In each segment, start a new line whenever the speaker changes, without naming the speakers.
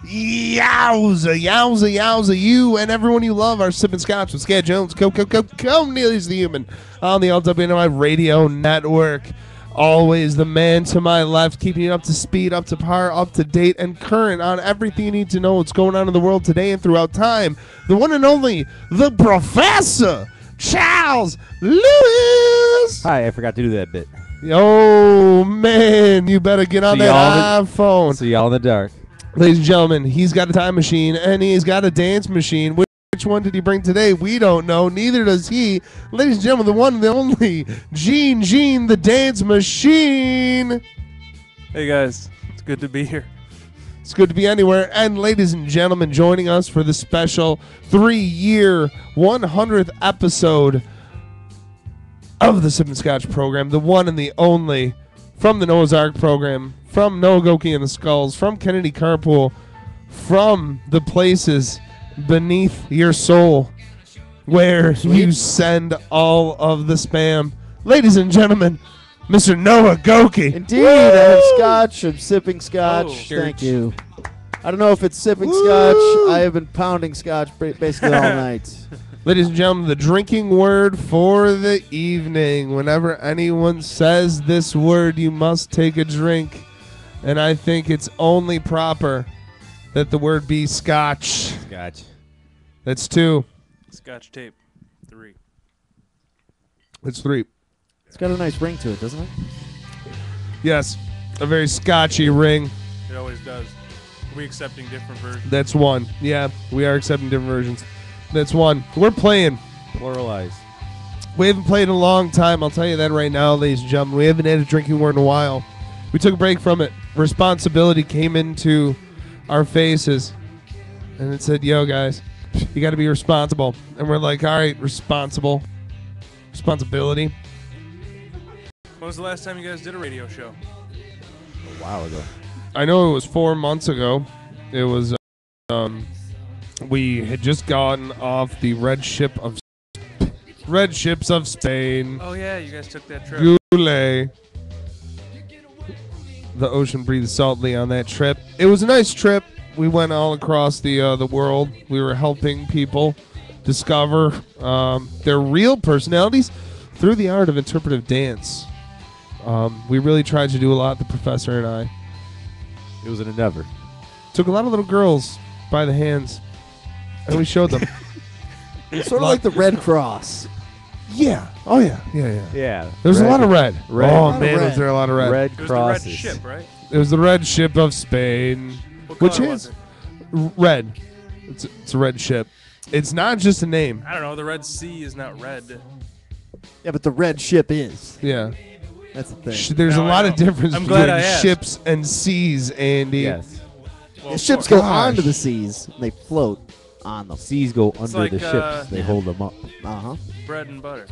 Yowza, yowza, yowza, you and everyone you love are sipping scotch with Scott Jones. Come, Neely's the Human on the LWNY Radio Network. Always the man to my left, keeping you up to speed, up to par, up to date, and current on everything you need to know what's going on in the world today and throughout time. The one and only, the Professor, Charles Lewis.
Hi, I forgot to do that bit.
Oh, man, you better get on that iPhone.
See y'all in the dark.
Ladies and gentlemen, he's got a time machine, and he's got a dance machine. Which one did he bring today? We don't know. Neither does he. Ladies and gentlemen, the one and the only, Gene, the dance machine.
Hey, guys. It's good to be here.
It's good to be anywhere. And ladies and gentlemen, joining us for the special 3-year, 100th episode of the Sippin' Scotch program, the one and the only, from the Noah's Ark program, from Noagoki and the Skulls, from Kennedy Carpool, from the places beneath your soul where you send all of the spam. Ladies and gentlemen, Mr. Noagoki.
Indeed, I have scotch. I'm sipping scotch.
Oh,
Thank you. I don't know if it's sipping scotch. I have been pounding scotch basically all night.
Ladies and gentlemen, the drinking word for the evening. Whenever anyone says this word, you must take a drink. And I think it's only proper that the word be scotch.
Scotch.
That's 2.
Scotch tape. 3.
That's 3.
It's got a nice ring to it, doesn't it?
Yes, a very scotchy ring.
It always does. Are we accepting different versions?
That's 1. Yeah, we are accepting different versions. That's 1. We're playing.
Pluralize.
We haven't played in a long time. I'll tell you that right now, ladies and gentlemen. We haven't had a drinking word in a while. We took a break from it. Responsibility came into our faces. And it said, yo, guys, you got to be responsible. And we're like, all right, responsible. Responsibility.
When was the last time you guys did a radio show?
A while ago.
I know it was 4 months ago. It was, we had just gotten off the Red Ships of Spain.
Oh, yeah, you guys took that trip.
Goulet. The ocean breathes saltly on that trip. It was a nice trip. We went all across the world. We were helping people discover their real personalities through the art of interpretive dance. We really tried to do a lot, the professor and I.
It was an endeavor.
Took a lot of little girls by the hands, and we showed them.
It's sort of like the Red Cross.
Yeah. Oh, yeah. Yeah.
Yeah.
There was a lot of red.
Red.
Oh,
Lot of
man,
red.
was there a lot of red.
Red
It was
crosses.
the red ship, right?
It was the Red Ship of Spain,
What
which
color
is
was it?
red. It's a red ship. It's not just a name.
I don't know. The Red Sea is not red.
Yeah, but the red ship is.
Yeah.
That's the thing.
There's
Now
a
I
lot
know.
of difference
I'm glad
between
I asked.
ships and seas, Andy.
Yes.
Well,
The
of
ships
course.
go onto the seas. And they float on them.
Seas go under
like,
the ships. They hold them up.
Uh-huh.
Bread and butter.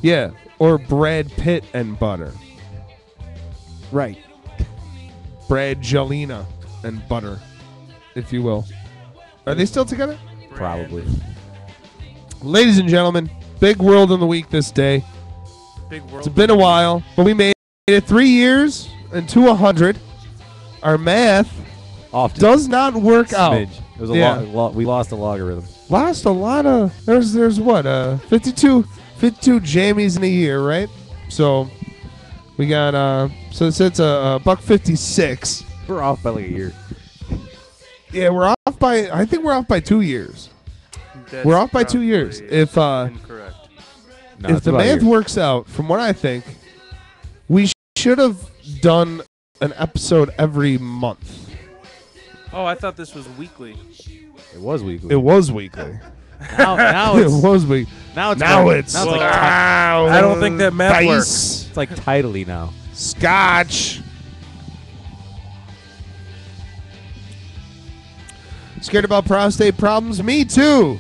Yeah. Or Brad Pitt and butter.
Right.
Brad Jelena and butter, if you will. Are they still together?
Bread.
Probably.
Ladies and gentlemen, big world in the week this day.
Big world.
It's been a while, but we made it 3 years and to 100. Our math
Often.
does not work out.
Smidge. It was a
Yeah.
we lost a logarithm.
Lost a lot of. There's what 52 jammies in a year, right? So we got so it's a $1.56.
We're off by like a year.
Yeah, we're off by. I think we're off by 2 years.
That's
We're off by 2 years.
probably
If
incorrect.
No,
if
it's
the
about a
math
year.
works out, from what I think, we should have done an episode every month.
Oh, I thought this was weekly.
It was weekly.
It was weekly.
now
It
it's
was weekly.
now it's
Now
like,
it's.
now it's like
I don't think that math
dice.
works.
it's like tidally now.
Scotch. Scared about prostate problems? Me too.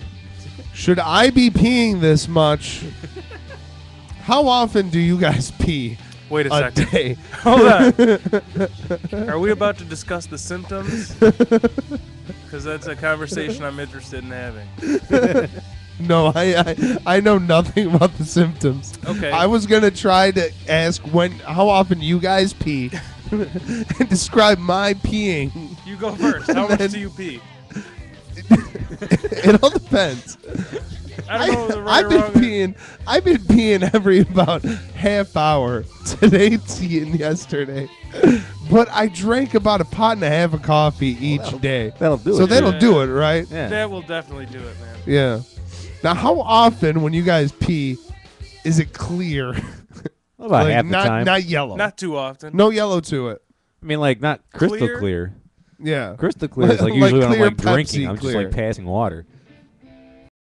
Should I be peeing this much? How often do you guys pee
Wait a
a
second.
day?
Hold on. Are we about to discuss the symptoms? Because that's a conversation I'm interested in having.
No, I know nothing about the symptoms.
Okay.
I was gonna try to ask how often you guys pee, and describe my peeing.
You You go first. How much do you pee?
It all depends.
I don't know the right or wrong.
I've been peeing every about half hour today and yesterday. But I drank about a pot and a half of coffee each day.
That'll do it.
So that'll
Yeah.
do it, right?
Yeah.
That will definitely do it, man.
Yeah. Now, how often when you guys pee is it clear?
About half the
not,
time.
Not yellow.
Not too often.
No yellow to it.
I mean, like, not crystal
Clear?
clear.
Yeah.
Crystal clear is like
Like
usually when I'm
clear
like drinking.
Pepsi
I'm just
clear.
like passing water.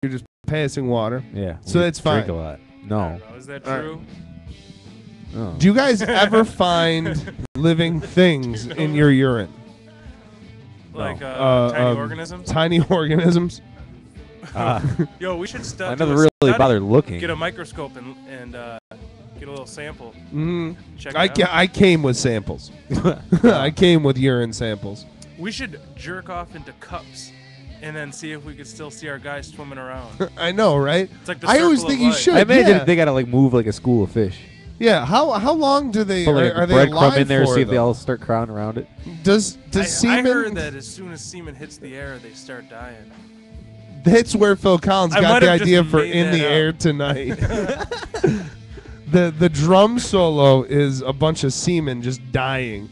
You're just passing water.
Yeah.
So
we
that's
drink
fine.
a lot.
I
No.
don't know. Is that
All right.
true?
No.
Do you guys ever find living things in your urine?
Like
No.
tiny organisms?
Tiny organisms?
Yo, we should
I
study.
never really bothered looking.
Get a microscope and get a little sample.
Mm.
Check it out.
I came with samples. I came with urine samples.
We should jerk off into cups and then see if we could still see our guys swimming around.
I know, right?
It's like the
I always
circle
think
of
you
life.
should.
I imagine
yeah.
they gotta like move like a school of fish.
Yeah. How long do they
Put like
are
a
they
breadcrumb
alive
in there,
for,
see if they
though?
all start crowding around it.
Does
I
semen?
heard that as soon as semen hits the air, they start dying.
That's where Phil Collins
I
got
might
the
have just
idea for
made
"In the
that
Air
up.
Tonight." the drum solo is a bunch of semen just dying.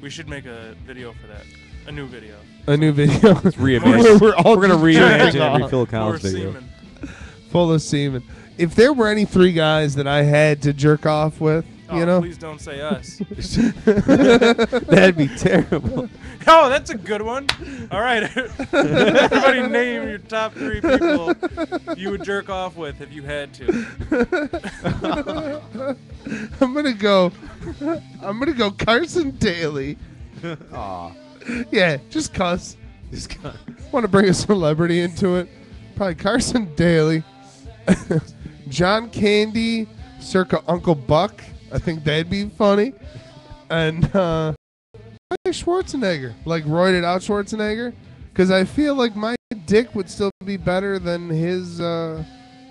We should make a video for that. A new video.
A new video.
Reimagine.
We're all
We're gonna
just
reimagine
jerking
every
off.
Phil
More
Collins video.
semen.
Full of semen. If there were any three guys that I had to jerk off with,
Oh,
you know,
please don't say us.
That'd be terrible.
Oh, that's a good one. All right. Everybody name your top 3 people you would jerk off with if you had to.
I'm gonna go Carson Daly.
Aw.
Yeah, just cuss.
Just got-
Want to bring a celebrity into it? Probably Carson Daly, John Candy, circa Uncle Buck. I think that'd be funny, and Schwarzenegger, like roided out Schwarzenegger, because I feel like my dick would still be better than his, on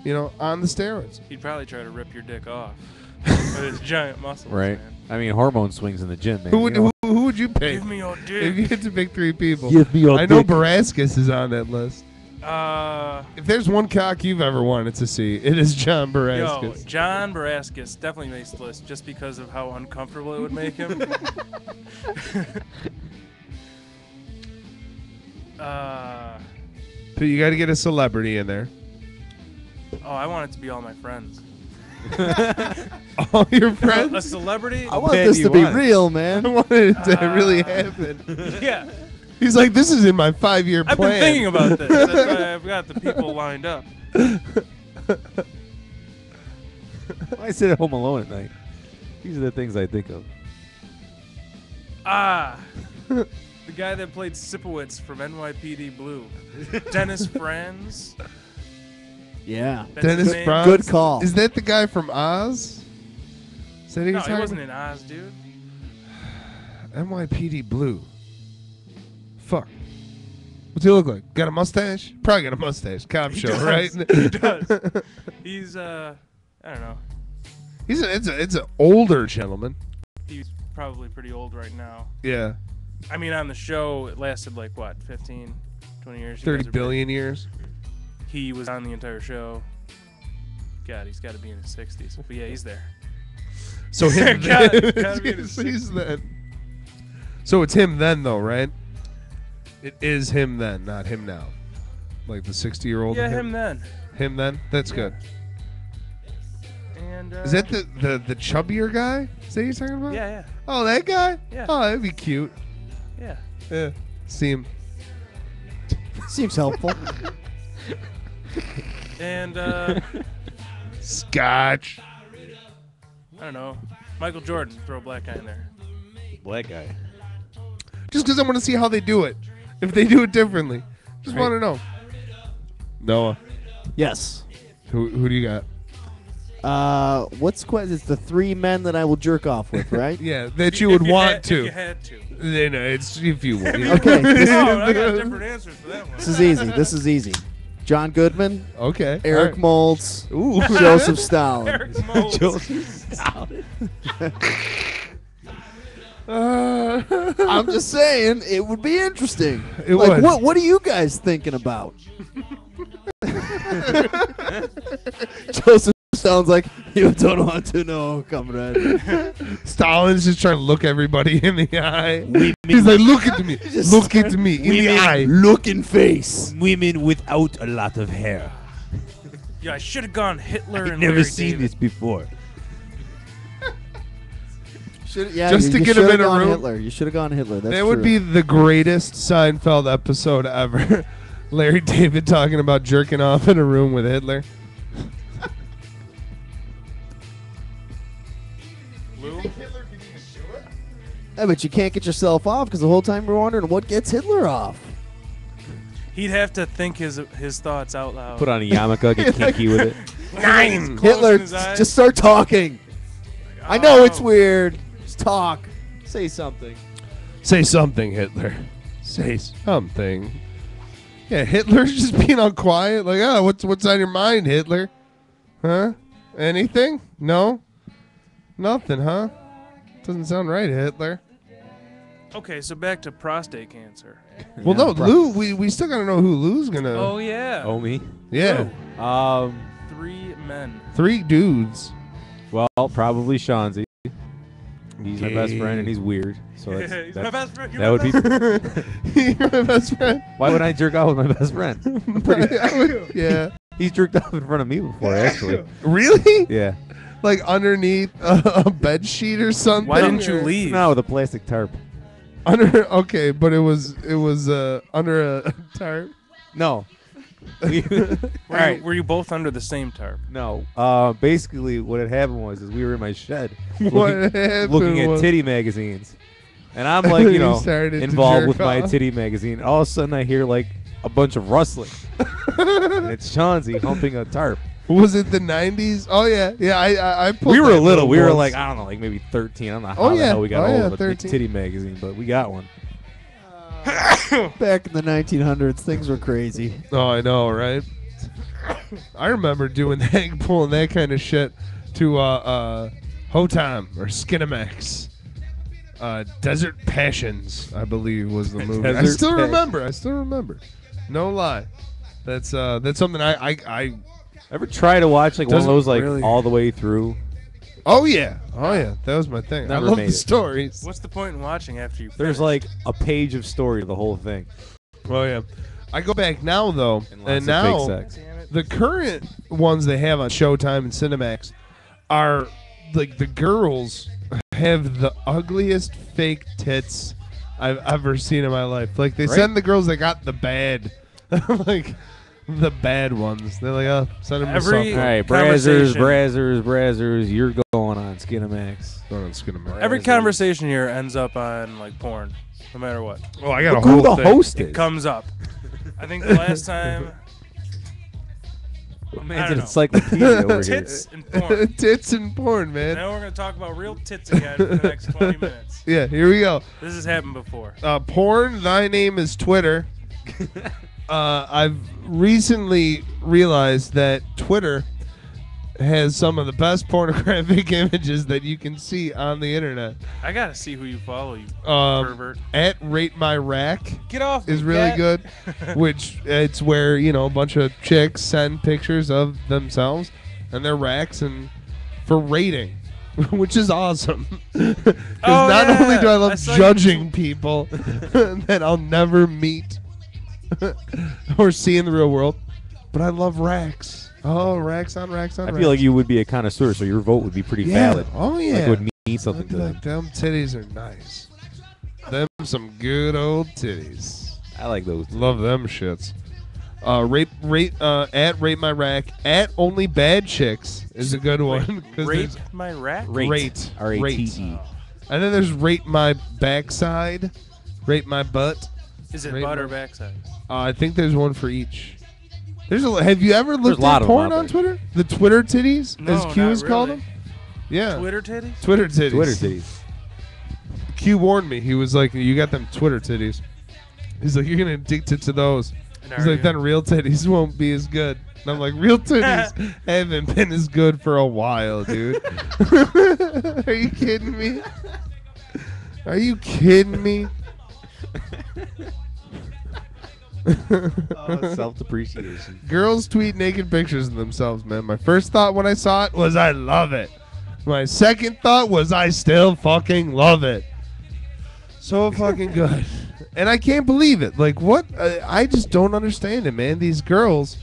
the steroids.
He'd probably try to rip your dick off with his giant muscles.
Right.
Man.
I mean, hormone swings in the gym. Man.
Who would
You know?
who would you pick
Give me your
if you
dick.
had to pick 3 people?
Give me your
I know
dick.
Barascus is on that list.
Yo,
If there's one cock you've ever wanted to see, it is John Barascus.
John Barascus definitely makes the list just because of how uncomfortable it would make him.
So you got to get a celebrity in there.
I want it to be all my friends.
All your
A
friends.
celebrity?
I want
bet
this
you
to be
won.
real,
I
man.
wanted it to really happen.
Yeah.
He's like, this is in my 5-year plan.
I've been thinking about this. That's why I've got the people lined up.
I sit at home alone at night. These are the things I think of.
The guy that played Sipowicz from NYPD Blue. Dennis Franz.
Yeah.
That's his
Dennis
name.
Franz.
Good call.
Is that the guy from Oz? Is that who
No,
you're
he
talking
wasn't in Oz, dude.
about? NYPD Blue. Fuck. What's he look like? Got a mustache? Probably got a mustache. Cop show,
does.
right?
He does. He's, I don't know.
It's an older gentleman.
He's probably pretty old right now.
Yeah.
I mean, on the show, it lasted like, what, 15, 20 years? You
30
guys are
billion years.
He was on the entire show. God, he's got to be in his 60s. But yeah, he's there.
So him
Gotta be in his
he's then. So it's him then though, right? It is him then, not him now. Like the 60-year-old.
Yeah, him then.
Him then? That's
Yeah.
good.
And
Is that the chubbier guy? Is that what you're talking about?
Yeah, yeah,
Oh, that guy?
Yeah.
Oh, that'd be cute.
yeah.
Yeah. See him.
Seems helpful.
And
Scotch.
I don't know, Michael Jordan. Throw a black guy in there.
Black guy.
Just because I want to see how they do it. If they do it differently. Just
Right.
want to know. Noah,
Yes.
who do you got?
It's the 3 men that I will jerk off with, right?
Yeah, that you would want
If
to.
you had to.
No, it's if you would.
Okay.
No, I got different answers for that one.
This is easy. This is easy. John Goodman,
Okay.
Eric
all
Moltz,
right. Ooh.
Joseph Stalin.
Eric Moles.
I'm just saying, it would be interesting.
It would.
What are you guys thinking about? Joseph sounds like you don't want to know, comrade.
Stalin's just trying to look everybody in the eye. He's like, look at me. Look at me in the eye.
Look in face.
Women without a lot of hair.
Yeah, I should have gone Hitler and
Never
Larry
seen
David.
this before.
Just to get him in a room.
Hitler. You should have gone Hitler. That's
That would be the greatest Seinfeld episode ever. Larry David talking about jerking off in a room with Hitler.
Lou?
Yeah, but you can't get yourself off because the whole time we're wondering what gets Hitler off.
He'd have to think his thoughts out loud.
Put on a yarmulke, get kinky with it.
Nine.
Hitler, just start talking. I know it's weird. Just talk. Say something.
Say something, Hitler. Say something. Yeah, Hitler's just being all quiet. Like, oh, what's on your mind, Hitler? Huh? Anything? No? Nothing, huh? Doesn't sound right, Hitler.
Okay, so back to prostate cancer.
Well, no, Lou, we still got to know who Lou's going to...
Oh, yeah.
Oh, me?
Yeah.
3 men.
3 dudes.
Well, probably Shanzi. He's my best friend, and he's weird. So that's,
He's my best friend.
that would be.
You're my best friend.
Why would I jerk off with my best friend?
Yeah.
He's jerked off in front of me before, actually.
Really?
Yeah.
Like underneath a bed sheet or something?
Why didn't you leave?
No, with a plastic tarp.
Okay, but it was under a tarp.
No.
Were you both under the same tarp?
No. Basically, what had happened was we were in my shed
What happened
looking at
was-
titty magazines. And I'm like, you
You
know,
started to
involved
jerk
with my
off.
titty magazine. All of a sudden, I hear like a bunch of rustling. And it's Chauncey humping a tarp.
Was it the 90s? Oh, yeah. Yeah, I pulled
We were
that
little. We were
once.
like, I don't know, like maybe 13. I don't know how
Oh,
the
yeah.
hell we got
Oh,
hold
yeah,
of a
13.
titty magazine, but we got one.
Back in the 1900s, things were crazy.
Oh, I know, right? I remember doing that, pulling that kind of shit to Hotam or Skinamax. Desert Passions, I believe, was the movie. I
Desert
still
Passions.
remember. No lie. That's something I
Ever try to watch like one of
Doesn't
those like
really-
all the way through?
Oh yeah. That was my thing. I
Never
love
made
the
it.
stories.
What's the point in watching after you
There's
finish?
like a page of story to the whole thing.
Oh yeah. I go back now though,
And
and
lots of
now
fake sex.
Damn it.
the current ones they have on Showtime and Cinemax are like the girls have the ugliest fake tits I've ever seen in my life. Like they
Right.
send the girls that got the bad, like the bad ones. They're like, oh, send them
Every-
to
All
softball.
right,
Conversation.
Brazzers, you're going on Skinamax.
Oh, it's gonna matter.
Every conversation here ends up on like porn, no matter what.
Oh, I got
Look
a
who
whole
the
thing.
host
It
is.
comes up. I think the last time
Man's
I
an
don't know.
encyclopedia over here.
tits and porn.
Tits and porn, man.
Now we're gonna talk about real tits again for the next 20 minutes.
Yeah, here we go.
This has happened before.
Porn, thy name is Twitter. I've recently realized that Twitter has some of the best pornographic images that you can see on the internet.
I gotta see who you follow, you pervert.
At Rate My Rack
Get off
is
me,
really
cat.
good, which it's where, you know, a bunch of chicks send pictures of themselves and their racks and for rating, which is awesome. Because
Oh,
not
yeah.
only do I love
I saw you
judging people that I'll never meet or see in the real world, but I love racks. Oh, racks on racks on
I
racks.
feel like you would be a connoisseur, so your vote would be pretty
Yeah.
valid.
Oh,
Like
yeah.
it would mean something
I'd
to
be
them.
like, them titties are nice. Them some good old titties.
I like those.
Love them shits. At Rate My Rack. At Only Bad Chicks is a good one. 'cause
Rape
there's
my rack?
Rate.
R-A-T-E.
And then there's Rate My Backside. Rate My Butt.
Is it
Rape
butt or
my-
backside?
I think there's one for each. Have you ever looked
a lot
at
of them
porn
out
on
there.
Twitter? The Twitter titties,
No,
as Q
not
has called
really.
them? Yeah.
Twitter titties?
Twitter titties.
Twitter titties.
Q warned me. He was like, you got them Twitter titties. He's like, you're going to addicted to those.
And
He's
are
like,
you?
then real titties won't be as good. And I'm like, real titties haven't been as good for a while, dude. Are you kidding me? Are you kidding me?
Self-depreciation.
Girls tweet naked pictures of themselves, man. My first thought when I saw it was I love it. My second thought was I still fucking love it. So fucking good. And I can't believe it. Like, what? I just don't understand it, man. These girls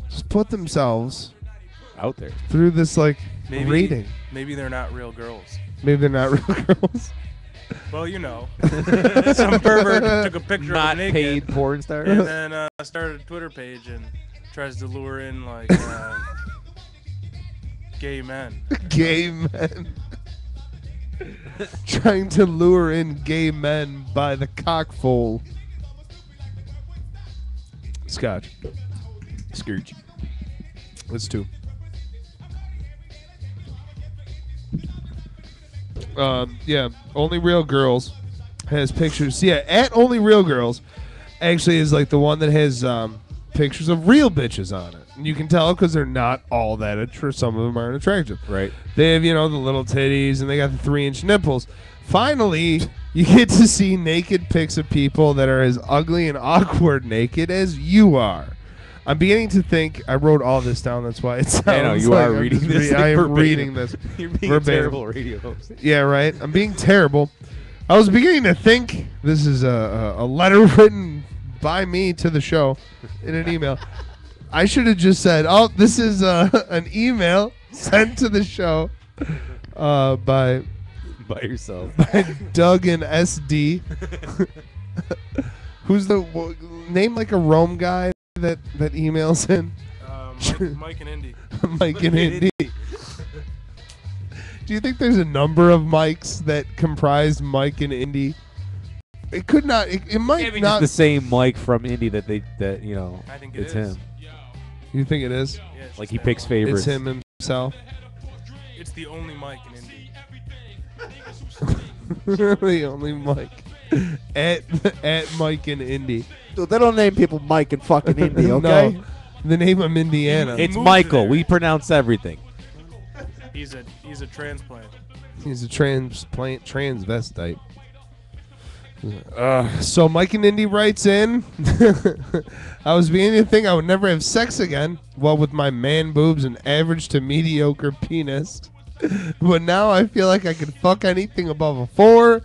just put themselves
Out there.
through this, like, rating.
Maybe they're not real girls.
Maybe they're not real girls.
Well, you know, some pervert took a picture
Not
of them naked
paid porn stars.
and then started a Twitter page and tries to lure in like gay men.
Gay men. Trying to lure in gay men by the cockful. Scotch.
Skotch.
That's two. Yeah, Only Real Girls has pictures. Yeah, at Only Real Girls actually is like the one that has pictures of real bitches on it. And you can tell because they're not all that some of them aren't attractive.
Right.
They have, the little titties and they got the 3-inch nipples. Finally, you get to see naked pics of people that are as ugly and awkward naked as you are. I'm beginning to think I wrote all this down. That's why it sounds.
I know you
like
are
I'm
reading
just
this.
I am
verbatim.
reading this.
You're being
verbatim.
a terrible radio host.
Yeah, right. I'm being terrible. I was beginning to think this is a letter written by me to the show in an email. I should have just said, "Oh, this is an email sent to the show by
yourself."
Doug and SD." Who's the name like a Rome guy that emails in?
Mike and Indy.
Mike and Indy. Do you think there's a number of mics that comprise Mike and Indy? It could not. It might
Maybe
not.
just the same Mike from Indy that
I think
it's
is.
him.
You think it is?
Yeah, it's
Like
just
he
that
pikes
one.
favorites.
It's him himself.
It's the only Mike in Indy.
The only Mike at Mike and Indy.
Dude, they don't name people Mike and fucking Indy, okay?
No, the name of Indiana.
It's
moved
Michael.
there.
We pronounce everything.
He's a transplant.
He's a transvestite. So Mike and Indy writes in, I was beginning to think I would never have sex again, well, with my man boobs and average to mediocre penis. But now I feel like I could fuck anything above a 4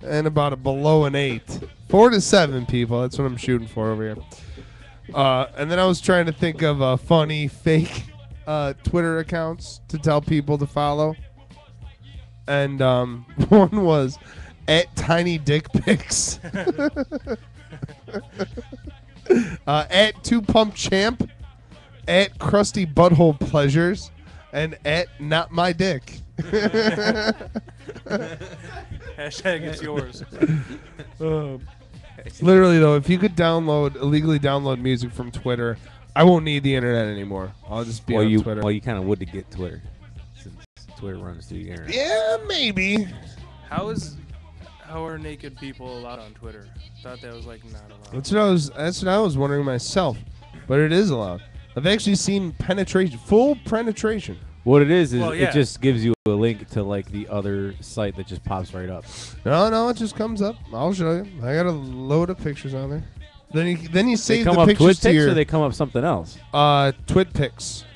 and about a below an 8. 4 to 7, people. That's what I'm shooting for over here. And then I was trying to think of funny fake Twitter accounts to tell people to follow. And one was at Tiny Dick Pics, at 2 Pump Champ, at Crusty Butthole Pleasures, and at Not My Dick.
Hashtag it's yours.
Literally though, if you could illegally download music from Twitter, I won't need the internet anymore. I'll just be on Twitter.
Well, you kind of would to get Twitter, since Twitter runs through the internet.
Yeah, maybe.
How are naked people allowed on Twitter? Thought that was like not allowed.
That's what I was wondering myself, but it is allowed. I've actually seen full penetration.
What it is
Well, yeah.
it just gives you a link to like the other site that just pops right up.
No, it just comes up. I'll show you. I got a load of pictures on there. Then you
They
save
come
the
up
pictures
Twit
to
pics
your
or they come up something else.
Twit pics.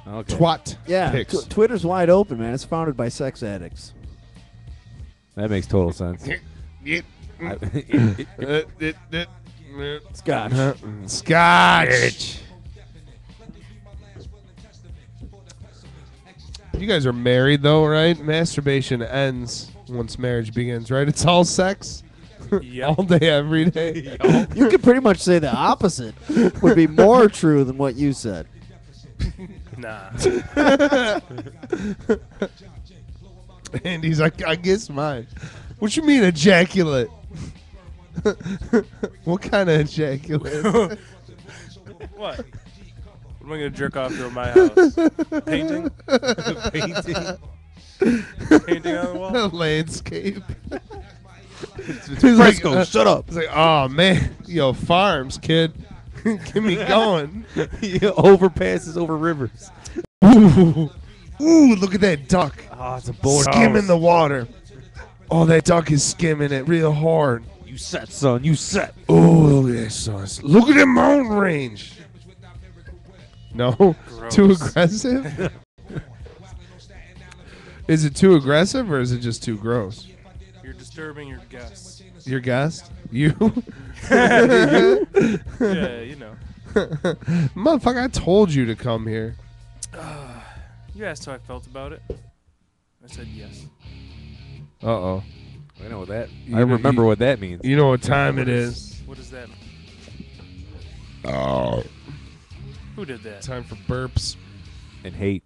Okay.
Twat
Yeah,
pics.
Twitter's wide open, man. It's founded by sex addicts.
That makes total sense.
Scotch.
Scotch. You guys are married though, right? Masturbation ends once marriage begins, right? It's all sex.
Yep.
All day, every day.
You could pretty much say the opposite would be more true than what you said.
Nah.
And he's like, I guess mine. What you mean ejaculate? What kind of ejaculate?
What? Am I gonna jerk off to at my house? Painting? Painting on the wall?
Landscape.
It's
He's like,
Fresco, shut up.
It's like, oh man, yo, farms, kid. Get me going.
Overpasses over rivers.
Ooh, look at that duck.
Oh, it's a board.
Skimming the water. Oh, that duck is skimming it real hard.
You set, son. You set.
Oh, look at that sauce. Look at that mountain range. No? Too aggressive? Is it too aggressive or is it just too gross?
You're disturbing your guests.
Your guest? You?
Yeah, you know.
Motherfucker, I told you to come here.
You asked how I felt about it. I said yes.
Uh-oh.
I know what that.
You
I
know-
remember
you-
what that means.
You know what time it is.
What is that?
Oh.
Who did that?
Time for burps.
And hate.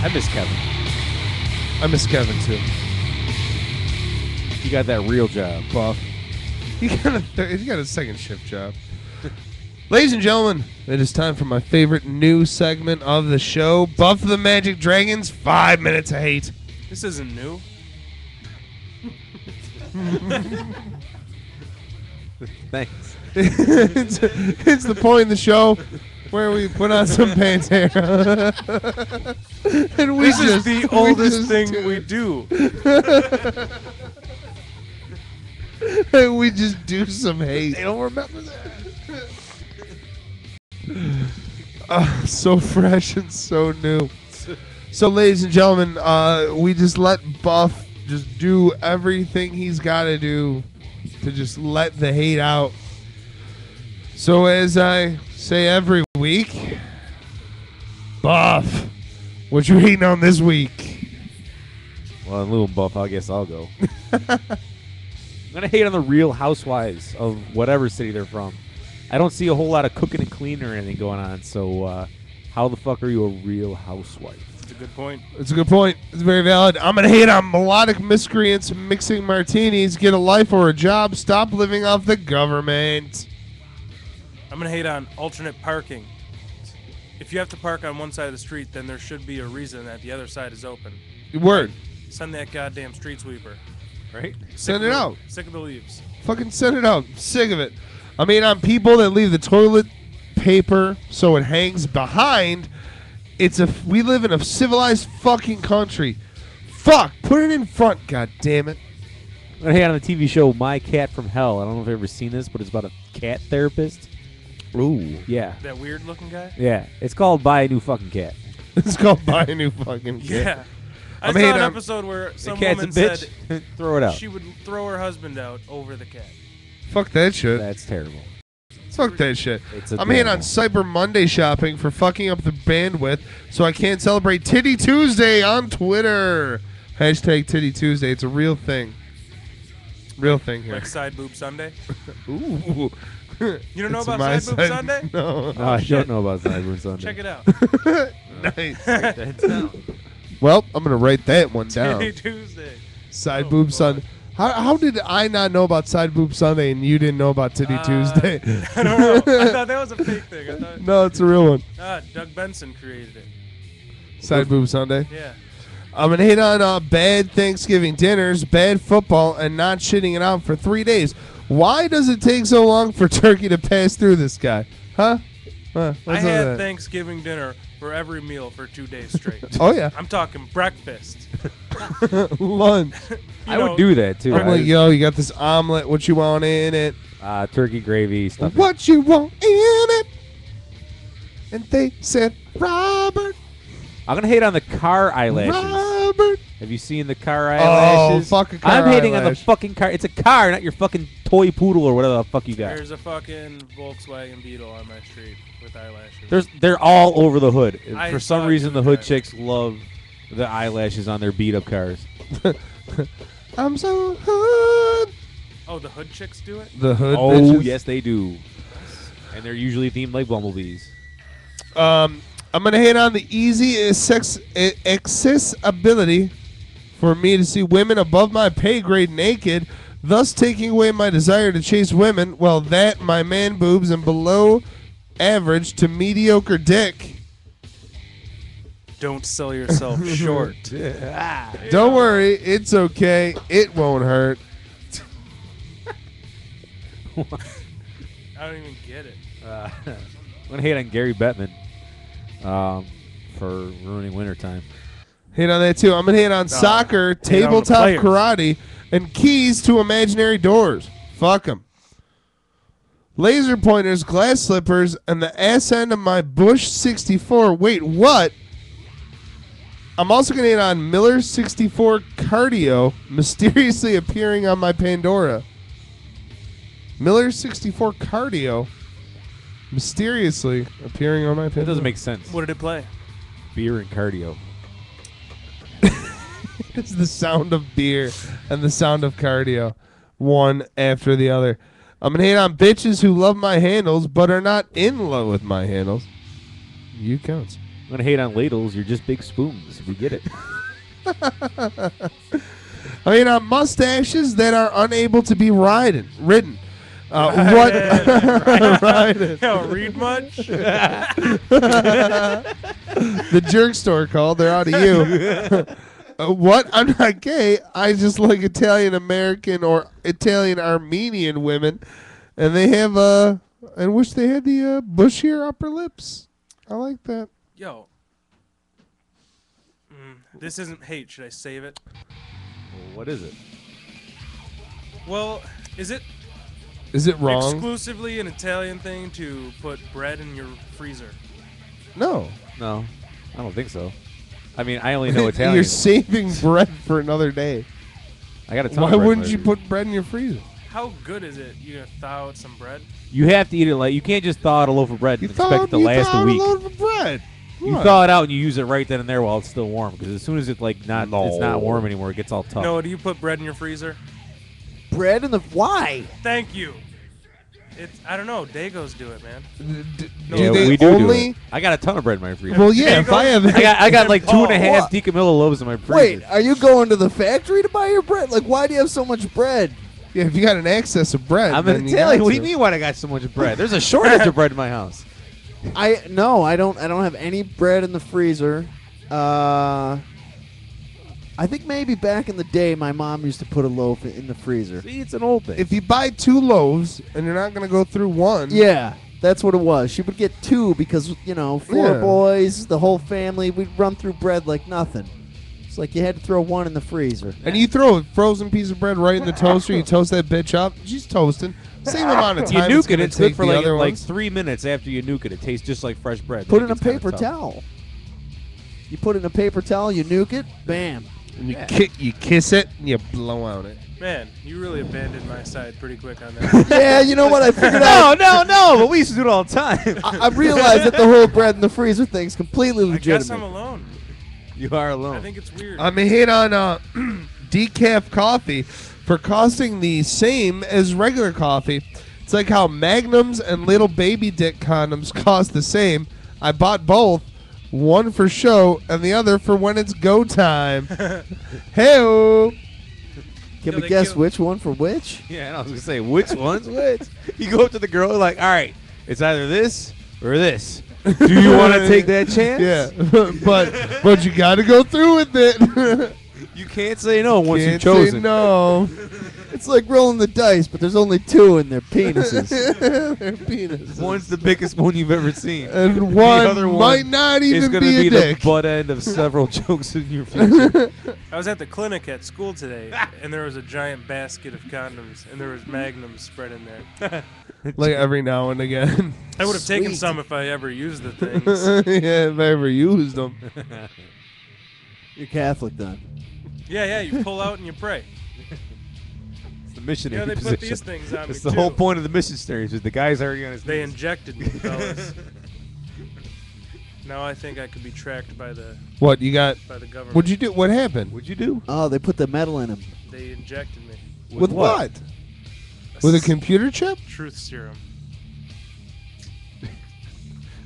I miss Kevin.
I miss Kevin, too.
He got that real job.
Buff. He got a second shift job. Ladies and gentlemen, it is time for my favorite new segment of the show, Buff the Magic Dragons, 5 minutes of hate.
This isn't new.
Thanks.
it's the point in the show where we put on some Pantera. And we
This is
just-
the
we
oldest
just
thing
do
we
it.
do.
And we just do some hate.
They don't remember that.
So fresh and so new. So, ladies and gentlemen, we just let Buff just do everything he's got to do to just let the hate out. So, as I say every week, Buff, what you hating on this week?
Well, little buff, I guess I'll go. I'm gonna hate on the Real Housewives of whatever city they're from. I don't see a whole lot of cooking and cleaning or anything going on. So, how the fuck are you a real housewife?
That's a good point.
It's a good point. It's very valid. I'm going to hate on melodic miscreants mixing martinis. Get a life or a job. Stop living off the government.
I'm going to hate on alternate parking. If you have to park on one side of the street, then there should be a reason that the other side is open.
Word.
Send that goddamn street sweeper.
Right?
Send it out.
Sick of the leaves.
Fucking send it out. Sick of it. I mean, on people that leave the toilet paper so it hangs behind. We live in a civilized fucking country. Fuck. Put it in front, god damn it.
I'm gonna hate on the TV show My Cat from Hell. I don't know if you've ever seen this, but it's about a cat therapist.
Ooh.
Yeah.
That weird looking guy?
Yeah. It's called Buy a New Fucking Cat.
It's called Buy a New Fucking Kid.
Yeah. I
I
saw
mean,
an
I'm-
episode where
The
some
cat's a
woman
bitch.
said
Throw it out.
she would throw her husband out over the cat.
Fuck that shit.
That's terrible.
Fuck that shit.
It's
I'm hitting on
adorable.
Cyber Monday shopping for fucking up the bandwidth so I can't celebrate Titty Tuesday on Twitter. Hashtag Titty Tuesday. It's a real thing. Real thing here.
Like Side Boob Sunday.
Ooh.
You don't know
It's
about
my
Side Boob
side-
Sunday?
No.
No, I
shit.
don't know about Cyber Sunday.
Check it out.
Nice.
That's down.
Well, I'm going to write that one down.
Titty Tuesday.
Side
Oh,
Boob
boy.
Sunday. How did I not know about Side Boob Sunday and you didn't know about Titty Tuesday?
I don't know. I thought that was a fake thing. I thought
No, it's a real one.
Doug Benson created it.
Side Boob Sunday.
Yeah.
I'm going to hit on bad Thanksgiving dinners, bad football, and not shitting it out for 3 days. Why does it take so long for turkey to pass through this guy? Huh?
I
What's up
had
with that?
Thanksgiving dinner for every meal for 2 days straight.
Oh, yeah.
I'm talking breakfast.
Lunch.
I would do that too.
I'm like, yo, you got this omelet. What you want in it?
Turkey gravy stuff.
What you want in it? And they said, Robert,
I'm gonna hate on the car eyelashes.
Robert.
Have you seen the car eyelashes?
fuck a car
I'm hating on the
eyelash.
fucking car. It's a car, not your fucking toy poodle or whatever the fuck you got.
There's a fucking Volkswagen Beetle on my street with eyelashes.
They're all over the hood.
I
For
saw
some
it
reason,
the
the hood
other day.
chicks love the eyelashes on their beat up cars.
I'm so hood.
Oh, the hood chicks do it?
The hood
Oh
bitches.
yes, they do. And they're usually themed like bumblebees.
I'm gonna hit on the easy accessibility for me to see women above my pay grade naked, thus taking away my desire to chase women. Well, that my man boobs and below average to mediocre dick.
Don't sell yourself short.
Don't worry, it's okay. It won't hurt.
I don't even get it.
I'm gonna hate on Gary Bettman for ruining wintertime.
Hit on that too. I'm gonna hit on soccer,
hit on the
tabletop
players.
karate, and keys to imaginary doors. Fuck them. Laser pointers, glass slippers, and the ass end of my Bush 64. Wait, what? I'm also gonna hit on Miller 64 cardio, mysteriously appearing on my Pandora. Miller 64 cardio, mysteriously appearing on my Pandora.
That doesn't make sense.
What did it play?
Beer and cardio.
It's the sound of beer and the sound of cardio, one after the other. I'm gonna hate on bitches who love my handles but are not in love with my handles. You counts.
I'm gonna hate on ladles. You're just big spoons. If you get it.
I mean, on mustaches that are unable to be ridden. What? Ridden.
Yo, read much?
The jerk store called. They're out of you. What? I'm not gay. I just like Italian American or Italian Armenian women, and they have I wish they had the bushier upper lips. I like that.
Yo. This isn't hate. Should I save it?
Well, what is it?
Well, is it
Is it wrong?
exclusively an Italian thing to put bread in your freezer?
No.
No, I don't think so. I mean, I only know Italian.
You're saving bread for another day.
I got a ton
Why
of bread
wouldn't
in
you
my
put bread in your freezer?
How good is it? You gonna thaw out some bread?
You have to eat it like you can't just thaw out a loaf of bread and expect it to
you
last
thawed
a week.
loaf of bread.
You
What?
thaw it out and you use it right then and there while it's still warm. Because as soon as it's it's not warm anymore, it gets all tough.
No, do you put bread in your freezer?
Bread in the why?
Thank you. It's I don't know. Dagos do it, man.
Yeah,
Do they
we do
only?
it. I got a ton of bread in my freezer.
Well, yeah. If I have,
I got like two and a half
what?
decamillo loaves in my freezer.
Wait, are you going to the factory to buy your bread? Like, why do you have so much bread?
yeah, if you got an excess of bread,
I'm
then
an
you
Italian.
got
What do you
to.
mean? Why I got so much bread? There's a shortage of bread in my house.
I don't have any bread in the freezer. I think maybe back in the day, my mom used to put a loaf in the freezer.
See, it's an old thing.
If you buy 2 loaves and you're not going to go through one,
Yeah, that's what it was. She would get 2 because, 4
Yeah.
boys, the whole family, we'd run through bread like nothing. It's like you had to throw 1 in the freezer.
and you throw a frozen piece of bread right in the toaster, you toast that bitch up, she's toasting. Same amount of
you
time.
nuke it.
gonna
It's good
take
for
the
like
other
3 minutes after you nuke it. It tastes just like fresh bread.
Put
Then
it in a
gets kinda
paper
tough.
towel. You put it in a paper towel, you nuke it, bam.
And you,
Yeah.
you kiss it and you blow on it.
Man, you really abandoned my side pretty quick on that.
Yeah, you know what? I figured out.
No. But we used to do it all the time.
I realized that the whole bread in the freezer thing's completely
I guess
legitimate.
I'm alone.
You are alone.
I think it's weird.
I'm a hit on decaf coffee for costing the same as regular coffee. It's like how Magnums and little baby dick condoms cost the same. I bought both, one for show and the other for when it's go time. Hey-o.
Can
Yo,
we
they
guess
kill-
which one for which?
Yeah, and I was gonna say which one's which. You go up to the girl like, all right, it's either this or this. Do you want to take that chance?
Yeah, but you got to go through with it.
You can't say no once
Can't
you've chosen.
say no.
It's like rolling the dice, but there's only 2 in their penises.
Their penis.
One's the biggest one you've ever seen.
And one
other one
might not
It's
even
gonna
be
be
a
the
dick.
butt end of several jokes in your future.
I was at the clinic at school today, and there was a giant basket of condoms, and there was Magnums spread in there.
Like every now and again.
I would have taken
Sweet.
some if I ever used the things.
Yeah, if I ever used them.
You're Catholic then.
Yeah, you pull out and you pray.
It's the missionary
Yeah, they
position.
put these things on me,
It's the
too.
whole point of the missionary is the guy's already on his
They
knees.
injected me, fellas. Now I think I could be tracked by the
What you got?
government.
What'd you do? What happened?
What'd you do?
Oh, they put the metal in him.
They injected me.
With what? With a computer chip?
Truth serum.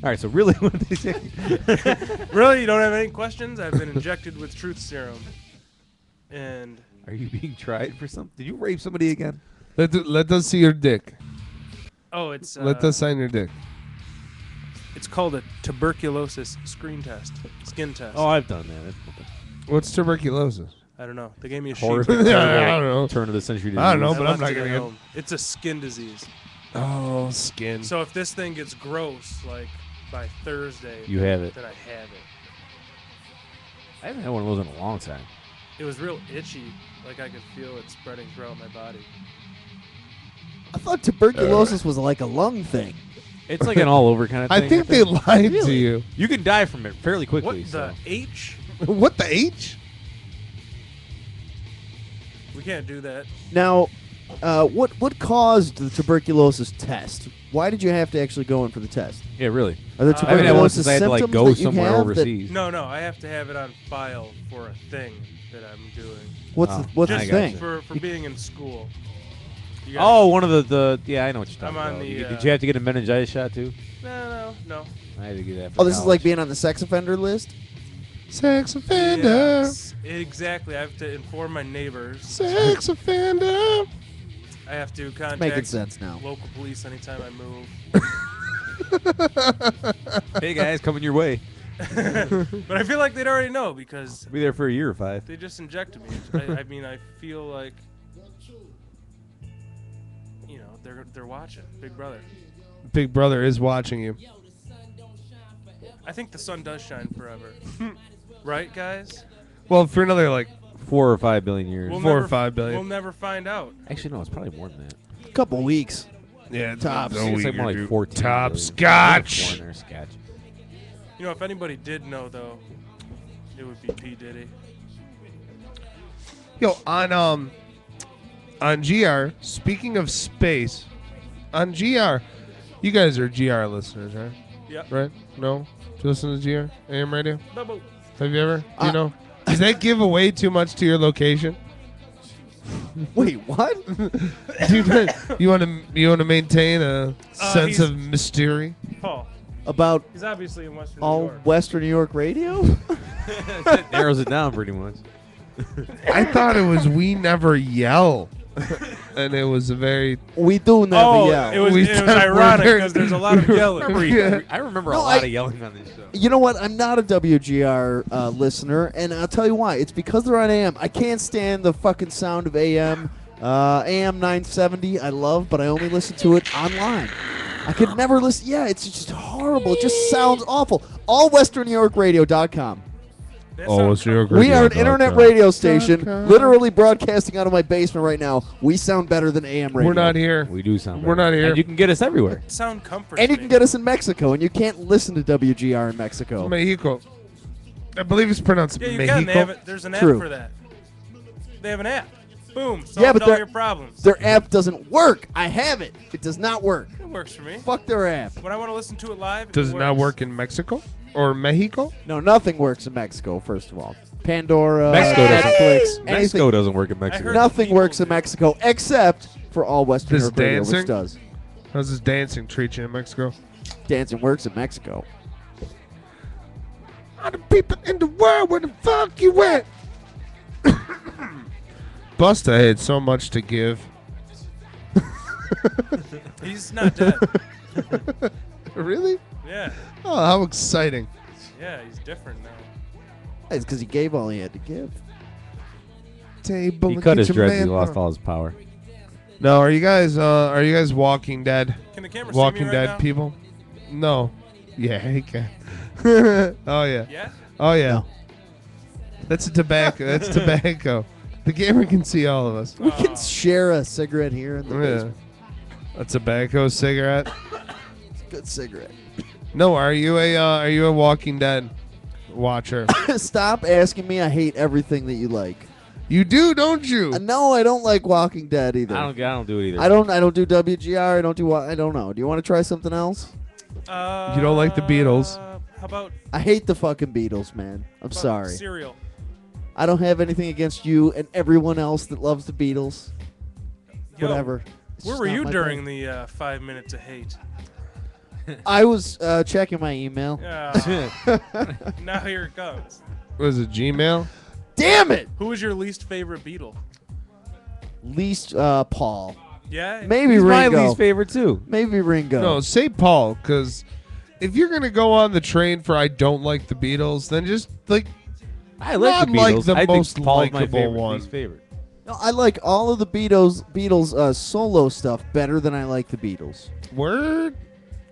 All right, so really, what did they say?
Really? You don't have any questions? I've been injected with truth serum. And
Are you being tried for something? Did you rape somebody again?
Let us see your dick.
it's
Let us sign your dick.
it's called a tuberculosis skin test.
Oh, I've done that. That's nothing.
What's tuberculosis?
I don't know. They gave me a
Horrific,
sheet.
Yeah, I
terrible
don't know.
turn of the century.
I don't know,
disease.
but I'm
left
not
it
gonna
at
get-
home. It's a skin disease.
Oh, skin.
So if this thing gets gross, like by Thursday,
You have it.
then I have it.
I haven't had one of those in a long time.
It was real itchy, like I could feel it spreading throughout my body.
I thought tuberculosis was like a lung thing.
It's like an all over kind of thing.
I think they lied to you.
You can die from it fairly quickly.
What
so.
the H?
What the H?
We can't do that.
Now, what caused the tuberculosis test? Why did you have to actually go in for the test?
Yeah, really.
Are there
I haven't had
one
tuberculosis
since I had to like
symptoms
go
that you
somewhere
have
overseas.
No, I have to have it on file for a thing that I'm doing.
What's
Oh,
what's
I
the
gotcha.
thing?
For being in school. You
Oh, one of the yeah, I know what you're talking
I'm on
about.
the,
Did you have to get a meningitis shot too?
No.
I had to get that. For
Oh, this is like
college.
being on the sex offender list.
Sex offender.
Yes, exactly. I have to inform my neighbors.
Sex offender.
I have to contact
Making sense now.
local police anytime I move.
Hey guys, coming your way.
But I feel like they'd already know because
I'll be there for a year or 5.
they just injected me. I mean, I feel like, you know, they're watching. Big Brother.
Big Brother is watching you.
I think the sun does shine forever. Right, guys?
Well, for another like
4 or 5 billion years.
We'll
4 or
never-
5 billion.
We'll never find out.
Actually, no, it's probably more than that.
A couple weeks.
Yeah,
Tops.
It's like more like 14.
Top
billion.
Scotch.
More in there, Scotch.
You know, if anybody did know, though, it would be P. Diddy.
Yo, on GR. Speaking of space, on GR, you guys are GR listeners, right?
Yep.
Right? No? Do you listen to GR AM radio?
Bubble.
Have you ever? Do you know? Does that give away too much to your location?
Wait, what?
you want to maintain a sense
he's-
of mystery?
Paul.
About
He's obviously in Western New
all
York.
Western New York radio?
That narrows it down pretty much.
I thought it was we never yell, and it was a very
We do never
Oh,
yell.
it was
We
ironic
separated.
because there's a lot of yelling.
Yeah.
I remember
No,
a lot
I-
of yelling on this show.
You know what? I'm not a WGR listener, and I'll tell you why. It's because they're on AM. I can't stand the fucking sound of AM. AM 970 I love, but I only listen to it online. I could never listen. Yeah, it's just horrible. It just sounds awful. AllWesternNewYorkRadio.com.
That
Oh,
sounds
it's your
We are an internet radio station,
.com.
literally broadcasting out of my basement right now. We sound better than AM radio.
We're not here.
We do sound
We're
better.
not here.
And you can get us everywhere.
sound comforts
And you
me.
can get us in Mexico, and you can't listen to WGR in Mexico.
Mexico. I believe it's pronounced
Yeah, you
Mexico.
can. They have it. There's an
True.
app for that. They have an app. Boom. Solved
Yeah, but
all
they're-
your problems.
Their app doesn't work. I have it. It does not work.
It works for me.
Fuck their app.
When I want to listen to it live,
Does it not work in Mexico or Mexico?
No, nothing works in Mexico, first of all. Pandora,
Mexico doesn't.
Netflix,
Mexico
anything.
doesn't work in Mexico.
heard-
Nothing
People
works in
do.
Mexico except for all Western
This
Europe radio,
dancing?
which does.
How's this dancing treat you in Mexico?
Dancing works in Mexico.
All the people in the world, where the fuck you went? Busta had so much to give.
He's not dead.
Really?
Yeah.
Oh, how exciting.
Yeah, he's different now.
It's because he gave all he had to give.
Table
He
and
cut
get
his
your
dreads.
man
He lost
on.
all his power.
No, are you guys Walking Dead?
Can the camera
Walking
see me right
Dead
now?
people? No. Yeah, he can. Oh yeah.
Yeah?
Oh yeah.
No.
That's a tobacco. That's tobacco. The camera can see all of us.
We can
Oh.
share a cigarette here in the
Yeah.
basement.
A tobacco cigarette.
It's a good cigarette.
No, are you a Walking Dead watcher?
Stop asking me. I hate everything that you like.
You do, don't you?
No, I don't like Walking Dead either.
I don't do it either.
I don't do WGR. I don't do. I don't know. Do you want to try something else?
You don't like the Beatles?
How about
I hate the fucking Beatles, man. I'm sorry.
cereal?
I don't have anything against you and everyone else that loves the Beatles.
Yo,
Whatever. It's
Where
just
were
not
you
my
during
thing.
the 5 minutes of hate?
I was checking my email.
Now here it comes.
Was it Gmail?
Damn it!
Who was your least favorite Beatle?
Least Paul.
Yeah?
Maybe
He's my
Ringo.
least favorite too.
Maybe Ringo.
No, say Paul, because if you're gonna go on the train for I don't like the Beatles, then just like
I like the
Not like
Beatles.
the
I
most
think Paul's my
likable
favorite,
one.
least favorite.
No, I like all of the Beatles solo stuff better than I like the Beatles.
word.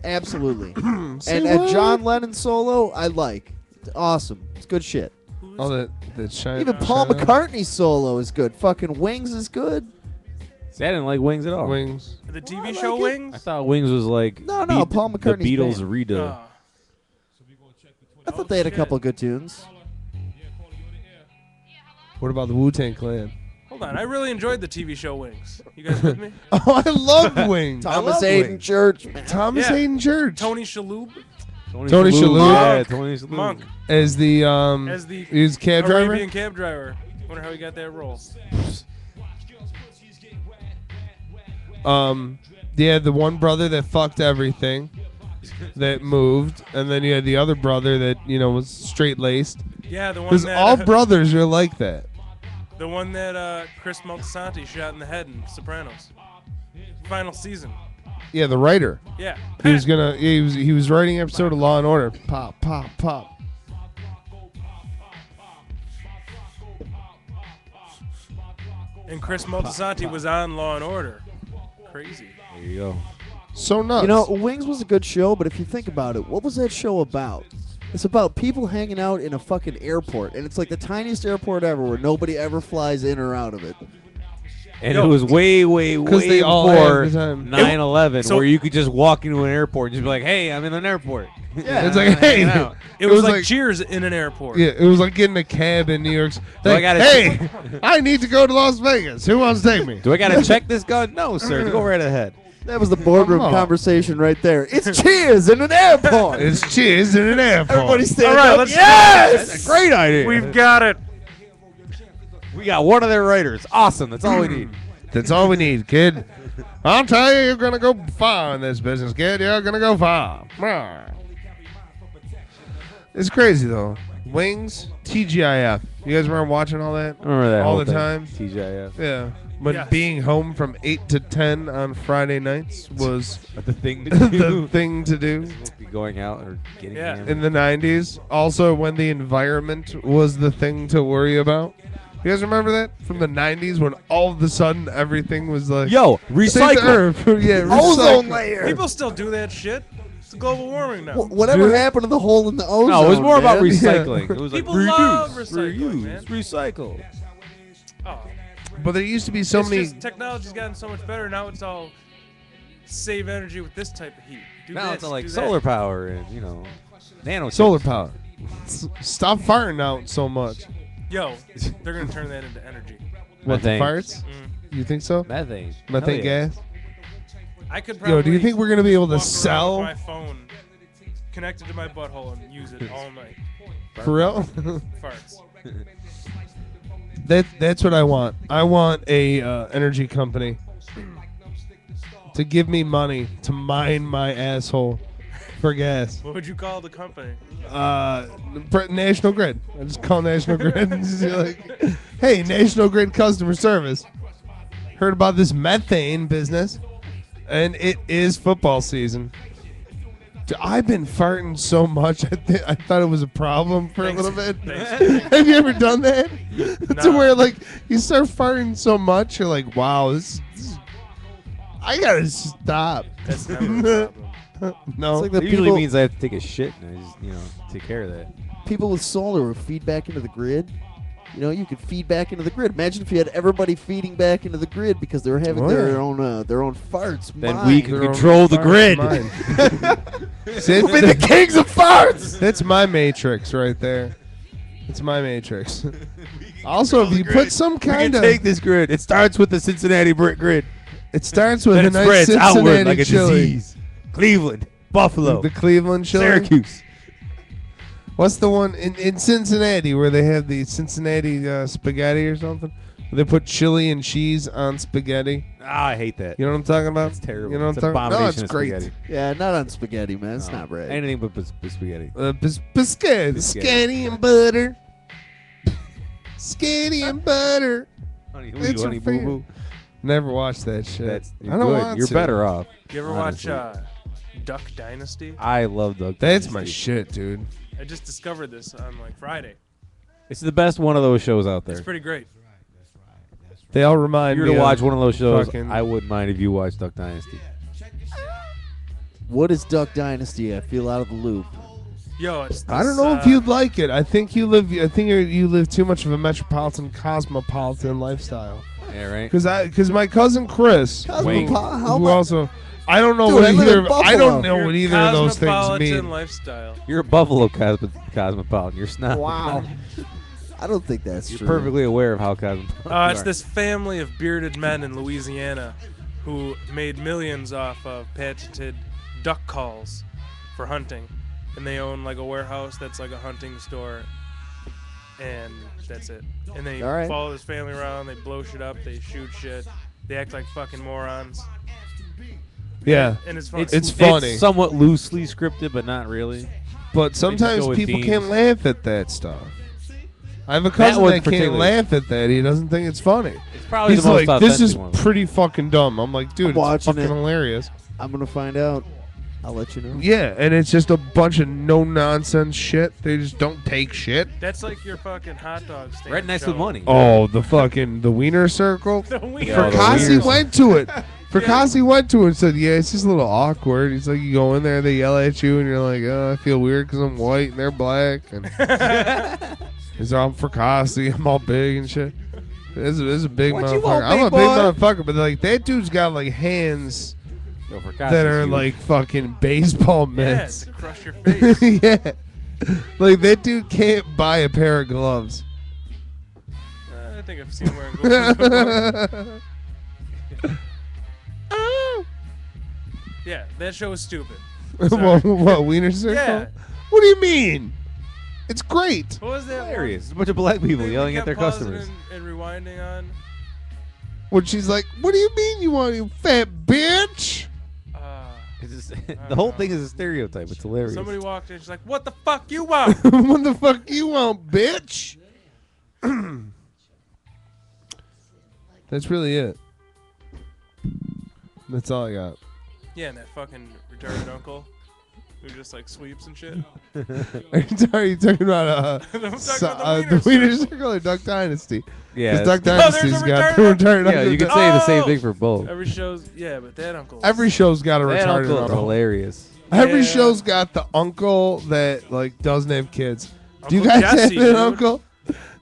Absolutely.
Say
and
what?
John Lennon solo, I like. It's awesome. It's good shit.
Who's
Oh, that shine.
Even Paul
China
McCartney's solo is good. Fucking Wings is good.
See, I didn't like Wings at all.
Wings.
The TV
I
show
like it.
Wings?
I thought Wings was like
No, Paul
the
McCartney's
Beatles
band.
redo.
Oh.
I thought they had a couple good tunes.
What about the Wu-Tang Clan?
Hold on, I really enjoyed the TV show Wings. You guys with me?
Oh, I love Wings.
Thomas Hayden Church, man.
Thomas
Yeah.
Hayden Church.
Tony Shalhoub
Tony Shalhoub.
Yeah,
Monk.
Tony Shalhoub.
Monk
as the
as the
he was cab driver.
Arabian cab driver. Wonder how he got that role.
Yeah, the one brother that fucked everything, that moved, and then you had the other brother that was straight laced.
Yeah, the one
Because
that
all brothers are like that.
the one that Chris Moltisanti shot in the head in Sopranos. Final season.
Yeah, the writer.
Yeah.
He was gonna. He was writing an episode of Law and Order. Pop, pop, pop.
And Chris Moltisanti was on Law and Order. Crazy.
There you go.
So nuts.
You know, Wings was a good show, but if you think about it, what was that show about? It's about people hanging out in a fucking airport, and it's like the tiniest airport ever where nobody ever flies in or out of it.
And
Yo,
it was way, way,
'cause
way
they all
before
had the time.
9/11,
So-
where you could just walk into an airport and just be like, "Hey, I'm in an airport."
Yeah.
It's like, hey,
Hanging out.
It was like Cheers in an airport.
yeah, it was like getting a cab in New York.
Do I
Like,
gotta-
hey, I need to go to Las Vegas. Who wants to take me?
Do I gotta check this gun? No, sir. Go right ahead.
That was the boardroom
Come on.
conversation right there. It's Cheers in an airport.
It's Cheers in an airport.
Everybody stand
All right,
up.
let's
Yes!
That's a great idea.
We've got it.
We got one of their writers. Awesome. That's all we need.
That's all we need, kid. I'll tell you, you're gonna go far in this business, kid. You're gonna go far. It's crazy though. Wings, TGIF. You guys remember watching all that?
I remember that
All
whole
the
thing.
time?
TGIF.
Yeah. When
Yes.
being home from 8 to 10 on Friday nights was
The thing to
the
do.
thing to do
Be going out or getting
Yeah.
hammered.
in the 90s. Also, when the environment was the thing to worry about. You guys remember that from the 90s when all of a sudden everything was like,
Yo,
save the
recycle.
earth. Yeah,
Ozone
recycle.
layer.
People still do that shit. It's global warming now.
Whatever
Dude.
happened to the hole in the ozone?
No, it was more about
man?
recycling. It was like
People love
reduce,
recycling,
reuse,
man.
recycle.
Oh,
But there used to be so
it's
many.
just technology's gotten so much better. Now it's all save energy with this type of heat. Do
Now
this,
it's all like
do
solar
that.
power and nano
Solar power. Stop farting out so much.
Yo, they're gonna turn that into energy.
What, the
Methane.
farts?
Mm.
You think so?
Methane.
Methane
Hell yeah.
gas?
I could probably.
Yo, do you think we're going to be able to
walk around
sell?
with my phone connected to my butthole and use it all night?
For real?
Farts.
That's what I want. I want a energy company to give me money to mine my asshole for gas.
What would you call the company?
National Grid. I just call National Grid and just be like, hey, National Grid customer service. Heard about this methane business, and it is football season. Dude, I've been farting so much, I thought it was a problem for
Thanks.
a little bit.
Thanks.
Have you ever done that? To
Nah.
where, like, you start farting so much, you're like, wow, this I gotta stop.
That's never a problem.
No.
It's like the
It usually
people,
means I have to take a shit and I just, take care of that.
people with solar who feed back into the grid. You know, you could feed back into the grid. Imagine if you had everybody feeding back into the grid because they were having
Oh,
their
yeah.
own farts.
Then
mined.
we can
Their own
control the
farts,
grid.
mine. See,
We've been the kings of farts.
That's my matrix right there. It's my matrix. Also, if you put some kind of,
this grid. It starts with the Cincinnati brick grid.
it starts with
Then
a
it
nice
spreads
Cincinnati
outward like a
chili.
disease. Cleveland, Buffalo,
The Cleveland chili.
Syracuse.
What's the one in Cincinnati where they have the Cincinnati spaghetti or something? They put chili and cheese on spaghetti.
Ah, I hate that.
You know what I'm talking about?
It's terrible.
You know what
It's
I'm
an
talking about? No, it's
abomination of
great.
spaghetti.
Yeah, not on spaghetti, man. It's
No.
not right.
Anything but spaghetti.
Biscuit,
Biscuit.
spaghetti and butter. Spaghetti and butter.
Honey,
It's
honey,
your
boo
favorite.
boo.
Never watched that shit.
That's
I
you're
don't
good.
want
You're
to.
better off.
You ever
Honestly.
watch Duck Dynasty?
I love Doug.
That's my
Dynasty.
shit, dude.
I just discovered this on like Friday.
It's the best one of those shows out there.
It's pretty great.
They all
If
remind
you
me
were to watch
of
one of those shows,
fucking-
I wouldn't mind if you watched Duck Dynasty.
What is Duck Dynasty? I feel out of the loop.
Yo, it's this,
I don't know if you'd like it. I think you live. I think you live too much of a metropolitan, cosmopolitan lifestyle.
Yeah, right.
Because my cousin Chris,
Wait.
How
who
much?
also, I don't know
Dude,
what
I live
either.
in
I don't
Buffalo.
know
Your
what either of those things
cosmopolitan
mean.
lifestyle.
You're a Buffalo cosmopolitan. You're not.
Wow. I don't think that's
You're
true.
perfectly aware of how cosmopolitan.
It's
you are.
this family of bearded men in Louisiana who made millions off of patented duck calls for hunting. And they own like a warehouse that's like a hunting store. And that's it. And they
All right.
follow this family around, they blow shit up, they shoot shit, they act like fucking morons.
Yeah,
And it's fun.
It's funny.
It's somewhat loosely scripted, but not really.
but sometimes
go with
people
themes.
can't laugh at that stuff. I have a cousin
one
that can't
particularly.
laugh at that. He doesn't think it's funny.
It's probably
He's
the most
like, this is
authentic one.
pretty fucking dumb. I'm like, dude,
I'm
it's
watching
fucking
it.
hilarious.
I'm gonna find out. I'll let you know.
Yeah, and it's just a bunch of no nonsense shit. They just don't take shit.
That's like your fucking hot dog stand.
Right next
show.
with money.
Oh, the wiener circle.
The wiener.
Yeah, the
Fracassi
wieners.
went to it. Fracassi went to it and said, yeah, it's just a little awkward. He's like, you go in there, they yell at you, and you're like, oh, I feel weird because I'm white and they're black. And he's all, I'm Fracassi, I'm all big and shit. This is a big
What you
motherfucker.
want,
I'm a
big
big
boy?
motherfucker, but like that dude's got like hands
Yo, for
that are like fucking baseball
Yeah,
mitts.
to crush your face.
Yeah. Like that dude can't buy a pair of gloves.
I think I've seen him wearing gloves before. Yeah, that show is stupid. Sorry.
what, wiener circle?
Yeah.
What do you mean? It's great.
What was that one
hilarious. It's a bunch of black people
thing we
yelling at
kept
their
pausing
customers.
And rewinding on?
When she's like, what do you mean you want, you fat bitch?
It's just,
don't
the whole
know.
thing is a stereotype. It's hilarious.
Somebody walked in, she's like, what the fuck you want?
What the fuck you want, bitch? That's really it. That's all I got.
Yeah, and that fucking retarded uncle who just like sweeps and shit.
Are you talking about
I'm talking
so-
about
the Wiener Circle or Duck Dynasty?
Yeah,
Because Duck
it's-
there's
Dynasty's
a
got the
retarded
retarded
yeah.
uncle.
You could say the same
Oh!
thing for both.
Every show's, yeah, but that uncle.
Every show's got a
That
retarded
uncle is
uncle.
hilarious.
Every
Yeah.
show's got the uncle that like doesn't have kids. Do you
Uncle
guys
Jesse,
have
dude.
an uncle?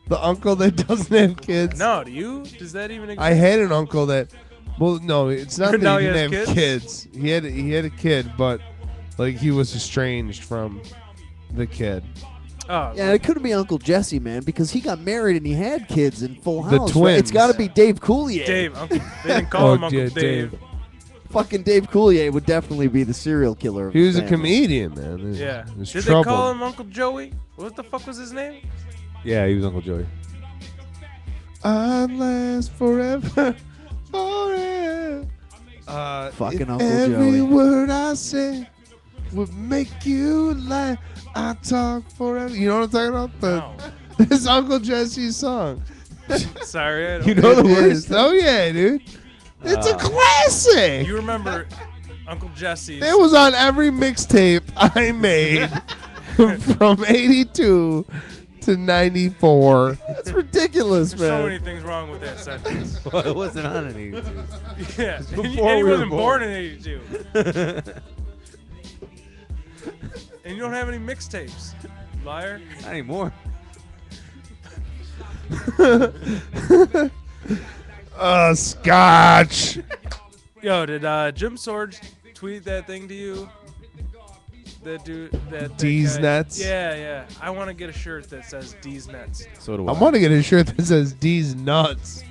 The uncle that doesn't have kids.
No, do you? Does that even exist?
I had an uncle that. Well, no, it's not
Now
that he
he
didn't
has
have kids. He had a kid, but like he was estranged from the kid.
Oh,
Yeah, it couldn't be Uncle Jesse, man, because he got married and he had kids in Full
The
House. right?
twins.
It's got to be Dave Coulier.
Dave. Uncle, they didn't call him Uncle
yeah,
Dave.
Fucking Dave Coulier would definitely be the serial killer. Of
He was
the
a
family.
comedian, man. There's,
Yeah.
there's
Did
trouble.
they call him Uncle Joey? What the fuck was his name?
Yeah, he was Uncle Joey.
I'd last forever, forever.
Fucking
if
Uncle
every
Joey.
word I say would make you laugh. I talk forever. You know what I'm talking about?
No.
This Uncle Jesse's song.
Sorry, I don't.
You know the
It
words?
is. Oh yeah, dude. It's a classic.
You remember Uncle Jesse's?
It was on every mixtape I made from 82 to 94.
That's ridiculous,
There's so
man.
many things wrong with that sentence.
Well, it wasn't on any.
Yeah, and
before
he
we were
wasn't born
born.
in '82. And you don't have any mixtapes, liar.
Not anymore.
Scotch.
Yo, did Jim Swords tweet that thing to you? That dude, that
D's
guy?
nuts?
Yeah, yeah. I want to get a shirt that says D's nuts.
So do
I want to get a shirt that says D's nuts.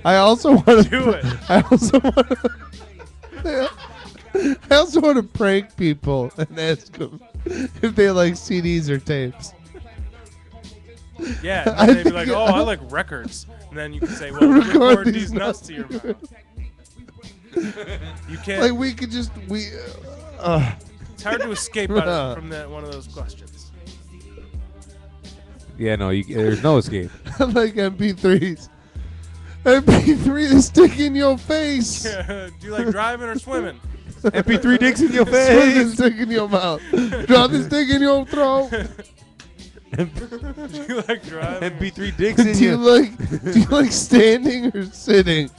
I also want to
Do it.
I also want to. I also want to prank people and ask them if they like CDs or tapes.
Yeah,
I
and they'd be
think
like,
I-
"Oh, I like records," and then you can say, "Well, record these nuts to your mouth." You can't.
Like we could just
It's hard to escape out of, from that one of those questions.
Yeah, no, there's no escape.
like MP3s. MP3 to stick in your face.
Do you like driving or swimming?
MP3 dicks in your
Swing the
face.
stick in your mouth. Drop the stick in your throat.
Do you like driving?
MP3 dicks in
Do you
you.
like standing or sitting?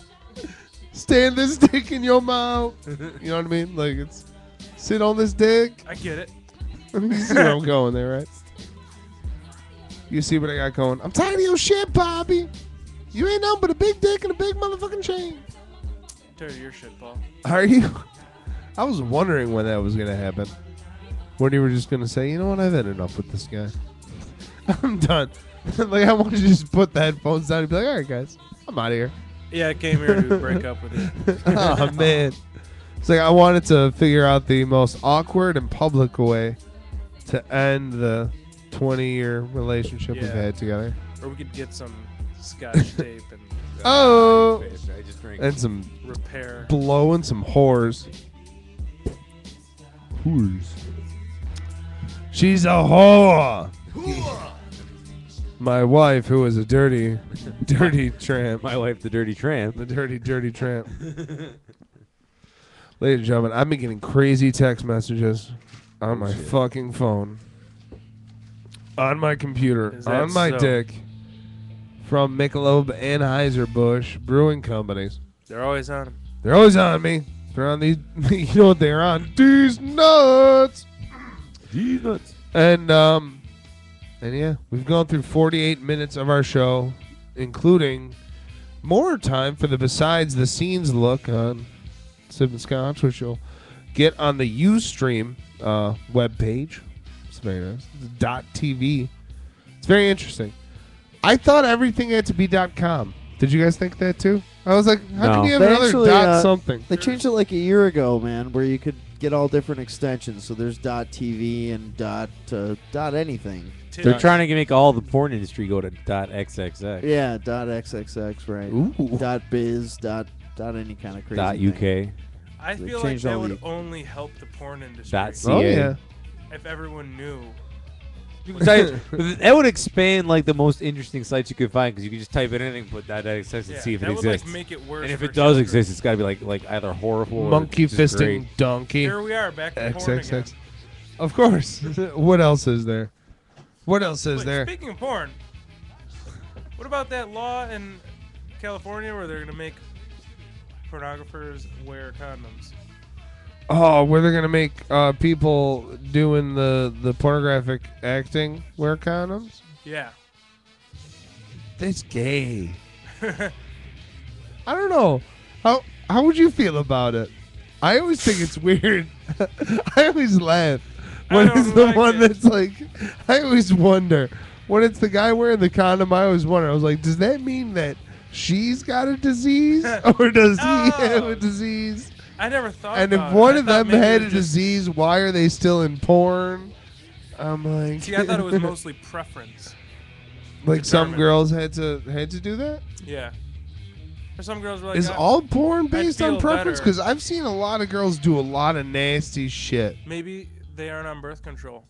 Stand the stick in your mouth. You know what I mean? Like it's Sit on this dick.
I get it.
You see where I'm going there, right? You see what I got going. I'm tired of your shit, Bobby. You ain't nothing but a big dick and a big motherfucking chain.
I'm tired of your shit, Paul.
Are you? I was wondering when that was going to happen. When you were just going to say, you know what, I've had enough with this guy. I'm done. Like, I want you to just put the headphones down and be like, all right, guys, I'm out of here.
Yeah, I came here to break up with you.
Oh, man. It's like I wanted to figure out the most awkward and public way to end the 20-year relationship we've
Yeah.
had together.
Or we could get some Scotch tape and
Oh!
I just drank.
And some
repair.
blow and some whores. Whores. She's a whore. My wife, who is a dirty tramp.
My wife, the dirty tramp.
The dirty tramp. Ladies and gentlemen, I've been getting crazy text messages on my fucking phone, on my computer,
Is that
on my
so?
dick, from Michelob and Anheuser-Busch brewing companies.
They're always on them.
They're always on me. They're on these. You know what they're on? These nuts.
These nuts.
And yeah, we've gone through 48 minutes of our show, including more time for the Besides the Scenes look on Sippin Scotch, which you'll get on the Ustream webpage. It's very nice. It's .tv. It's very interesting. I thought everything had to be .com. Did you guys think that too? I was like, how
No.
can you have
They
another
actually,
dot something?
They changed it like a year ago, man, where you could get all different extensions. So there's .tv and .anything.
They're trying to make all the porn industry go to .xxx.
Yeah, .xxx, right.
Ooh.
.biz, .any kind of crazy
.uk.
thing.
I
They
feel like
changed
that
all
would
the-
only help the porn industry
.ca.
Oh yeah.
if everyone knew.
That would expand like the most interesting sites you could find because you could just type in anything, put .xx, and
Yeah,
see if it
that would
exists.
like make it worse.
And if
for
it does
children.
exist, it's got to be like either horrible or
Monkey
just
fisting
great.
donkey.
Here we are back to porn again.
XXX. Of course. What else is there? What else is
Wait,
there?
Speaking of porn, what about that law in California where they're gonna make pornographers wear condoms?
Oh, where they're gonna make people doing the pornographic acting wear condoms?
Yeah.
That's gay. I don't know. How would you feel about it? I always think it's weird. I always laugh when
I don't
it's the
like
one
it.
that's like. I always wonder when it's the guy wearing the condom. I always wonder. I was like, does that mean that she's got a disease, or does he have a
Oh.
disease?
I never thought.
And if
about it.
one
I
of
thought
them
maybe it
had a
was just-
disease, why are they still in porn? I'm like,
See, I thought it was mostly preference.
like some
determined.
girls had to do that.
Yeah. Or some girls were like,
Is
"Ah,
all porn based on
feel
preference?
better."
Because I've seen a lot of girls do a lot of nasty shit.
maybe they aren't on birth control.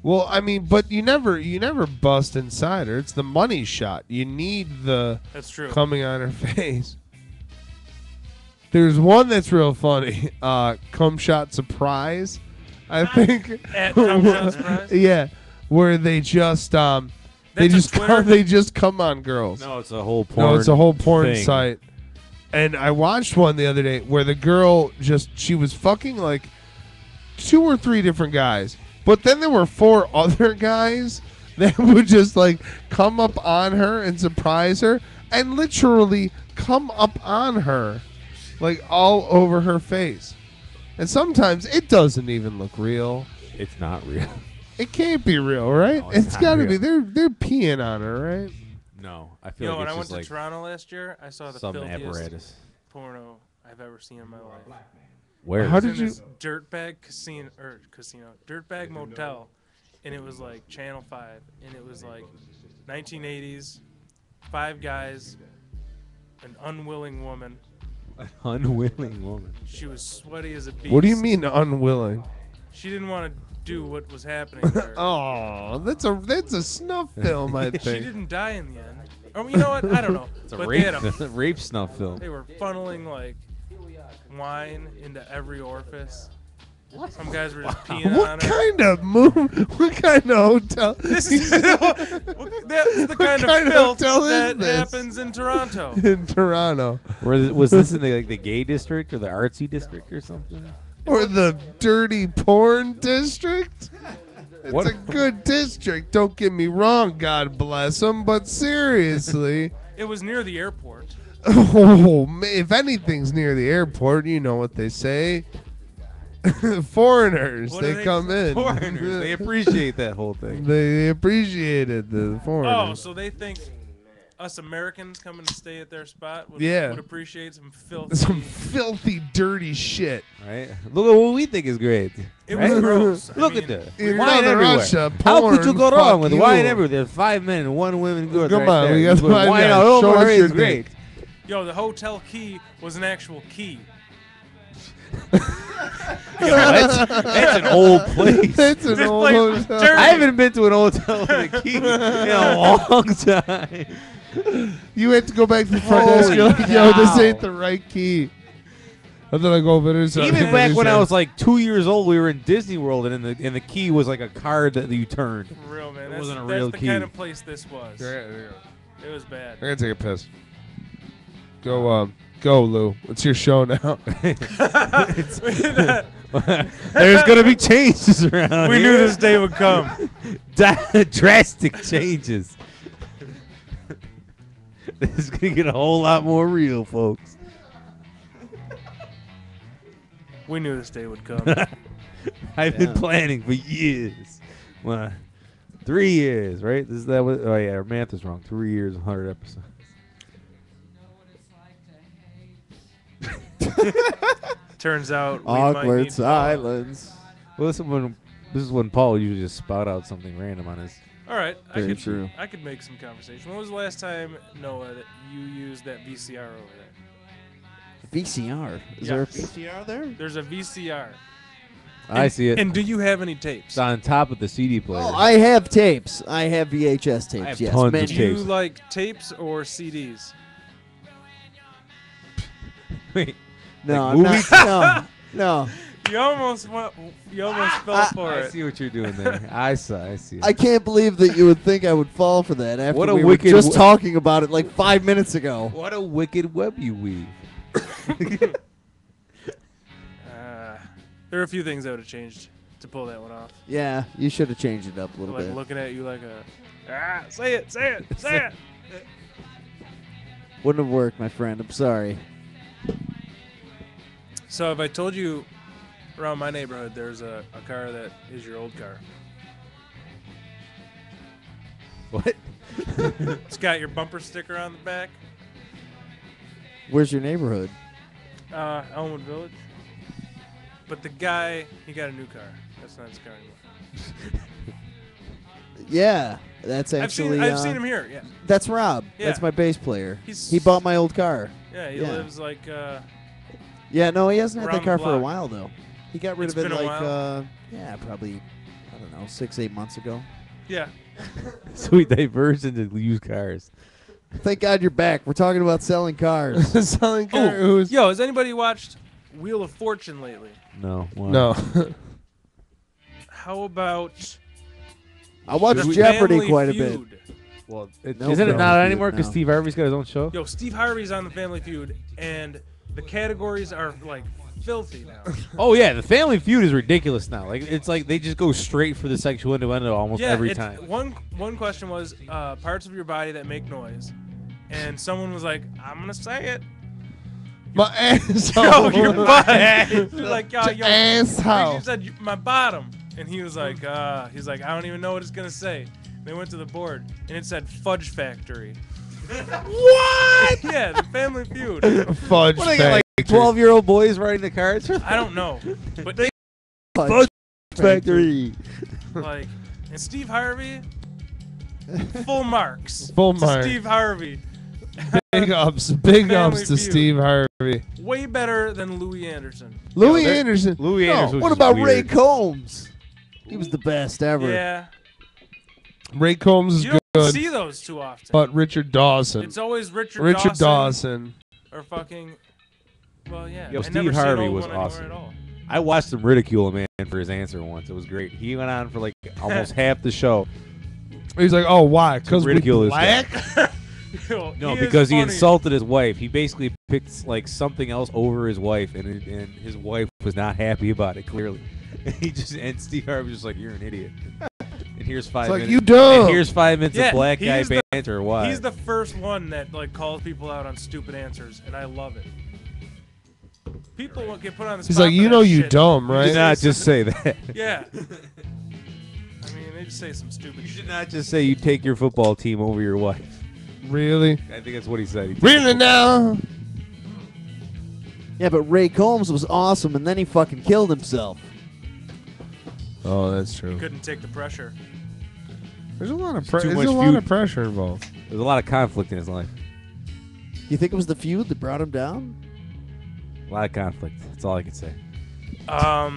Well, I mean, but you never bust inside her. It's the money shot. You need the
That's true.
coming on her face. There's one that's real funny. Cum shot surprise. I think.
At Cum Shot Surprise?
Yeah, where they just they
That's a
just
Twitter?
come, they just come on girls.
No, it's a whole porn.
No, it's a whole porn
thing.
site. And I watched one the other day where the girl she was fucking like 2 or 3 different guys. But then there were 4 other guys that would just like come up on her and surprise her and literally come up on her like all over her face. And sometimes it doesn't even look real.
It's not real.
It can't be real, right?
No, it's
It's
not
got to
real.
be. They're peeing on her, right?
No, I feel
Yo,
like
when
it's
I went
just
to
like
Toronto last year, I saw the
some
filthiest
apparatus.
porno I've ever seen in my life.
Where?
How
It was
did
in
you-
this dirtbag dirtbag motel, and it was like Channel 5, and it was like 1980s, 5 guys, an unwilling woman.
Unwilling woman.
She was sweaty as a beast.
What do you mean unwilling?
She didn't want to do what was happening there.
Oh, that's a snuff film, I
She
think.
didn't die in the end. Oh, you know what? I don't know.
It's a
But
rape,
they had
rape snuff film.
they were funneling like wine into every orifice. Some guys were just peeing on
What
her.
kind of move? What kind of hotel?
This is that's the kind
kind
of
of
filth
hotel is
that
this?
happens in Toronto.
In Toronto,
Was this in the gay district or the artsy district or something?
or the dirty porn district? It's
What-
a good district. Don't get me wrong. God bless them. But seriously,
It was near the airport.
oh, if anything's near the airport, you know what they say. Foreigners,
What do
they
they
come in.
Foreigners, they appreciate that whole thing.
They appreciated the
Oh,
foreigners.
so they think us Americans coming to stay at their spot would,
Yeah.
would appreciate some filthy.
Some filthy, dirty shit.
Right? Look at what we think is great.
It
right?
was gross. I
Look
mean,
at that.
In
Wine
Mother
everywhere.
Russia,
How could you
porn,
go wrong
fuck
with
you.
wine everywhere? There's 5 men and 1 woman good
Come
right
on,
there.
we got
With
five
wine
guys.
all
Show
over
us
her
your
is great.
dick.
Yo, the hotel key was an actual key.
That's an old place.
That's an
This
old
place was
hotel.
dirty.
I haven't been to an hotel with a key in a long time.
You had to go back to the front
Holy
desk. You're like, yo, this
cow.
ain't the right key. And then I go over there.
Even back when I was like 2 years old, we were in Disney World, and the key was like a card that you turned.
For real, man.
It
That's,
wasn't a
that's
real
the
key.
kind of place this was.
I
It was bad.
gotta take a piss. Go, Lou. It's your show now.
There's gonna be changes around
We
here.
knew this day would come.
Drastic changes. This is gonna get a whole lot more real, folks.
We knew this day would come.
I've been planning for years. Well, 3 years, right? This is that. Oh yeah, our math is wrong. 3 years, 100 episodes.
Turns out we might
Awkward
need
silence.
Well, this is when Paul usually just spout out something random on his.
All right,
Very true.
I could make some conversation. When was the last time, Noah, that you used that VCR over there?
VCR. Is
Yeah.
there a VCR there?
There's a VCR.
I see it.
And do you have any tapes?
It's on top of the CD player.
Oh, I have tapes. I have VHS tapes.
I have
yes,
tons of
many.
Do you
tapes.
like tapes or CDs?
Wait,
No,
Like
I'm
movies?
not, no.
You almost fell for
I
it.
see what you're doing there. I see it.
I can't believe that you would think I would fall for that after
What a
we were
wicked
just
wo-
talking about it like 5 minutes ago.
What a wicked web you weave.
There are a few things I would have changed to pull that one off.
Yeah, you should have changed it up a little
Like
bit.
looking at you like a, say it, say it.
Wouldn't have worked, my friend. I'm sorry.
So if I told you around my neighborhood there's a car that is your old car.
What?
It's got your bumper sticker on the back.
Where's your neighborhood?
Elmwood Village. But the guy, he got a new car. That's not his car anymore.
Yeah, that's actually.
I've seen him here. Yeah,
That's Rob.
Yeah.
That's my bass player.
He's-
He bought my old car.
yeah. He
Yeah.
lives like
Yeah, no, he hasn't had
Around
that car
the
for a
block.
while though. He got rid
It's
of it
been a
like
while.
yeah, probably I don't know, 6-8 months ago.
yeah.
Sweet diversion to used cars.
Thank God you're back. We're talking about selling cars.
Selling
Oh,
who's
yo, has anybody watched Wheel of Fortune lately?
No. Why?
no.
How about
I watch
The
Jeopardy
Family
quite a bit.
Feud?
Well,
No
isn't it
Family
not
Feud
anymore because
now.
Steve Harvey's got his own show?
Yo, Steve Harvey's on the Family Feud, and the categories are like filthy now.
Oh yeah, the Family Feud is ridiculous now. Like it's like they just go straight for the sexual innuendo almost every time.
One question was parts of your body that make noise, and someone was like, "I'm gonna say it."
My asshole.
Yo, your butt. She's like, yo,
Your asshole.
She said my bottom, and he was like, he's like, I don't even know what it's gonna say. They went to the board, and it said Fudge Factory.
What?
Yeah, the Family Feud.
Fudge
What, they got like
Factory.
12-year-old boys writing the cards?
I don't know, but
Fudge
Factory.
like, and Steve Harvey, full marks.
Full
to
marks.
Steve Harvey,
Big ups to
Family Feud.
Steve Harvey.
way better than Louis Anderson.
Louis
they're-
Anderson.
Louis
No,
Anderson was
What
just
about
weird.
Ray Combs? He was the best ever.
Yeah,
Ray Combs is
you don't
good,
see those too often.
but Richard Dawson.
It's always Richard
Dawson.
or fucking. Well, yeah.
Yo,
I
Steve
never see an
Harvey
old
was
one anywhere
awesome.
At all.
I watched him ridicule a man for his answer once. It was great. He went on for like almost half the show.
He's like, oh, why? Because we
ridicule this guy.
black?
No, because he insulted his wife. He basically picked like something else over his wife, and his wife was not happy about it. Clearly, and Steve Harvey was just like, "You're an idiot." And here's 5
It's like,
minutes.
you dumb.
And here's 5 minutes
Yeah,
of black guy
he's the-
banter. Or what?
He's the first one that like calls people out on stupid answers, and I love it. People won't get put on the spot.
He's like,
for
you
that
know you
shit.
dumb,
You
right?
did not just say that.
Yeah. I mean, they just say some stupid
You
shit.
did not just say you take your football team over your wife.
Really?
I think that's what he said. He
Really now?
Yeah, but Ray Combs was awesome, and then he fucking killed himself.
Oh, that's true.
Couldn't take the pressure.
There's a lot of
too much
there's a lot
feud.
of pressure involved.
There's a lot of conflict in his life.
You think it was the feud that brought him down?
A lot of conflict. That's all I can say.
I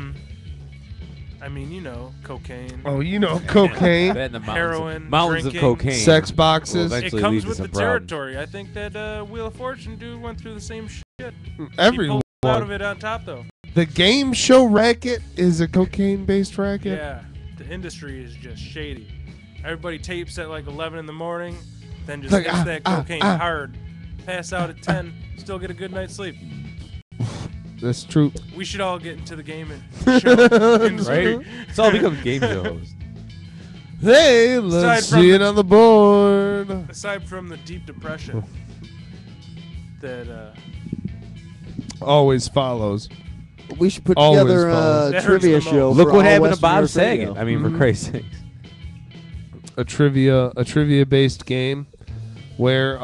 mean, you know, cocaine.
Oh, you know, cocaine,
That and the
Heroin,
mountains
drinking,
of cocaine.
sex boxes,
Well,
It
eventually
comes
leads to
with the
some problems.
territory. I think that Wheel of Fortune dude went through the same shit. He
everyone.
pulled out of it on top, though.
The game show racket is a cocaine-based racket.
Yeah, the industry is just shady. Everybody tapes at like 11 in the morning, then just
Like,
hits that cocaine hard. Pass out at 10, still get a good night's sleep.
That's true.
We should all get into the game and show industry.
Right? It's all become game shows.
Hey, let's
Aside from
see
the-
it on the board.
Aside from the deep depression that
Always follows.
We should put
Always
together
follows.
a
That hurts
trivia
the most.
show.
Look
for
what
all
happened to
Western
Bob
North
Saget.
Radio.
I mean, for Christ's sakes.
A trivia-based game where,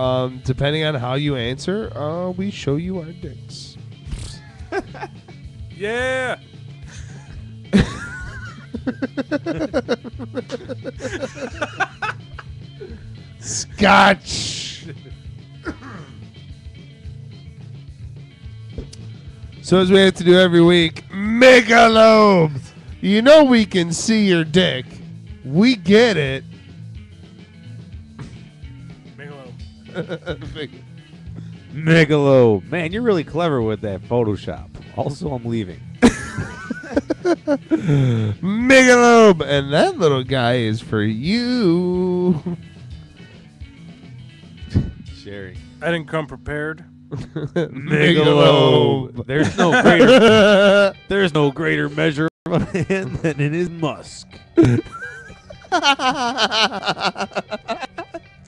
depending on how you answer, we show you our dicks.
yeah.
Scotch. So as we have to do every week, Michelob. You know we can see your dick. We get it.
Michelob.
Megalo. Man, you're really clever with that Photoshop. Also, I'm leaving.
Michelob. And that little guy is for you.
Sherry.
I didn't come prepared.
Michelob.
There's no greater measure of a man than in his musk.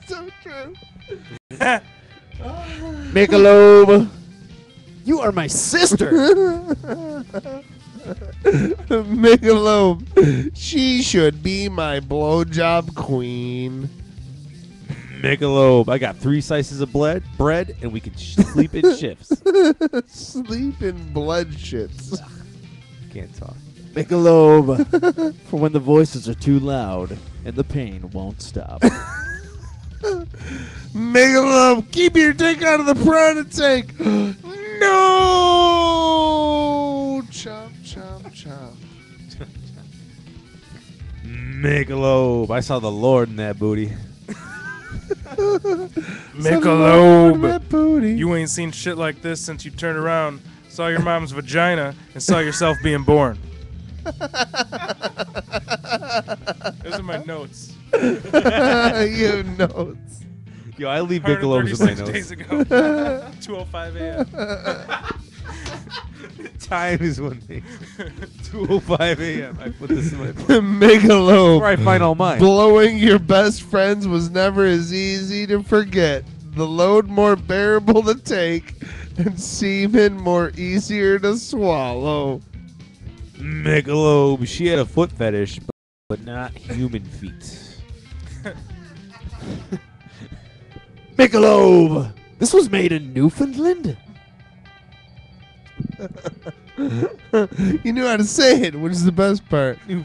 So true.
Michelob, you are my sister.
Michelob. She should be my blowjob queen.
Michelob. I got 3 slices of bread, and we can sleep in shifts.
Sleep in blood shits.
Can't talk.
Michelob, for when the voices are too loud and the pain won't stop.
Michelob, keep your dick out of the piranha tank. No. Chomp, chomp, chomp.
Michelob. I saw the Lord in that booty.
Michelob.
That booty.
You ain't seen shit like this since you turned around, saw your mom's vagina, and saw yourself being born. Those are my notes.
You notes.
Yo, I leave Michelob's in my
136 days
notes.
ago. 2:05 a.m.
Time is one thing. 2:05 a.m. I put this in my book.
Michelob.
Where I find all mine.
Blowing your best friends was never as easy to forget. The load more bearable to take, and semen more easier to swallow.
Michelob. She had a foot fetish, but not human feet.
Michelob, this was made in Newfoundland.
You knew how to say it, which is the best part.
Fucking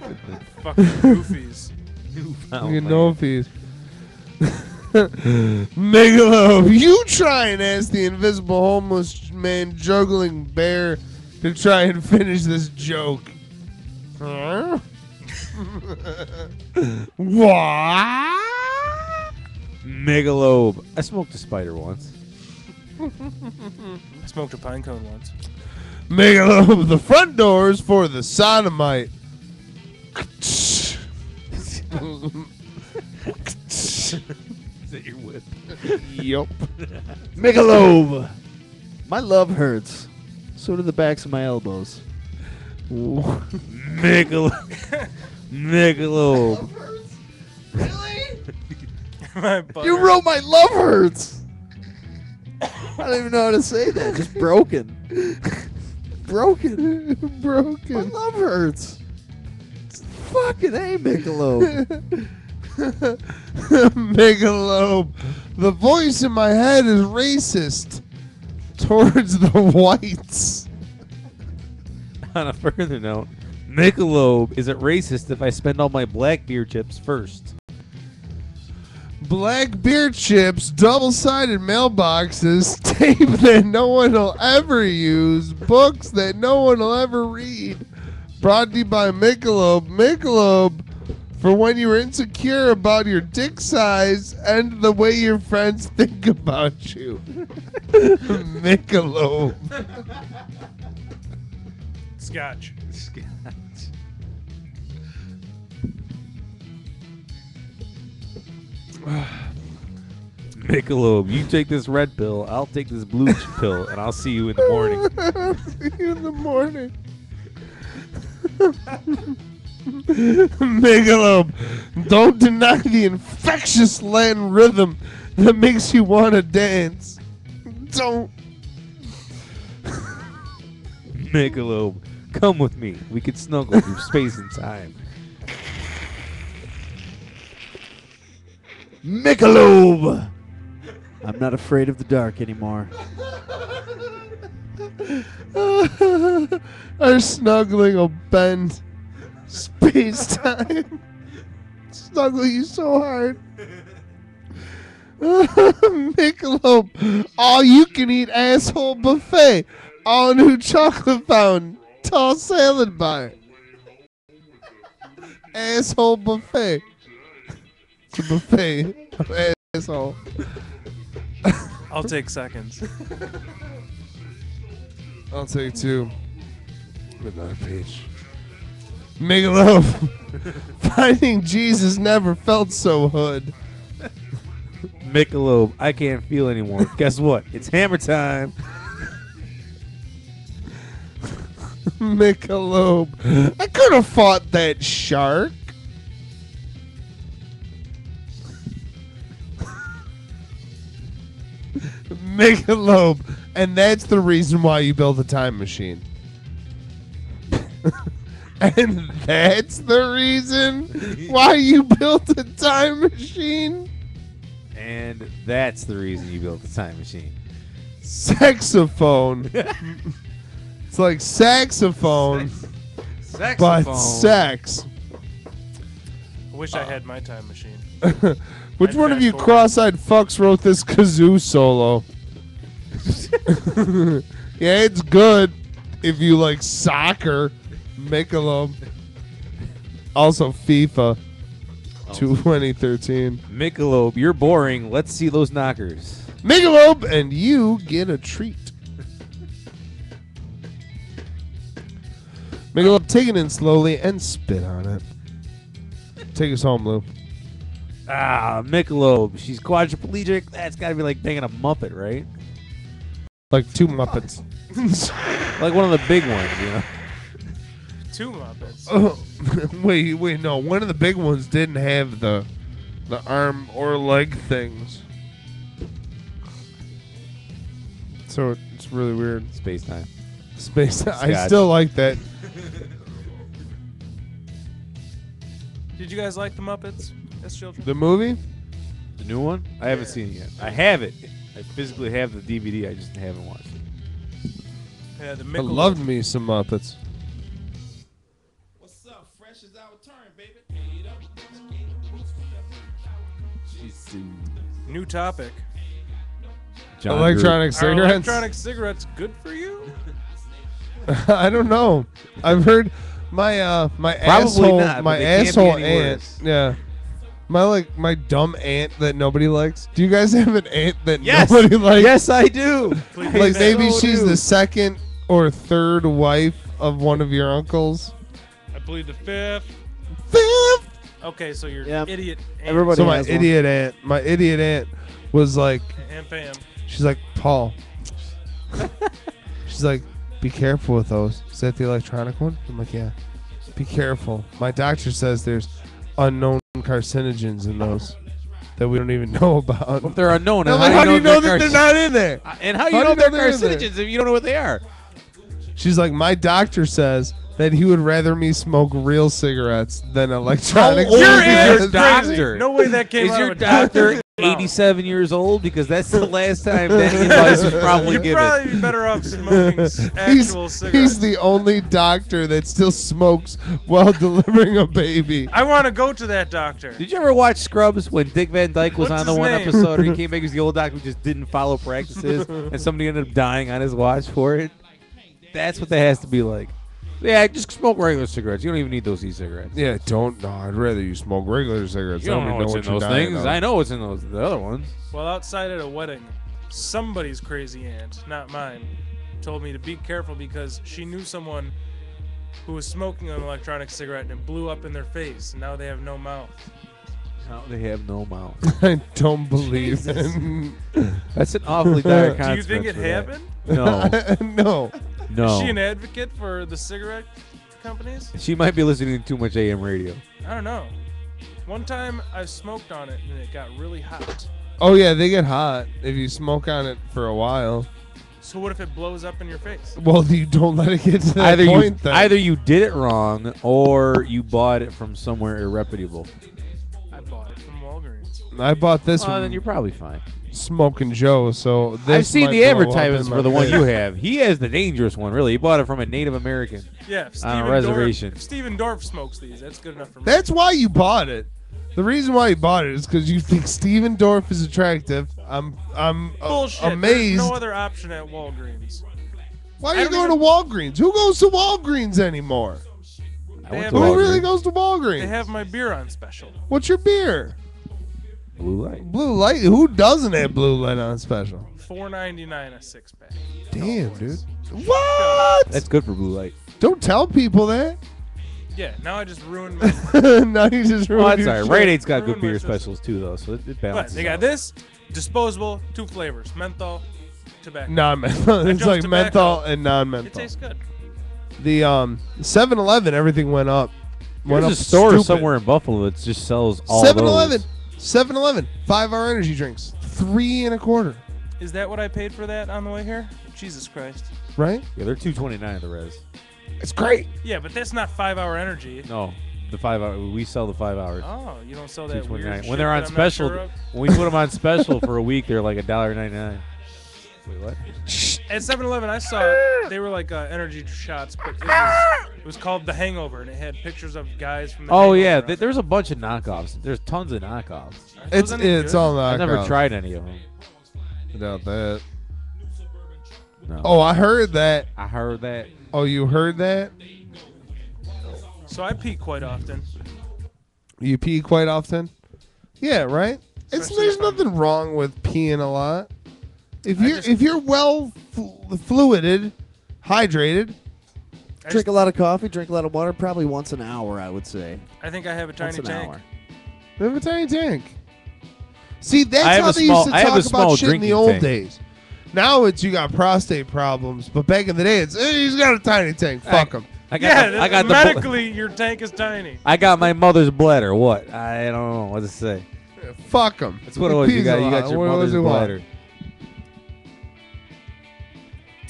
goofies.
You know if he's Michelob, you try and ask the invisible homeless man juggling bear to try and finish this joke. Huh? What?
Michelob. I smoked a spider once.
I smoked a pine cone once.
Michelob, the front doors for the sodomite.
Is that your whip?
Yup.
Michelob. My love hurts. So do the backs of my elbows.
Michelob. Michelob.
Really?
My butter.
You wrote my love hurts. I don't even know how to say that. Just broken. Broken. My
Broken.
love hurts. Fucking A, Michelob.
Michelob. The voice in my head is racist towards the whites.
On a further note, Michelob, is it racist if I spend all my black beer chips first?
Black beer chips, double-sided mailboxes, tape that no one will ever use, books that no one will ever read. Brought to you by Michelob. Michelob, for when you're insecure about your dick size and the way your friends think about you. Michelob.
Scotch.
Michelob, you take this red pill, I'll take this blue pill, and I'll see you in the morning.
See you in the morning. Michelob, don't deny the infectious Latin rhythm that makes you want to dance. Don't.
Michelob, come with me. We could snuggle through space and time.
Michelob. I'm not afraid of the dark anymore.
Our snuggling will bend space time. Snuggle you so hard. Michelob, all you can eat asshole buffet. All new chocolate fountain. Tall salad bar. Asshole buffet. It's a buffet of asshole.
I'll take seconds.
I'll take two. Another page. Michelob. Finding Jesus never felt so hood.
Michelob, I can't feel anymore. Guess what? It's hammer time.
Michelob. I could have fought that shark. Michelob. And that's the reason why you built a time machine. And that's the reason why you built a time machine?
And that's the reason you built the time machine.
Saxophone. It's like saxophone, but sex.
I wish I had my time machine.
Which
I'd
one of
fast
you
forward.
cross-eyed fucks wrote this kazoo solo? Yeah, it's good if you like soccer. Michelob. Also FIFA 2013.
Michelob, you're boring. Let's see those knockers.
Michelob, and you get a treat. Michelob, take it in slowly and spit on it. Take us home, Lou.
Ah, Michelob. She's quadriplegic. That's got to be like banging a Muppet, right?
Like two Muppets.
Like one of the big ones, you know?
Two Muppets.
Oh, wait, no. One of the big ones didn't have the arm or leg things. So it's really weird.
Space time.
Space. I
Scotch.
still like that.
Did you guys like the Muppets as children?
The movie?
The new one? I haven't seen it yet. I have it. I physically have the DVD. I just haven't watched it.
Yeah, the
I
Michelob.
loved me some Muppets.
What's up? Fresh is our turn, baby.
New topic.
John
Electronic
Are
cigarettes?
electronic cigarettes good for you?
I don't know. I've heard my my asshole
not, but
my
they can't be
asshole
any
aunt.
worse.
Yeah. My dumb aunt that nobody likes. Do you guys have an aunt that
Yes!
nobody likes?
Yes, I do.
Please.
Like maybe
So
she's
do.
the second or third wife of one of your uncles?
I plead the fifth.
Fifth.
Okay, so you're
Yep.
idiot. Aunt.
Everybody
So my
has one.
idiot aunt was like,
Aunt Pam.
she's like, Paul. She's like, be careful with those. Is that the electronic one? I'm like, yeah. Be careful. My doctor says there's unknown carcinogens in those that we don't even know about.
If they're unknown,
I'm
and
like, how do you know that
they're
they're not in there?
And how do
How
you
do
know
you
they're
know they're in there?
carcinogens if you don't know what they are?
She's like, my doctor says that he would rather me smoke real cigarettes than electronic
How old
Your
is
cigarettes.
your
aunt's crazy.
doctor?
No way that came
Is
out
your
of a doctor's
doctor
mouth.
87 years old? Because that's the last time that advice was probably
You'd
given.
probably be better off smoking actual cigarettes.
He's the only doctor that still smokes while delivering a baby.
I want to go to that doctor.
Did you ever watch Scrubs when Dick Van Dyke was
What's
on the
his
one
name?
episode where he came back as the old doctor who just didn't follow practices and somebody ended up dying on his watch for it? That's what that has to be like. Yeah, just smoke regular cigarettes. You don't even need those e-cigarettes.
Yeah, don't. No, I'd rather you smoke regular cigarettes.
You don't know what's in those things. I know what's in those the other ones.
Well, outside at a wedding, somebody's crazy aunt, not mine, told me to be careful because she knew someone who was smoking an electronic cigarette and it blew up in their face, and now they have no mouth.
Now they have no mouth.
I don't believe it.
That's an awfully dire
Do you
consequence
think it
for that.
happened?
No,
No.
no.
Is she an advocate for the cigarette companies?
She might be listening to too much AM radio.
I don't know. One time I smoked on it and it got really hot.
Oh, yeah, they get hot if you smoke on it for a while.
So what if it blows up in your face?
Well, you don't let it get to that point then.
Either you did it wrong or you bought it from somewhere irreputable.
I bought it from Walgreens.
I bought this
Well, then
one
you're probably fine.
Smoking Joe, so this
I've seen
might
the
blow up
advertisements
in
for
my
the one
face.
you have. He has the dangerous one, really. He bought it from a Native American.
Yeah, if
On a
Steven
reservation.
If Steven Dorff smokes these, that's good enough for me.
That's why you bought it. The reason why you bought it is because you think Steven Dorff is attractive. I'm
Bullshit.
amazed.
There's no other option at Walgreens.
Why are
I
you
don't
going to Walgreens? Who goes to Walgreens anymore?
I
They
went
have
to
Who
Walgreens.
really goes to Walgreens?
They have my beer on special.
What's your beer?
Blue light.
Blue Light. Who doesn't have Blue Light on special?
$4.99 a 6-pack.
Damn, dude. What?
That's good for blue light.
Don't tell people that.
Yeah, now I just ruined my.
Now you just
Well,
ruined
that's
your
all right.
shit.
Rite Aid's got
Ruined
good
my
beer
system.
specials too, though, so it
But
balances.
they got
out.
this disposable, 2 flavors: menthol, tobacco.
Non-menthol. It's
chose
like
tobacco.
menthol and
It
non-menthol.
tastes good.
The 7-Eleven, everything went up. Went
There's
up
a store
stupid.
somewhere in Buffalo that just sells all
7-Eleven.
those.
7-Eleven. 5-hour energy drinks. $3.25.
Is that what I paid for that on the way here? Jesus Christ.
Right?
Yeah, they're $2.29 at the res.
It's great.
Yeah, but that's not 5-hour energy.
No, the 5 hour. We sell the 5 hours.
Oh, you don't sell that weird
$2.29.
shit
When they're on
that I'm not
special,
sure of?
when we put them on special for a week, they're like $1.99. Wait, what?
At 7-Eleven, I saw they were like energy shots, but it was called The Hangover, and it had pictures of guys from the
Oh
Hangover
yeah,
on it.
there's a bunch of knockoffs. There's tons of knockoffs.
Aren't those any
It's
good?
all knockouts.
I've never tried any of them.
Without that.
No.
Oh, I heard that.
I heard that.
Oh, you heard that?
So I pee quite often.
You pee quite often? Yeah, right?
Especially
There's
if I'm-
nothing wrong with peeing a lot. If
I
you're
just-
if you're well fluided, hydrated,
I,
Drink
just,
a lot of coffee, drink a lot of water, probably once an hour, I would say.
I think I have a
Once
tiny
an
tank.
hour.
you have a tiny tank. See, that's
I have
how
a
they
small-
used
I
to
have a
talk
small
about shit in the
drinking
old
tank.
days. Now it's you got prostate problems, but back in the day, it's he's got a tiny tank. Fuck him.
I got
Yeah,
the, I got the
medically, your tank is tiny.
I got my mother's bladder. What? I don't know what to say.
Fuck him.
That's what it was. You got your mother's bladder.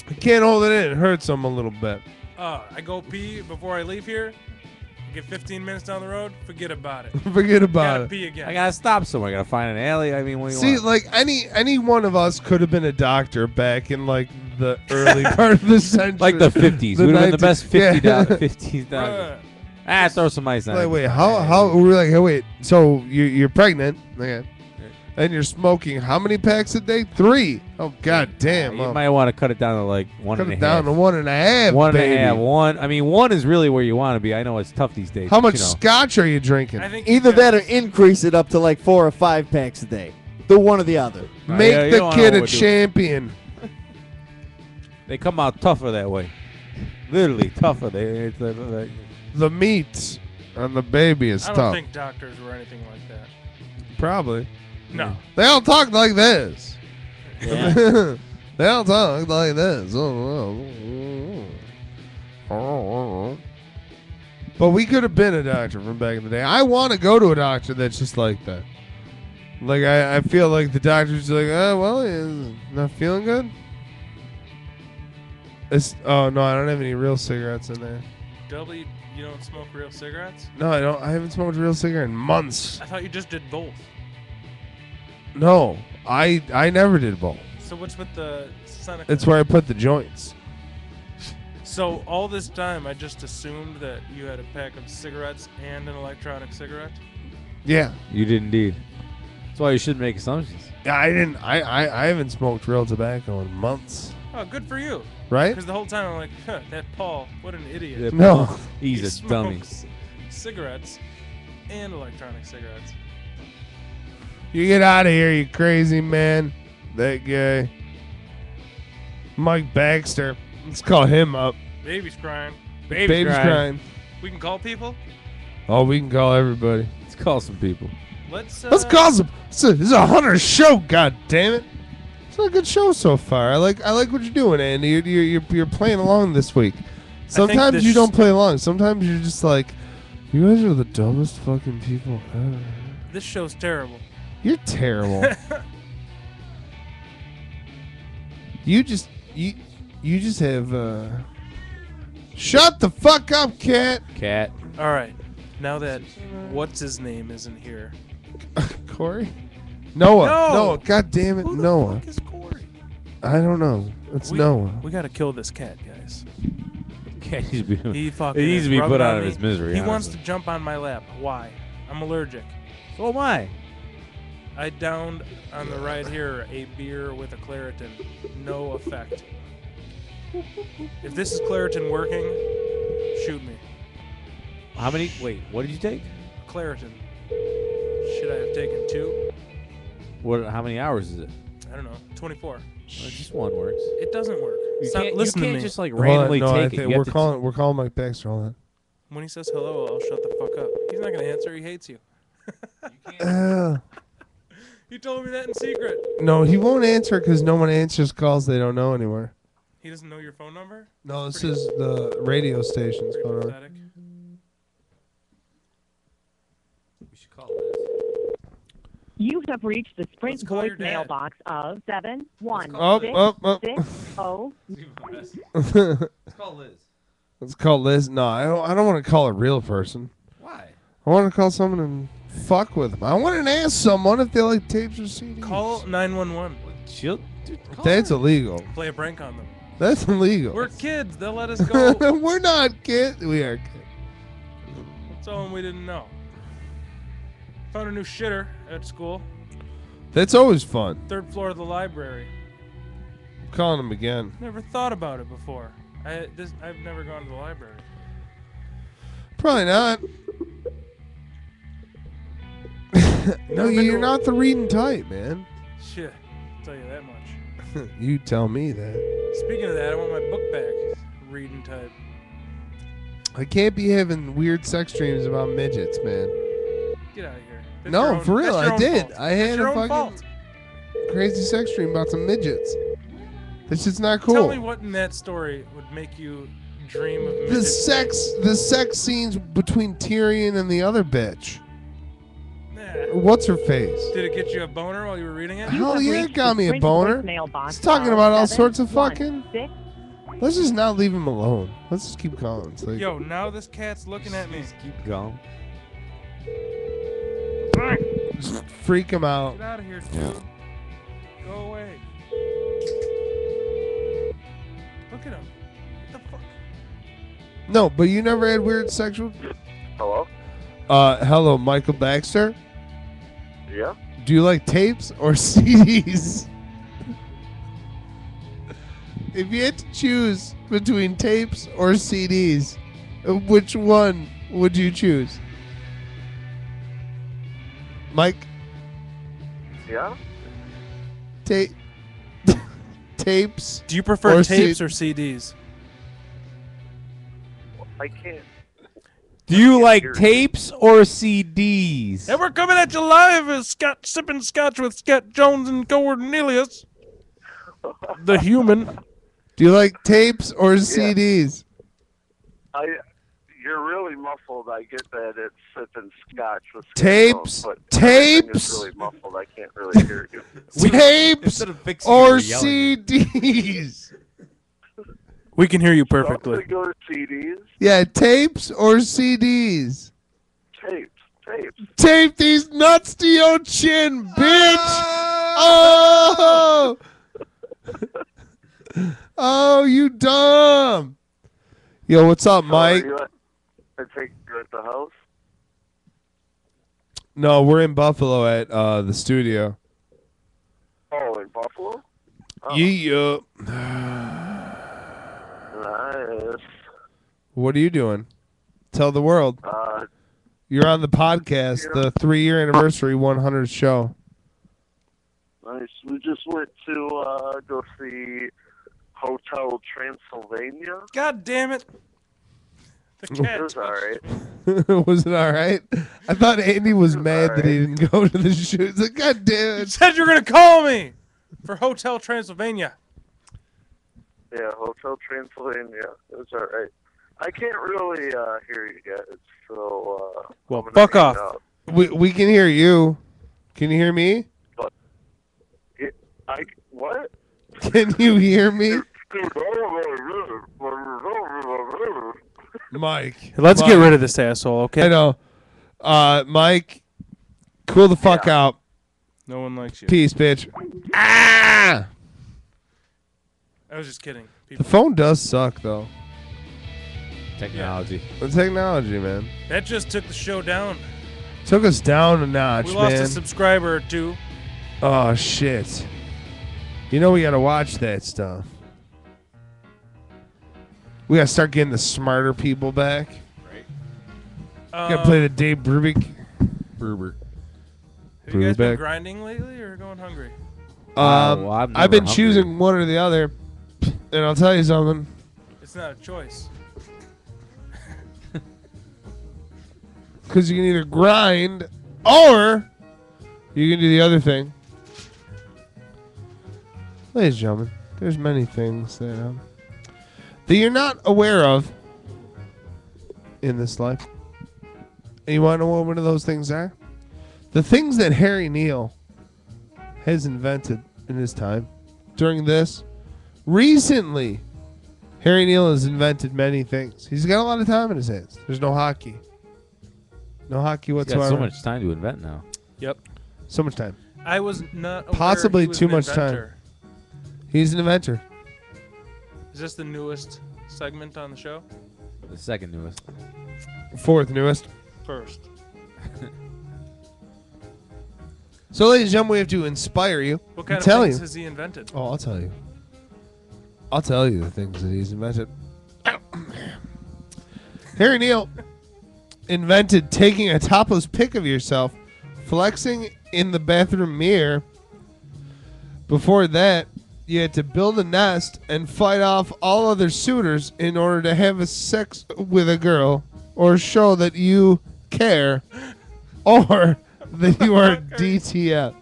I can't hold it in. It hurts him a little bit.
I go pee before I leave here. I get 15 minutes down the road. Forget about it.
Forget about
Gotta
it.
pee again.
I gotta stop somewhere. I gotta find an alley. I mean, what do you
See,
want?
like any one of us could have been a doctor back in like the early part of the century,
Like the 50s.
The
We'd have been the
19
best
yeah.
50s.
Bruh.
Throw some ice on
Like,
it.
wait, how we're like, hey, wait, so you're pregnant, okay, and you're smoking how many packs a day? 3. Oh god damn!
You
well,
might want to cut it down to like one
cut
and a
it down
half.
to 1.5.
One and
baby.
a half. One. I mean, one is really where you want to be. I know it's tough these days.
How
but,
much
you know.
scotch are you drinking?
I think
Either
you
that or
guys-
increase it up to like 4 or 5 packs a day. The one or the other.
Make
Yeah, you
the
don't
kid
know
a
what to do.
champion.
They come out tougher that way. Literally tougher.
The meat on the baby is
I don't
tough.
think doctors were anything like that.
Probably.
No.
They all talk like this.
Yeah.
They all talk like this. But we could have been a doctor from back in the day. I want to go to a doctor that's just like that. Like, I feel like the doctor's like, well, he's not feeling good. Oh, no, I don't have any real cigarettes in there.
Dudley, you don't smoke real cigarettes?
No, I don't. I haven't smoked a real cigarette in months.
I thought you just did both.
No, I never did both.
So what's with the Seneca?
It's where I put the joints.
So all this time, I just assumed that you had a pack of cigarettes and an electronic cigarette?
Yeah.
You did indeed. That's why you shouldn't make assumptions.
Yeah, I didn't. I haven't smoked real tobacco in months.
Oh, good for you.
Right?
Because the whole time I'm like, that Paul, what an idiot.
Yeah,
No.
He
He's a dummy.
smokes cigarettes and electronic cigarettes.
You get out of here, you crazy man. That guy. Mike Baxter. Let's call him up.
Baby's crying.
Baby's crying.
We can call people?
Oh, we can call everybody.
Let's call some people.
Let's
call some. This is a Hunter show. God damn it! It's a good show so far. I like what you're doing, Andy. You're playing along this week. Sometimes
this
you don't play along. Sometimes you're just like, you guys are the dumbest fucking people ever.
This show's terrible.
You're terrible. You just have. Shut the fuck up, cat.
Cat.
All right. Now that what's his name isn't here.
Corey. Noah.
No!
Noah. God damn it,
Who the
Noah.
fuck is Corey?
I don't know. It's Noah.
We gotta kill this cat, guys.
Cat needs to be.
He fucking
It needs
is
to be
rubbing
put out
on
of
me.
his misery.
He wants to
honestly.
jump on my lap. Why? I'm allergic.
So am I.
I downed on the ride here a beer with a Claritin. No effect. If this is Claritin working, shoot me.
How many? Wait, what did you take?
Claritin. Should I have taken 2?
What? How many hours is it?
I don't know. 24.
Well, just one works.
It doesn't work.
You
Stop
can't,
listening
you
to
can't
me.
just like
Hold on,
randomly
no, I
take it.
think
You have
we're calling Mike Baxter on
When he says hello, I'll shut the fuck up. He's not gonna answer. He hates you.
that.
He told me that in secret.
No, he won't answer because no one answers calls they don't know anywhere.
He doesn't know your phone number?
No, this is the radio station's
Pretty
phone number.
pathetic.
We should call this.
You have reached the Sprint
Let's call your
voicemail
dad.
box of 71660.
Let's call Liz.
Let's call Liz. No, I don't want to call a real person.
Why?
I want to call someone and fuck with them. I want to ask someone if they like tapes or CDs.
Call 911.
She'll. Dude, call
That's
her.
illegal.
Play a prank on them.
That's illegal.
We're kids. They'll let us go.
We're not kids. We are kids.
Tell them we didn't know. Found a new shitter at school.
That's always fun.
3rd floor of the library.
I'm calling him again.
Never thought about it before. I've never gone to the library.
Probably not. No,
Never been
you're
to a-
not the reading type, man.
Shit. I'll tell you that much.
You tell me that.
Speaking of that, I want my book back. Reading type.
I can't be having weird sex dreams about midgets, man.
Get out of here. That's
No,
your own-
for real,
that's your
I
own
did.
fault.
I
That's
had
your
a
own
fucking
fault.
crazy sex dream about some midgets. This shit's not cool.
Tell me what in that story would make you dream of
the
midgets.
sex scenes between Tyrion and the other bitch.
Nah.
What's her face?
Did it get you a boner while you were reading it?
You
Hell
have
yeah, it
reached
got
the
me a
Sprint
boner.
voicemail box
It's talking
of
about all sorts of fucking.
71660.
Let's just not leave him alone. Let's just keep calling. It's like,
Yo, now this cat's looking at me.
Just keep going.
just freak him out.
Get out of here, dude. Go away. Look at him. What the fuck?
No, but you never had weird sexual.
Hello?
Hello, Michael Baxter.
Yeah?
Do you like tapes or CDs? If you had to choose between tapes or CDs, which one would you choose? Mike,
Yeah?
tapes tapes?
Do you prefer
Or
tapes or CDs?
I can't.
Do you
can't
like
hear you.
tapes or CDs?
And we're coming at you live as Sippin Scotch with Scott Jones and Cornelius. The human.
Do you like tapes or CDs?
You're really muffled. I get that it's sipping scotch with
Tapes?
Skittle, but everything
Tapes?
is really muffled. I can't really hear you.
Tapes
Instead of fixing
or
it, you're yelling.
CDs?
We can hear you
I'm
perfectly.
gonna go to CDs.
Yeah, tapes or CDs?
Tapes.
Tape these nuts to your chin, bitch! Oh! Oh, you dumb! Yo, what's up, Mike?
I think you're at the house.
No, we're in Buffalo at the studio.
Oh, in Buffalo. Oh,
Yeah.
nice.
What are you doing? Tell the world. You're on the podcast, the 3-year anniversary 100 show.
Nice. We just went to go see Hotel Transylvania.
God damn it. The
It
cat.
was all right.
Was it all right? I thought Andy was mad that he didn't go to the show. He's like, God damn
You
it.
said you were going to call me for Hotel Transylvania.
Yeah, Hotel Transylvania. It was all right. I can't really hear you guys, so
Well,
I'm gonna
fuck
hang
off.
up.
We can hear you. Can you hear me?
What?
Can you hear me? Mike.
Let's
Mike.
get rid of this asshole, okay?
I know. Mike, cool the fuck out.
No one likes you.
Peace, bitch. Ah!
I was just kidding.
The
People.
phone does suck, though.
Technology.
The technology, man.
That just took the show down.
Took us down a notch,
We lost
man.
a subscriber or two.
Oh, shit. You know we gotta watch that stuff. We gotta start getting the smarter people back. Gotta play the Dave Brubeck.
Bruber.
Have you guys been
Brubeck.
grinding lately or going hungry?
Well, I'm
I've been
never
choosing one or the other. And I'll tell you something.
It's not a choice.
Because you can either grind or you can do the other thing. Ladies and gentlemen, there's many things that you're not aware of in this life. And you want to know what one of those things are? The things that Harry Neal has invented in his time during this. Recently, Harry Neal has invented many things. He's got a lot of time in his hands. There's no hockey. No hockey
He's
whatsoever.
got so much time to invent now.
Yep.
So much time.
I was not aware
Possibly
he was
too
an
much
inventor.
He's an inventor.
Is this the newest segment on the show?
The second newest.
Fourth newest.
First.
So, ladies and gentlemen, we have to inspire you.
What kind of
Tell
things
you.
has he invented?
Oh, I'll tell you. I'll tell you the things that he's invented. Harry Neal invented taking a topless pic of yourself, flexing in the bathroom mirror. Before that, you had to build a nest and fight off all other suitors in order to have a sex with a girl or show that you care or that you are DTF.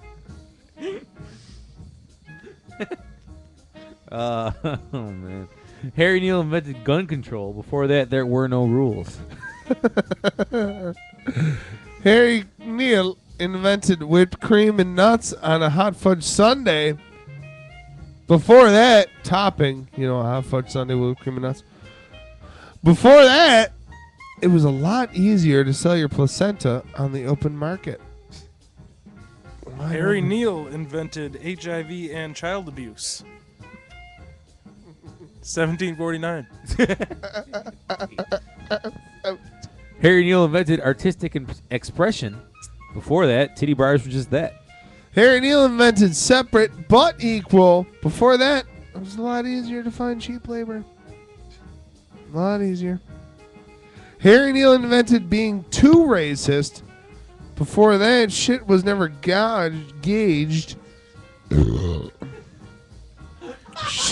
Oh, man. Harry Neal invented gun control. Before that, there were no rules.
Harry Neal invented whipped cream and nuts on a hot fudge sundae. Before that, topping, a hot fudge sundae with whipped cream and nuts. Before that, it was a lot easier to sell your placenta on the open market.
Harry Neal invented HIV and child abuse. 1749.
Harry Neal invented artistic expression. Before that, titty bars were just that.
Harry Neal invented separate but equal. Before that, it was a lot easier to find cheap labor. A lot easier. Harry Neal invented being too racist. Before that, shit was never gauged.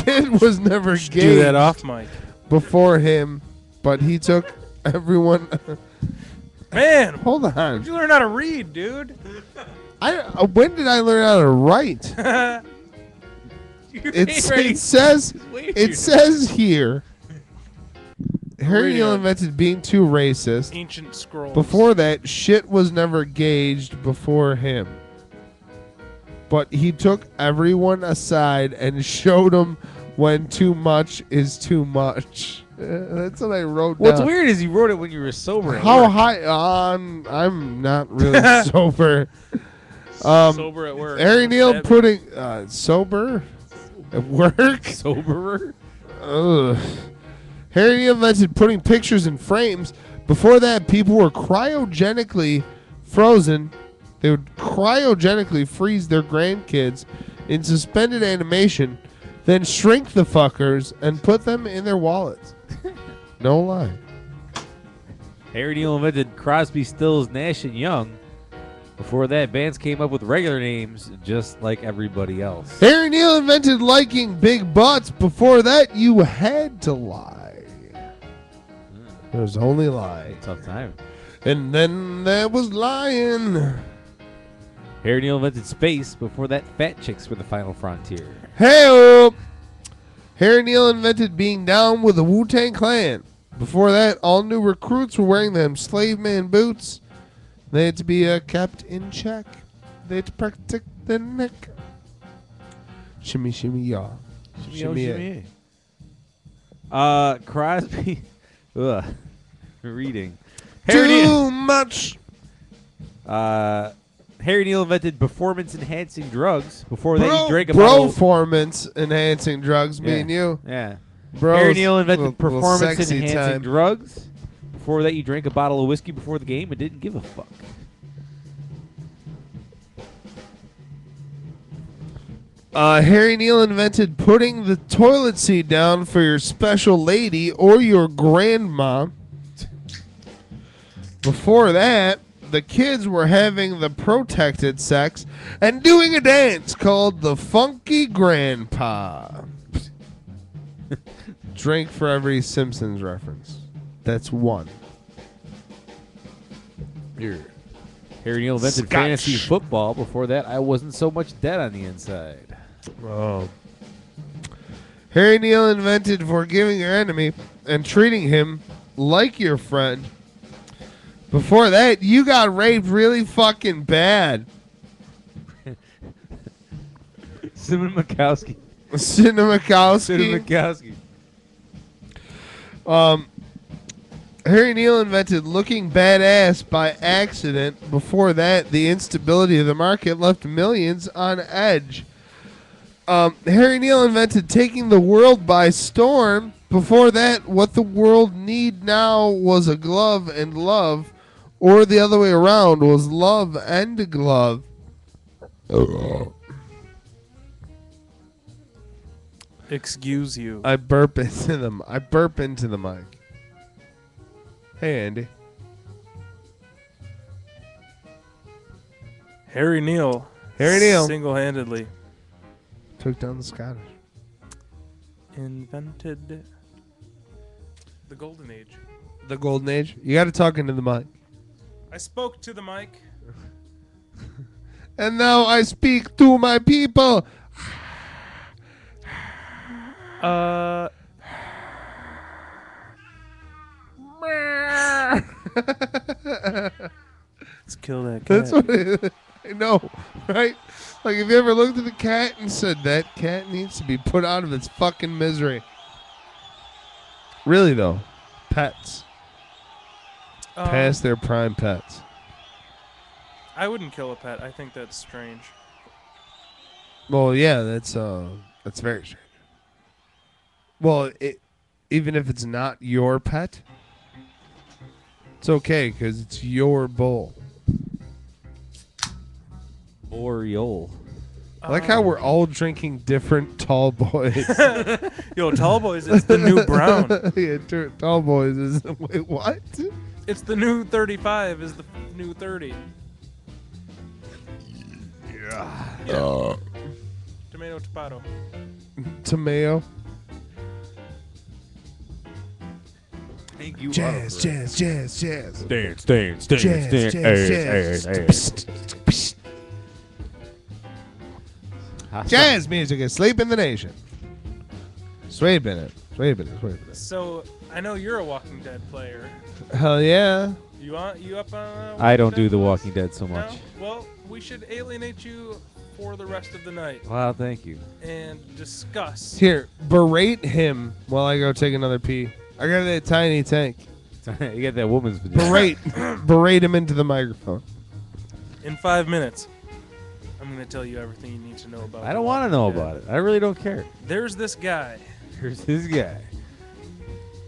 kid was never
Do
gay
that off mic.
before him, but he took everyone.
Man,
Hold on.
how'd you learn how to read, dude?
When did I learn how to write? It says here. Harry
Reading
Neal
on
invented being too racist.
Ancient scrolls.
Before that, shit was never gauged before him. But he took everyone aside and showed them when too much is too much. That's what I wrote
What's
down.
weird is you wrote it when you were sober. at
How
work.
high? I'm not really sober.
Sober at work.
Harry
What's
Neal
that
putting sober at work.
Soberer?
Ugh. Harry Neal invented putting pictures in frames. Before that, people were cryogenically frozen. They would cryogenically freeze their grandkids in suspended animation, then shrink the fuckers and put them in their wallets. No lie.
Harry Neal invented Crosby, Stills, Nash, and Young. Before that, bands came up with regular names just like everybody else.
Harry Neal invented liking big butts. Before that, you had to lie. There was only lie.
Tough time.
And then there was lying.
Harry Neal invented space. Before that, fat chicks were the final frontier.
Hey, Harry Neal invented being down with the Wu-Tang Clan. Before that, all new recruits were wearing them slave man boots. They had to be kept in check. They had to protect the neck. Shimmy, shimmy, y'all. Shimmy,
Crosby. Ugh. Reading.
Too much.
Harry Neal invented performance-enhancing drugs. Before that, he drank a bottle.
Performance enhancing drugs, me and you.
Yeah.
Bros,
Harry Neal invented
little sexy
performance-enhancing
time.
drugs. Before that, you drank a bottle of whiskey before the game and didn't give a fuck.
Harry Neal invented putting the toilet seat down for your special lady or your grandma. Before that, the kids were having the protected sex and doing a dance called the Funky Grandpa. Drink for every Simpsons reference. That's one.
Here. Harry Neal invented
Skotch.
fantasy football. Before that, I wasn't so much dead on the inside.
Oh. Harry Neal invented forgiving your enemy and treating him like your friend. Before that, you got raped really fucking bad.
Simon Mikowski.
Cinemakowski. Harry Neal invented looking badass by accident. Before that, the instability of the market left millions on edge. Harry Neal invented taking the world by storm. Before that, what the world need now was a glove and love, or the other way around was love and a glove.
Excuse you.
I burp into them. I burp into the mic. Hey, Andy.
Harry Neal. Single-handedly
Took down the Scottish.
invented the Golden Age.
The Golden Age. You got to talk into the mic.
I spoke to the mic.
And now I speak to my people.
Let's kill that cat.
That's what I know, right? Like, if you ever looked at the cat and said, that cat needs to be put out of its fucking misery. Really, though. Pets. Past their prime pets.
I wouldn't kill a pet. I think that's strange.
Well, yeah, that's very strange. Well, even if it's not your pet, it's okay because it's your bull.
Oriole.
I like how we're all drinking different tall boys.
Yo, Tall Boys is the new brown.
Yeah, tall boys is wait, what?
It's the new 35 is the new 30. Yeah. Tomato, tomato.
Tomato.
You
Jazz,
are
jazz, jazz, jazz.
Dance, dance, dance,
Jazz,
dance.
jazz, jazz. Jazz music is sleeping the nation. Sweeping it. Sweeping it. Sweeping it.
So I know you're a Walking Dead player.
Hell yeah.
You up on?
I don't
Walking
do
Dead?
The Walking Dead so
No?
much.
Well, we should alienate you for the rest of the night
Wow, thank you.
and discuss.
Here, berate him while I go take another pee. I got that tiny tank.
You got that woman's vagina.
Berate him into the microphone.
In 5 minutes, I'm going to tell you everything you need to know about.
I don't want to know about it. I really don't care.
There's this guy.
Here's this guy,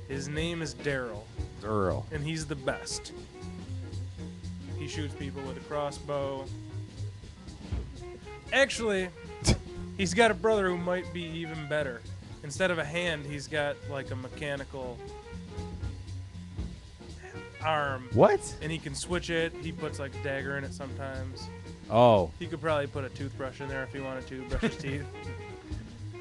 His name is Daryl,
Earl.
and he's the best. He shoots people with a crossbow. Actually, he's got a brother who might be even better. Instead of a hand, he's got like a mechanical arm.
What?
And he can switch it. He puts like a dagger in it sometimes.
Oh,
He could probably put a toothbrush in there if he wanted to, brush his teeth.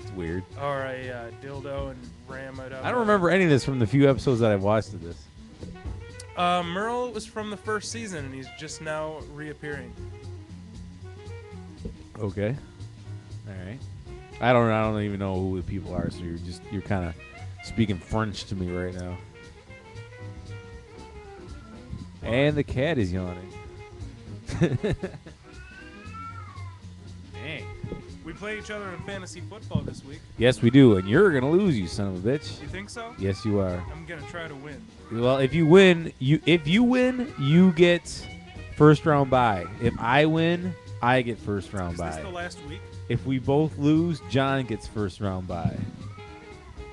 it's weird.
Or a dildo and ram it up.
I don't remember any of this from the few episodes that I've watched of this.
Merle was from the first season, and he's just now reappearing.
Okay. All right. I don't even know who the people are, so you're kind of speaking French to me right now. And the cat is yawning. Dang.
We play each other in fantasy football this week.
Yes, we do, and you're gonna lose, you son of a bitch.
You think so?
Yes, you are.
I'm gonna try to win.
Well, if you win, you get first round bye. If I win, I get first round
Is this
bye.
the last week?
If we both lose, John gets first round bye.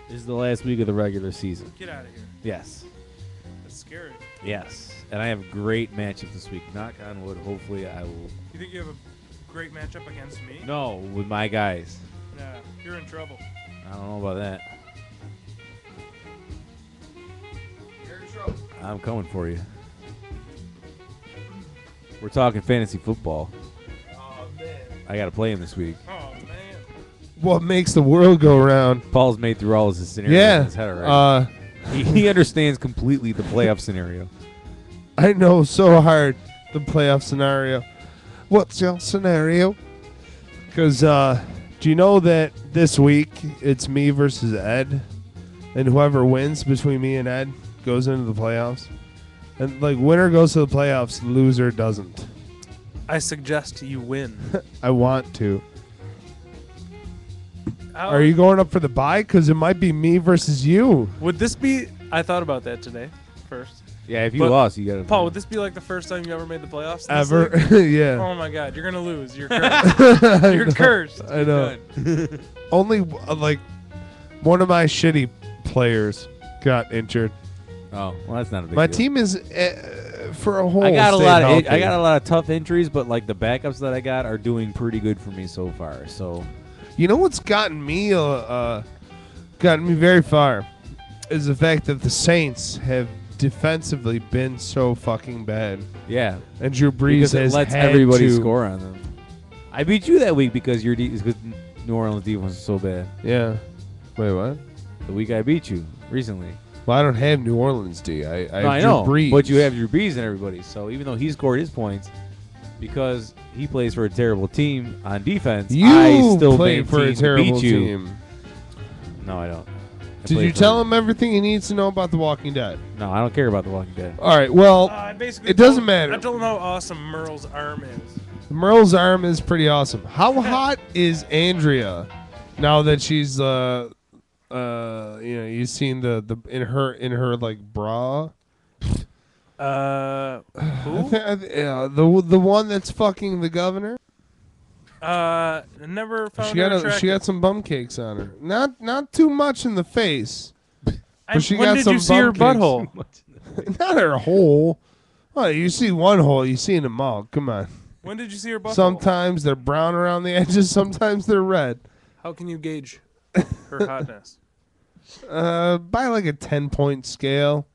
This is the last week of the regular season.
Get out of here.
Yes.
That's scary.
Yes. And I have a great matchup this week. Knock on wood. Hopefully I will.
You think you have a great matchup against me?
No, with my guys.
Nah, you're in trouble.
I don't know about that.
You're in trouble.
I'm coming for you. We're talking fantasy football.
Oh, man.
I got to play him this week.
Oh, man.
What makes the world go round?
Paul's made through all his scenarios in his head already. He understands completely the playoff scenario.
I know so hard the playoff scenario. What's your scenario? Because do you know that this week it's me versus Ed, and whoever wins between me and Ed goes into the playoffs, and like winner goes to the playoffs, loser doesn't.
I suggest you win.
I want to. Are you going up for the bye? Because it might be me versus you.
Would this be... I thought about that today, first.
Yeah, if you
But,
lost, you got to.
Paul, would this be like the first time you ever made the playoffs? in this
Ever.
league?
Yeah.
Oh, my God. You're going to lose. You're cursed. You're cursed.
I know. Only like one of my shitty players got injured.
Oh, well, that's not a big
My
deal.
team is for a whole.
I got a
stayed
lot of
healthy.
I got a lot of tough injuries, but like the backups that I got are doing pretty good for me so far. So
You know what's gotten me very far is the fact that the Saints have defensively been so fucking bad,
yeah,
and Drew Brees
because it
has
lets
had
everybody
to,
score on them. I beat you that week because because New Orleans defense was so bad.
Yeah. Wait, what?
The week I beat you recently.
Well, I don't have New Orleans, D. I
No, I
have
know,
Drew Brees.
but you have Drew Brees and everybody. So even though he scored his points, because he plays for a terrible team on defense,
You
I still
played for a
maintain to
terrible
beat you.
team.
No, I don't.
Did you tell him everything he needs to know about The Walking Dead?
No, I don't care about The Walking Dead.
All right. Well,
I basically
it doesn't
told-
matter.
I told him how awesome Merle's arm is.
Merle's arm is pretty awesome. How hot is Andrea now that she's you've seen the in her like bra?
Who?
The one that's fucking the governor.
Never found
She
her
got
attractive.
she got some bum cakes on her. Not too much in the face. she
when
got
did
some
you see her
bum cakes.
butthole?
Not her hole. Oh, you see one hole, you see them all. Come on.
When did you see her butthole?
Sometimes they're brown around the edges. Sometimes they're red.
How can you gauge her hotness?
By like a 10-point scale.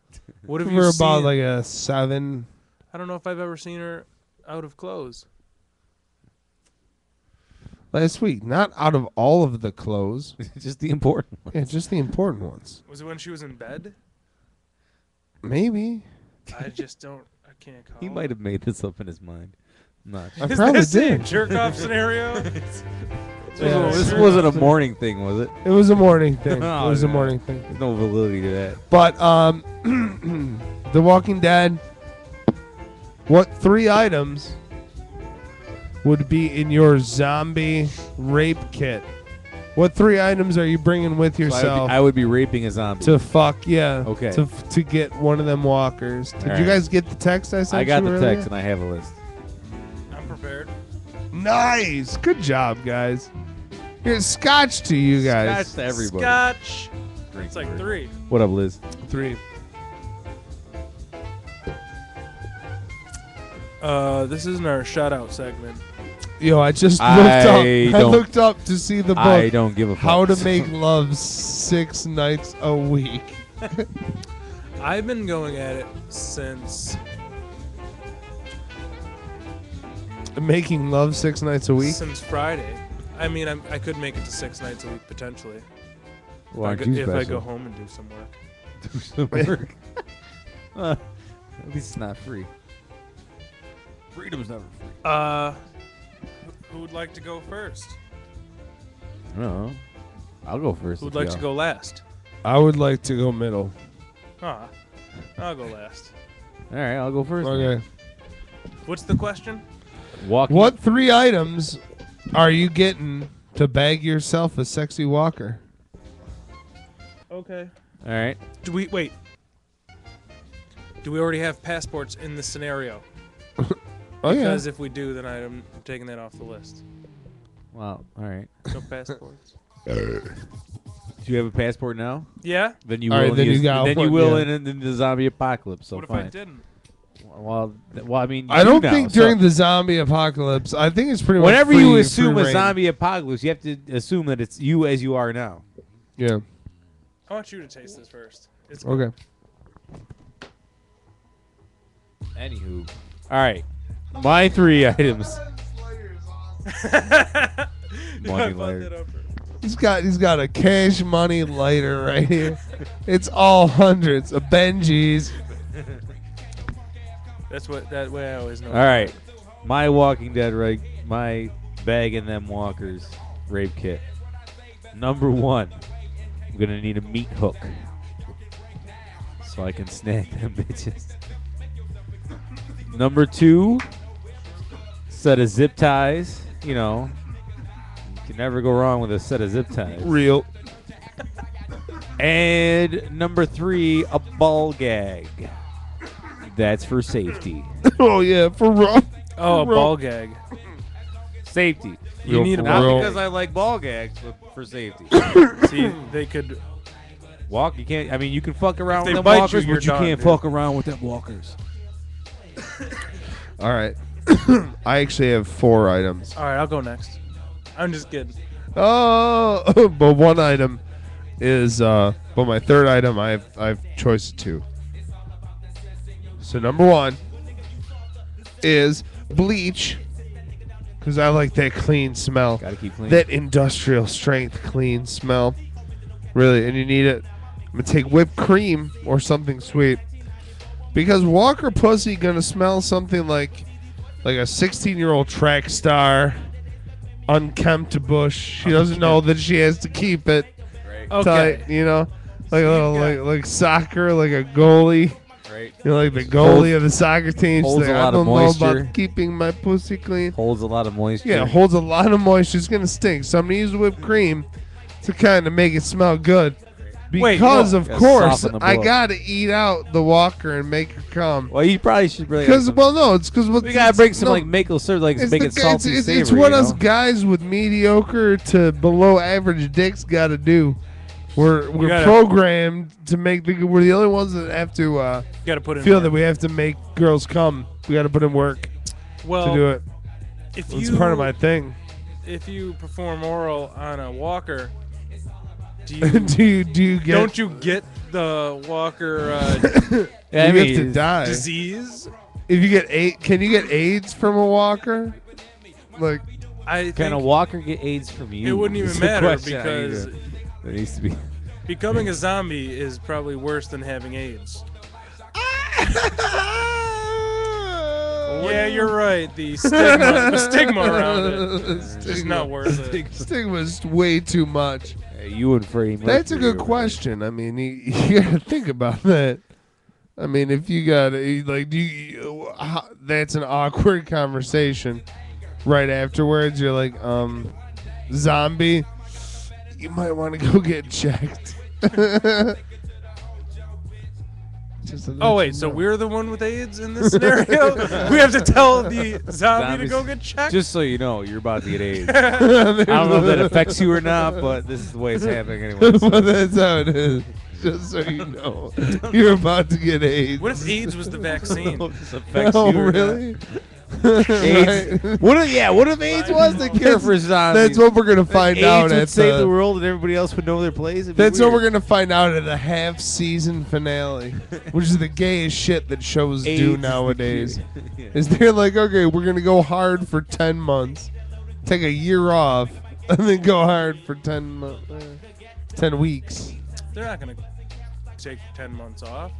What have
We're
you
about
seen?
like a 7.
I don't know if I've ever seen her out of clothes.
Last week, not out of all of the clothes.
Just the important one.
Yeah, just the important ones.
Was it when she was in bed?
Maybe.
I just don't. I can't call.
He might have made this up in his mind. I'm not
I
sure.
Is
probably
this a
did.
jerk off scenario?
Yeah.
This wasn't a morning thing, was it?
It was a morning thing.
Oh,
It was a
yeah.
morning thing.
There's no validity to that.
But The Walking Dead. What 3 items would be in your zombie rape kit? What 3 items are you bringing with
So
yourself
I would be raping a zombie.
to fuck? Yeah.
Okay.
To get one of them walkers. Did
All
you
right.
guys get the text I sent
I got
you
the
earlier?
text and I have a list.
I'm prepared.
Nice. Good job, guys. Here's Scotch to you guys.
Scotch to everybody.
Scotch.
Drink
It's like
first.
3.
What up, Liz?
3.
This isn't our shout out segment.
Yo, I just
I
looked up. I
don't-
looked up to see the book.
I don't give a fuck.
How to Make Love 6 Nights a Week.
I've been going at it since
Making love 6 nights a week.
since Friday. I mean, I could make it to 6 nights a week potentially.
Well, aren't
if
you
if I
special?
go home and do some work.
Do some work. At least it's not free. Freedom's never free.
Who would like to go first?
I don't know. I'll go first.
Who'd
if
like
y'all-
to go last?
I would like to go middle.
Ah, I'll go last.
All right, I'll go first.
Okay.
What's the question?
Walking.
What 3 items are you getting to bag yourself a sexy walker?
Okay.
All right.
Do we wait? Do we already have passports in this scenario?
Oh, yeah.
Because if we do, then I'm taking that off the list.
Wow. All right.
No passports.
Do you have a passport now?
Yeah.
Then you
All
will.
right, then you got
then you
one,
will
yeah.
in the zombie apocalypse. So
What if
fine.
I didn't?
Well, I mean,
I
you
don't
now,
think
so-
during the zombie apocalypse. I think it's pretty much
Whenever
free-
you
free
assume a
reign.
zombie apocalypse, you have to assume that it's you as you are now.
Yeah.
I want you to taste this first. It's
Okay.
Anywho, all right, my 3 items. Money lighter.
He's got a cash money lighter right here. It's all hundreds of Benjis.
That's what that way I always know.
All right, my Walking Dead, right? My bag and them walkers rape kit. Number 1, I'm gonna need a meat hook so I can snag them bitches. Number 2, set of zip ties. You know, you can never go wrong with a set of zip ties.
Real.
And number 3, a ball gag. That's for safety.
Oh yeah, for real.
Oh, a
Real.
ball gag.
Safety.
You need a
Not
ball
because I like ball gags, but for safety.
See, they could.
You can't. I mean, you can fuck around
If
with
they
them
bite
walkers,
you, you're
but you
done,
can't
dude.
fuck around with them walkers.
All right. I actually have 4 items.
All right, I'll go next. I'm just kidding.
Oh, but 1 item is but my 3rd item I've choice of 2. So number 1 is bleach, because I like that clean smell,
Gotta keep clean.
that industrial strength clean smell, really. And you need it. I'm gonna take whipped cream or something sweet, because Walker pussy gonna smell something like a 16-year-old track star, unkempt bush. She doesn't know that she has to keep it
Okay.
tight, you know, like a little,
got-
like soccer, like a goalie.
Right.
You know, like the goalie
Holds-
of the soccer team. She's
holds
like,
a
I
lot of
don't know
moisture.
about keeping my pussy clean.
Holds a lot of moisture.
Yeah, holds a lot of moisture. It's gonna stink. So I'm gonna use whipped cream to kind of make it smell good.
Wait,
Because
no.
of
Gotta
course
soften the
I
blow.
gotta eat out the walker and make her come.
Well, you probably should really.
Because no, it's because
we gotta bring some like maple syrup, like
it's
make
the
it
guy-
salty,
it's
savory.
what
you
us
know?
guys with mediocre to below average dicks got to do. We're
gotta-
programmed to make we're the only ones that have to
You got to put in.
feel
work.
that we have to make girls come. We got to put in work
well,
to do it.
If
It's
you
part of my thing.
if you perform oral on a walker, do you
do you get?
don't you get the walker
Yeah, I
you
mean,
have to die.
disease?
If you get can you get AIDS from a walker? Like,
I
Can
think
a walker get AIDS from you?
it wouldn't even
Is the
matter
question I need
because
to- there needs to be.
becoming a zombie is probably worse than having AIDS. Yeah, you're right. The stigma around it is just not worth it.
Stigma's way too much.
Hey, you and Freddie Mercury.
That's a good
over
question. I mean, you gotta think about that. I mean, if you got like, that's an awkward conversation. Right afterwards, you're like, zombie, you might want to go get checked.
Oh wait, so we're the one with AIDS in this scenario? We have to tell the zombie to go get checked?
Just so you know, you're about to get AIDS. I don't know if that affects you or not, but this is the way it's happening anyway.
But that's how it is. Just so you know, you're about to get AIDS.
What if AIDS was the vaccine?
This affects
Oh,
you or
really?
not. AIDS. What if AIDS was the cure for zombies?
That's what we're gonna find
AIDS
out
would
at
save the world and everybody else would know their place.
That's what we're gonna find out at the half-season finale, which is the gayest shit that shows
AIDS
do
is the
nowadays.
cure.
Is they're like, okay, we're gonna go hard for 10 months, take a year off, and then go hard for 10 weeks.
They're not going to take 10 months off.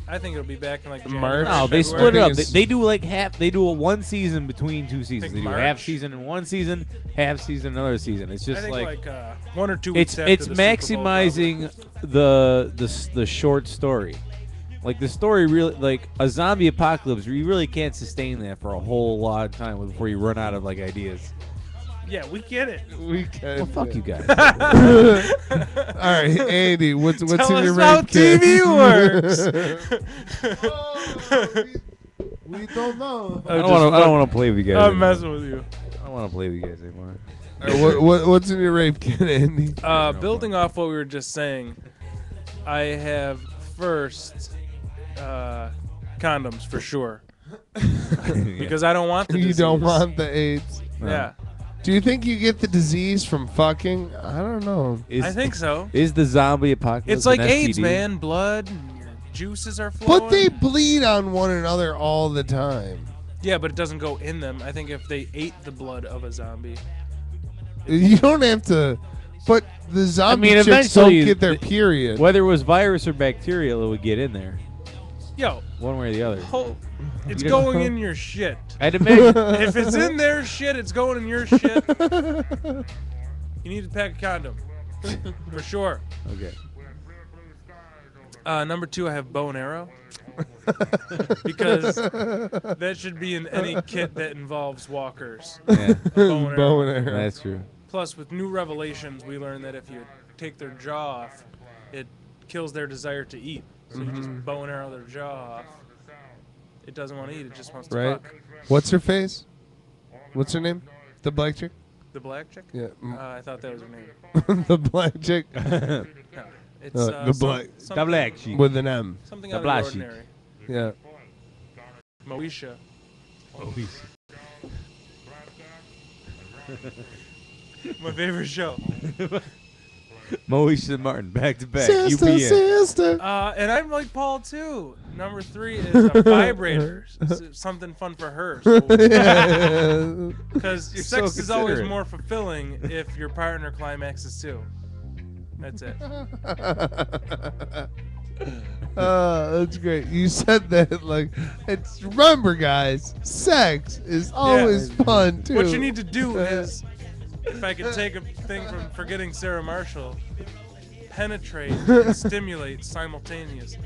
I think it'll be back in like
March.
January.
No, they
February.
split it up.
it's-
They do like half. They do a one season between two seasons.
Think
They do
March?
half season in one season, half season another season. It's
I
just
think
like
1 or 2 weeks
it's
after the Super Bowl,
maximizing the short story. Like the story really, like a zombie apocalypse, you really can't sustain that for a whole lot of time before you run out of like ideas.
probably. Yeah, we get it.
We can.
Well, fuck you guys.
All right, Andy, what's
Tell
in your
us how
rape kit?
TV works.
We don't know.
I don't want to play with you guys.
I'm
anymore.
messing with you.
I don't want to play with you guys anymore.
All right, what's in your rape kit, Andy?
Building off what we were just saying, I have first condoms for sure because I don't want the
You
disease.
don't want the AIDS.
Yeah,
Do you think you get the disease from fucking? I don't know.
I think so.
Is the zombie apocalypse?
It's like
an
AIDS,
STD?
man. Blood, and your juices are flowing.
But they bleed on one another all the time.
Yeah, but it doesn't go in them. I think if they ate the blood of a zombie,
You don't have to. But the zombie
mean,
chicks
eventually
don't get their
the-
period.
Whether it was virus or bacterial, it would get in there,
yo,
one way or the other.
it's
You know-
going in your shit.
I'd imagine.
If it's in their shit, it's going in your shit. You need to pack a condom. For sure.
Okay.
Number 2, I have bow and arrow. Because that should be in any kit that involves walkers.
Yeah,
Bow and
Bow
arrow.
and arrow.
that's true.
Plus, with new revelations, we learn that if you take their jaw off, it kills their desire to eat. So you just bow and arrow their jaw off. It doesn't want to eat, it just wants to
Right.
fuck.
What's her face? What's her name? The black chick?
The black chick?
Yeah.
I thought that was her name.
The black chick
No. It's
the black-
The black sheep.
with an M.
Something
the
out of
black
the
sheep.
ordinary.
Yeah.
Moesha. My favorite show.
Moesha and Martin, back to back.
Sister,
UPN.
sister.
And I'm like Paul too. Number 3 is a vibrator. Something fun for her. Because
You're
sex
so
is always
considerate.
more fulfilling if your partner climaxes too. That's it.
That's great. You said that like it's. Remember, guys, sex is always fun too.
What you need to do is, if I could take a thing from Forgetting Sarah Marshall, penetrate and stimulate simultaneously.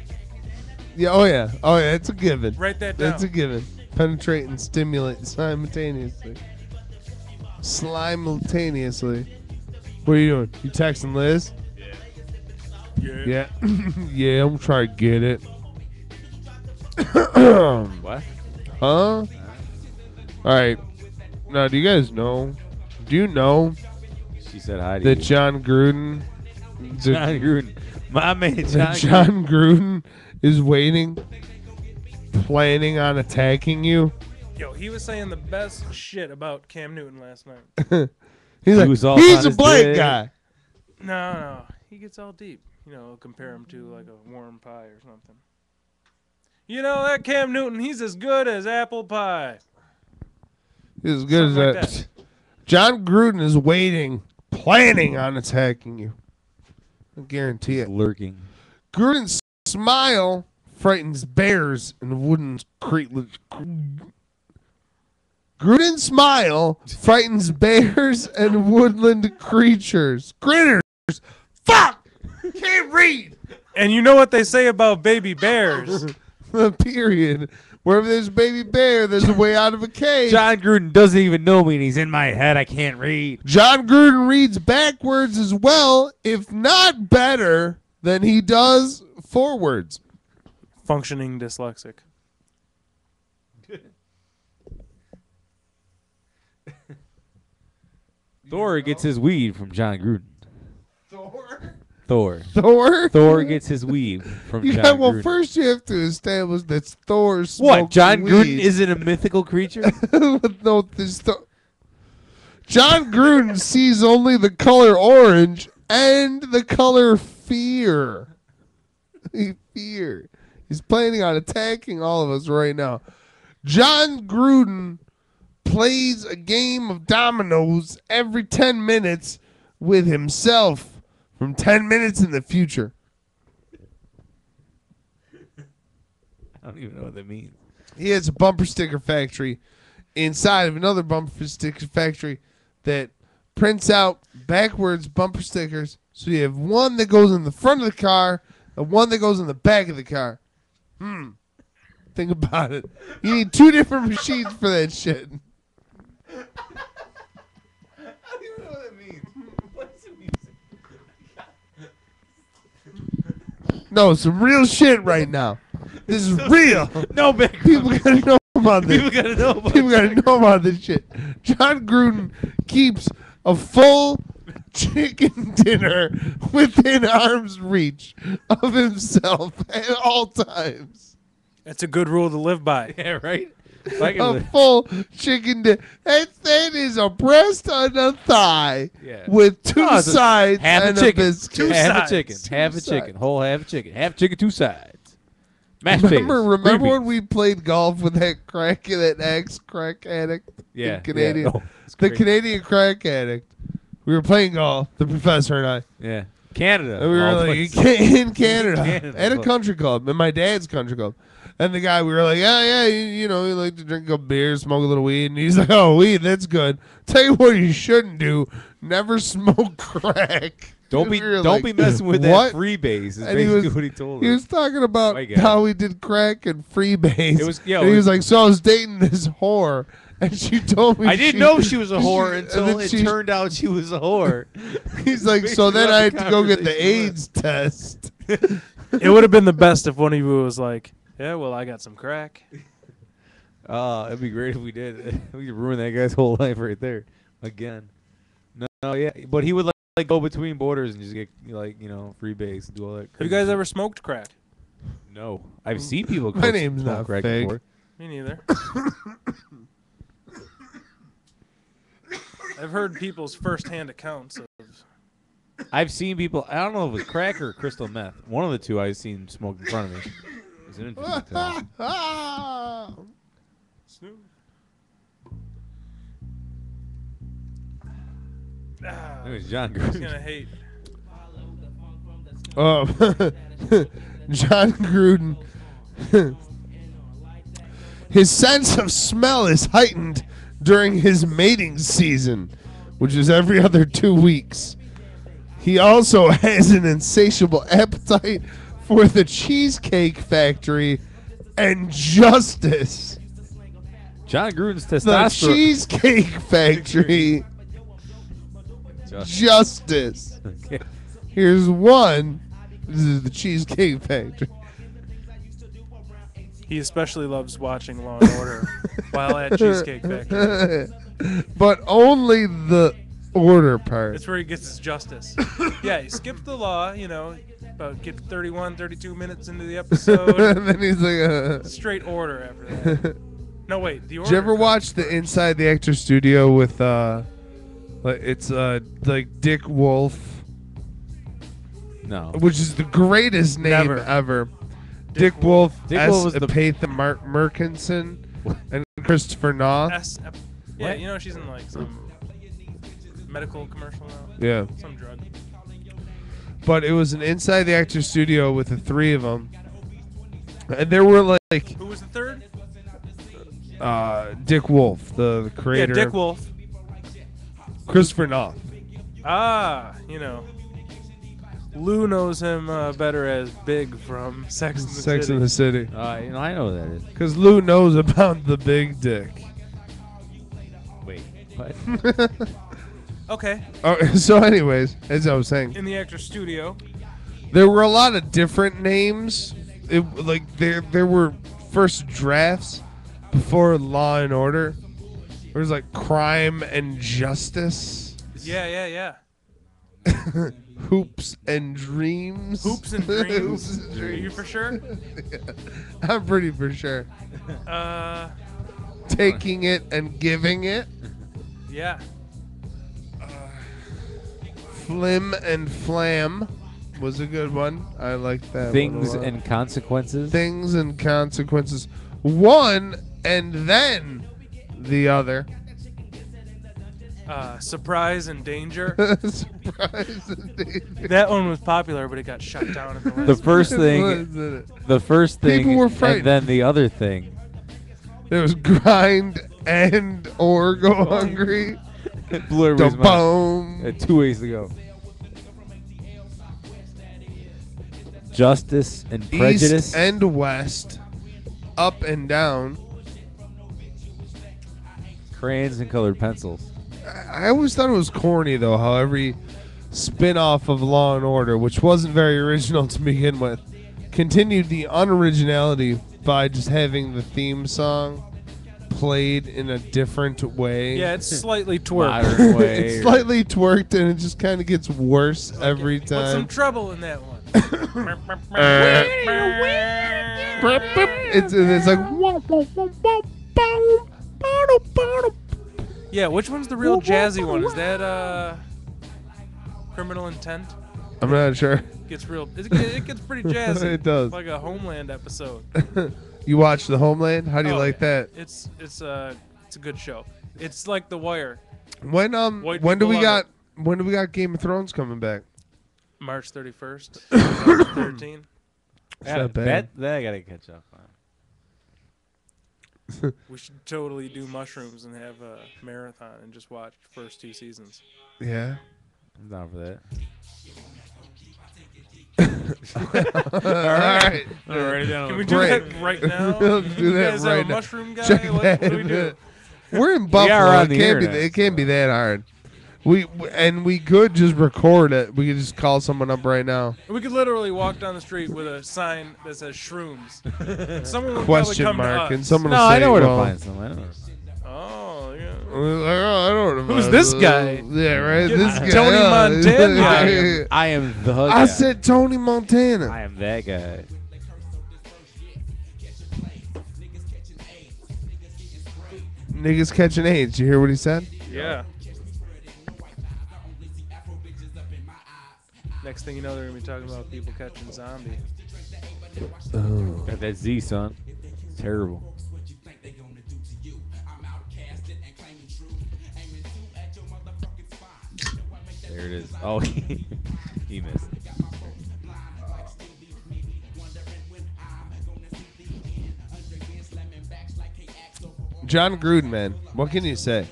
Yeah. Oh yeah. Oh yeah. It's a given.
Write that down.
That's a given. Penetrate and stimulate simultaneously. Simultaneously. What are you doing? You texting Liz? Yeah. Yeah, I'm trying to get it.
What?
Huh? All right. Now, do you guys know? Do you know
She said hi to
that
you.
John Gruden,
John Gruden. My man, John
that
Gruden.
John Gruden is waiting, planning on attacking you?
Yo, he was saying the best shit about Cam Newton last night.
He's like,
was all
he's
on
a
his
black
dick.
guy.
No, he gets all deep. You know, compare him to like a warm pie or something. You know that Cam Newton, he's as good as apple pie.
He's as good as
Something like
that. John Gruden is waiting, planning on attacking you. I guarantee it.
Lurking.
Gruden's smile frightens bears and wooden Gruden's smile frightens bears and woodland creatures. Critters! Fuck! Can't read!
And you know what they say about baby bears?
Period. Wherever there's a baby bear, there's a way out of a cave.
John Gruden doesn't even know me, and he's in my head. I can't read.
John Gruden reads backwards as well, if not better, than he does forwards.
Functioning dyslexic.
Thor gets his weed from John Gruden.
Thor?
Thor gets his weed from
You
John
got, well,
Gruden.
first you have to establish that Thor smokes
What? John
weed.
Gruden isn't a mythical creature?
No, John Gruden sees only the color orange and the color fear. Fear. He's planning on attacking all of us right now. John Gruden plays a game of dominoes every 10 minutes with himself from 10 minutes in the future.
I don't even know what that means.
He has a bumper sticker factory inside of another bumper sticker factory that prints out backwards bumper stickers. So you have one that goes in the front of the car and one that goes in the back of the car. Think about it. You need two different machines for that shit.
I don't even know what that means. What's the music?
No, some real shit right now. This is real.
No,
People gotta know about this.
People gotta know about
People gotta know about this shit. John Gruden keeps a full chicken dinner within arm's reach of himself at all times.
That's a good rule to live by.
Yeah, right?
A full chicken dinner. That is a breast and a thigh with two sides
half
and
a chicken.
biscuit.
Half a chicken. Half a chicken. Whole half a chicken. Half chicken, two sides. Mashed potatoes.
Remember
Green
when
beans.
we played golf with that ex-crack addict?
Yeah.
Canadian.
Yeah. Oh, it's
The
great.
Canadian crack addict. We were playing golf, the professor and I.
Yeah. Canada.
And we were
all
like
places.
in Canada,
Canada,
at a
but-
country club, in my dad's country club. And the guy, we were like, yeah, you know, he like to drink a couple beers, smoke a little weed. And he's like, oh, weed, that's good. Tell you what you shouldn't do, never smoke crack.
Don't
We were
be
like,
messing with
what?
that freebase. Is
And he
basically
was,
what he told
he
us.
was talking about
White guy.
how he did crack and freebase.
It was- yeah,
and
it
he
was-
was like, so I was dating this whore. And she told me
I didn't know she was a whore until
then
it
she-
turned out she was a whore.
He's like, so then I had to go get the AIDS test.
It would have been the best if one of you was like, yeah, well, I got some crack.
It'd be great if we did. We could ruin that guy's whole life right there. Again. No, yeah. But he would like go between borders and just get like, you know, freebase and do all that.
Have you guys ever smoked crack?
No. I've seen people
My name's
smoke
not
crack
fake.
before.
Me neither. I've heard people's firsthand accounts of.
I've seen people, I don't know if it was crack or crystal meth. One of the two I've seen smoke in front of me. It's an interesting time. It was John
He's
Gruden.
gonna hate.
John Gruden. His sense of smell is heightened during his mating season, which is every other 2 weeks. He also has an insatiable appetite for the Cheesecake Factory and Justice.
John Gruden's
The
testosterone.
Cheesecake Factory. Justice.
Okay.
Here's one. This is the Cheesecake Factory.
He especially loves watching Law and Order while at Cheesecake Factory.
But only the order part.
That's where he gets his justice. Yeah, he skipped the law, you know, about get 31, 32 minutes into the episode.
And then he's like,
Straight order after that. No, wait, the order.
Did you ever watch the Inside the Actor Studio with it's like Dick Wolf,
No.
which is the greatest name
Never.
ever. Dick Wolf,
Dick Wolf was the-
Pathan Merkinson, and Christopher Noth.
Yeah,
What?
you know she's in like some medical commercial now.
Yeah,
Some drug.
but it was an Inside the Actor Studio with the three of them, And there were like
Who was the third?
Dick Wolf, the creator.
Yeah, Dick Wolf.
Christopher Noth.
Ah, you know. Lou knows him better as Big from Sex and the
Sex
City.
and the City.
You know, I know who that is.
Because Lou knows about the big dick.
Wait, what?
Okay.
So anyways, as I was saying,
In the actor's studio.
there were a lot of different names. There were first drafts before Law and Order. There was like Crime and Justice.
Yeah.
Hoops and Dreams.
Hoops and Dreams.
Hoops and
Are you
Dreams.
for sure?
Yeah. I'm pretty for sure. Taking it and giving it.
Yeah.
Flim and Flam was a good one. I like that.
Things
one a lot.
and Consequences.
Things and Consequences. One and then the other.
Surprise and Danger.
Surprise and danger.
That one was popular, but it got shut down at the last.
The first thing,
Wasn't it?
the first thing,
People were
and
frightened.
then the other thing.
There was Grind and or Go Hungry.
It blew everybody's mind.
Boom.
2 ways to go. Justice and Prejudice.
East and West. Up and down.
Crayons and colored pencils.
I always thought it was corny, though, how every spin-off of Law and Order, which wasn't very original to begin with, continued the unoriginality by just having the theme song played in a different way.
Yeah, it's slightly twerked.
Modern way.
It's slightly twerked, and it just kind of gets worse every
Put some
time.
trouble in that one.
It's like...
Yeah, which one's the real jazzy one? Is that Criminal Intent?
I'm not sure.
It gets pretty jazzy.
It does.
It's like a Homeland episode.
You watch The Homeland? How do you
Oh,
like that?
It's a good show. It's like The Wire.
When
White
when do we
people love
got Game of Thrones coming back?
March 31st, 2013.
It's not bad.
That I gotta catch up on.
We should totally do mushrooms and have a marathon and just watch the first 2 seasons.
Yeah.
I'm down for that.
All right.
Can we do
Great.
that right now?
Let's do
You
that
guys
right
have a
now.
mushroom guy?
Check
What
that.
do we do?
We're in Buffalo.
are on
It
the
can't be.
internet,
It can't be that hard. We could just record it. We could just call someone up right now.
We could literally walk down the street with a sign that says shrooms. Someone would
Question
probably come
mark,
to
and
us.
someone
No,
will say,
I know where
well,
to find some. I know.
Oh, yeah.
I don't know.
Who's this guy?
Yeah, right.
Yeah,
This guy.
Tony Montana.
I am the guy.
I said Tony Montana.
I am that guy.
Niggas catching AIDS. You hear what he said?
Yeah. Next thing you know, they're going to be talking about people catching zombie.
Got that Z, son. It's terrible. There it is. Oh, he missed.
John Gruden, man. What can you say?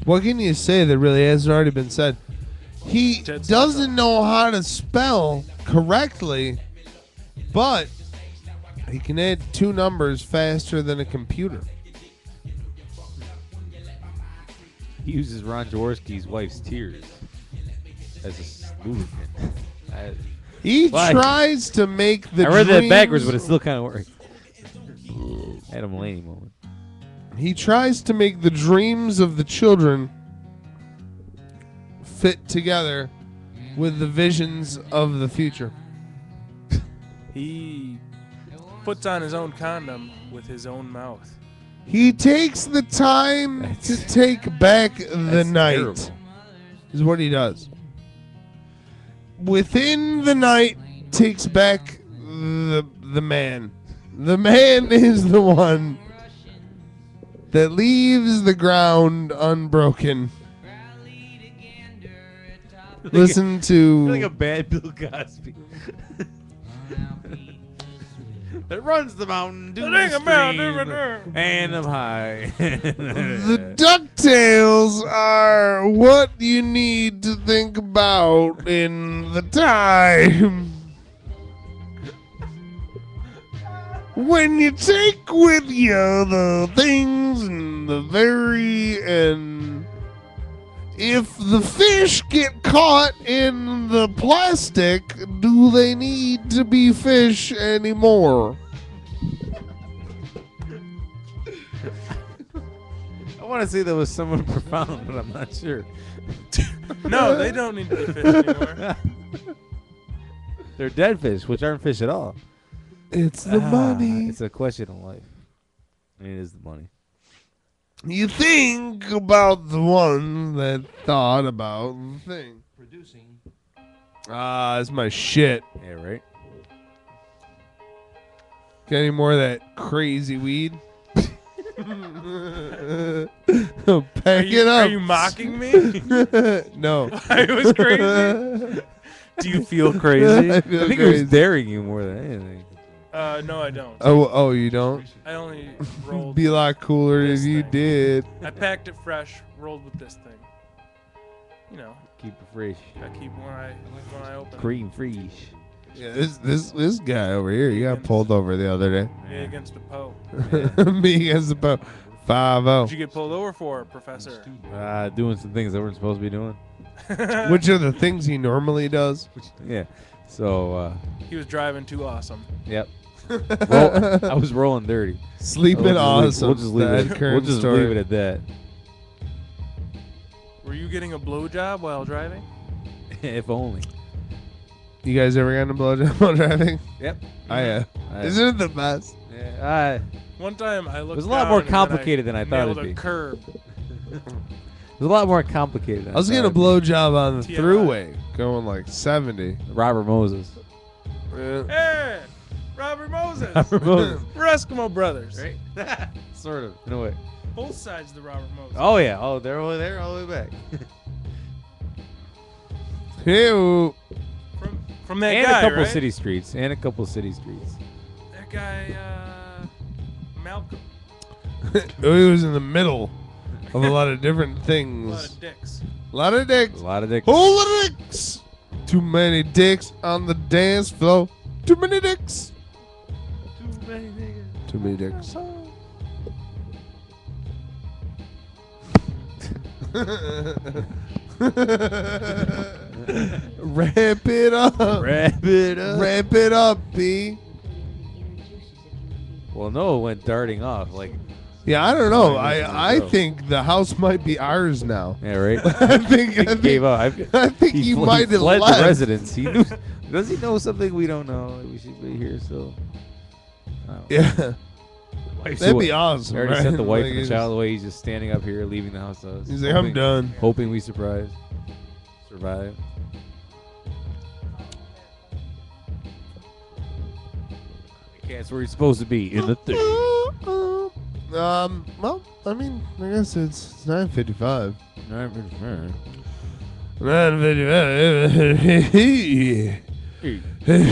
What can you say that really hasn't already been said? He doesn't know how to spell correctly, but he can add 2 numbers faster than a computer.
He uses Ron Jaworski's wife's tears as a lubricant.
He
Why?
tries to make the
I read that
dreams-
backwards, but it still kind of worked. Adam Laney moment.
He tries to make the dreams of the children fit together with the visions of the future.
He puts on his own condom with his own mouth.
He takes the time to take back the
That's
night.
terrible.
Is what he does. Within the night takes back the man. The man is the one that leaves the ground unbroken. Listen to
like a bad Bill Cosby. that runs the mountain, due
Ding
the
a bell,
stream,
ding a ding.
and I'm high.
The DuckTales are what you need to think about in the time when you take with you the things and the very and if the fish get caught in the plastic, do they need to be fish anymore?
I want to say that was somewhat profound, but I'm not sure.
No, they don't need to be fish anymore.
They're dead fish, which aren't fish at all.
It's the money.
It's a question of life. It is the money.
You think about the one that thought about the thing.
Producing.
Ah, that's my shit.
Yeah, right?
Got any more of that crazy weed? Pack it up.
Are you mocking me?
No.
I was crazy. Do you feel crazy?
I feel
I think it
crazy.
was daring you more than anything.
No, I don't.
Oh, you don't?
I only rolled.
Be a lot cooler if
This
you
thing.
did.
I packed it fresh, rolled with this thing. You know,
Keep it fresh.
I keep when I open.
Cream fresh.
Yeah, this guy over here, he got pulled over the other day.
Me against the Poe.
Me against about 5-0.
What'd you get pulled over for, Professor?
Doing some things that we're supposed to be doing.
Which are the things he normally does?
Yeah. So,
He was driving too awesome.
yep. I was rolling dirty.
Sleeping awesome.
We'll just leave
That
it. We'll
current
just
story.
leave it at that.
Were you getting a blowjob while driving?
If only.
You guys ever gotten a blowjob while driving?
Yep.
I have. Isn't it the best?
Yeah.
One time I looked.
It was a lot more
down and then
complicated than I thought
nailed
it'd be.
a curb.
It was a lot more complicated. Than
I was getting a
thought
blowjob on the
TMI.
throughway, going like 70.
it'd be. Robert Moses.
Yeah.
Hey, Robert Moses.
Robert Moses.
We're Eskimo brothers.
Right? Sort of, in a way.
Both sides of the Robert Moses.
Oh, yeah. Oh, they're over there all the way back.
Ew.
From that
and
guy,
a couple
right?
city streets. And a couple city streets.
That guy, Malcolm.
He was in the middle of a lot of different
A lot
things.
of dicks.
A lot of dicks.
A lot of dicks.
Whole lot of dicks. Too many dicks on the dance floor. Too many dicks.
Too many niggas.
Too many dicks. Ramp it up.
Wrap it up.
Ramp it up, B.
Well, no, it went darting off. Like,
Yeah, I don't know.
I
I
go.
think the house might be ours now.
yeah, right?
I think
He gave up.
I think he might have
fled
left.
the residence. He knew. Does he know something we don't know? We should be here still. I don't know.
Yeah,
Wife's
that'd
away.
be awesome.
I already
right?
sent the wife
Like,
and the
he's-
child away. He's just standing up here, leaving the house. To us,
He's like, I'm done.
Hoping we survive. That's where he's supposed to be in the thing.
Well, I mean, I guess it's 9:55. 9:55.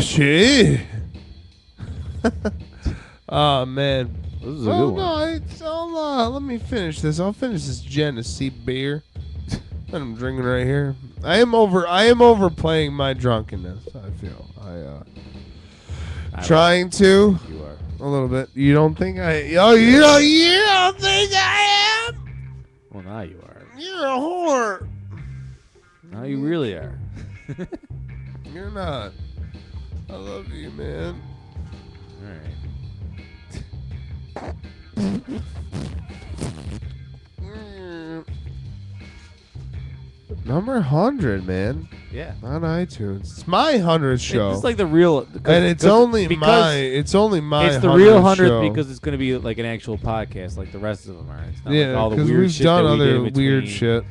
Shit. Oh man.
This is a
Oh
good
no,
one.
let me finish this. I'll finish this Genesee beer that I'm drinking right here. I am overplaying my drunkenness. I feel trying to
You are.
a little bit. You don't think I? Oh, you don't think I am?
Well, now you are.
You're a whore.
Now you really are.
You're not. I love you, man.
All right.
Number 100, man.
Yeah.
On iTunes. It's my 100th show.
It's like the real.
And it's only my. It's only my.
It's the real
100th
100th
show.
because it's going to be like an actual podcast, like the rest of them are. It's not
Yeah,
like all the
because
weird
we've
shit
done
that we did
other
in
weird
between.
shit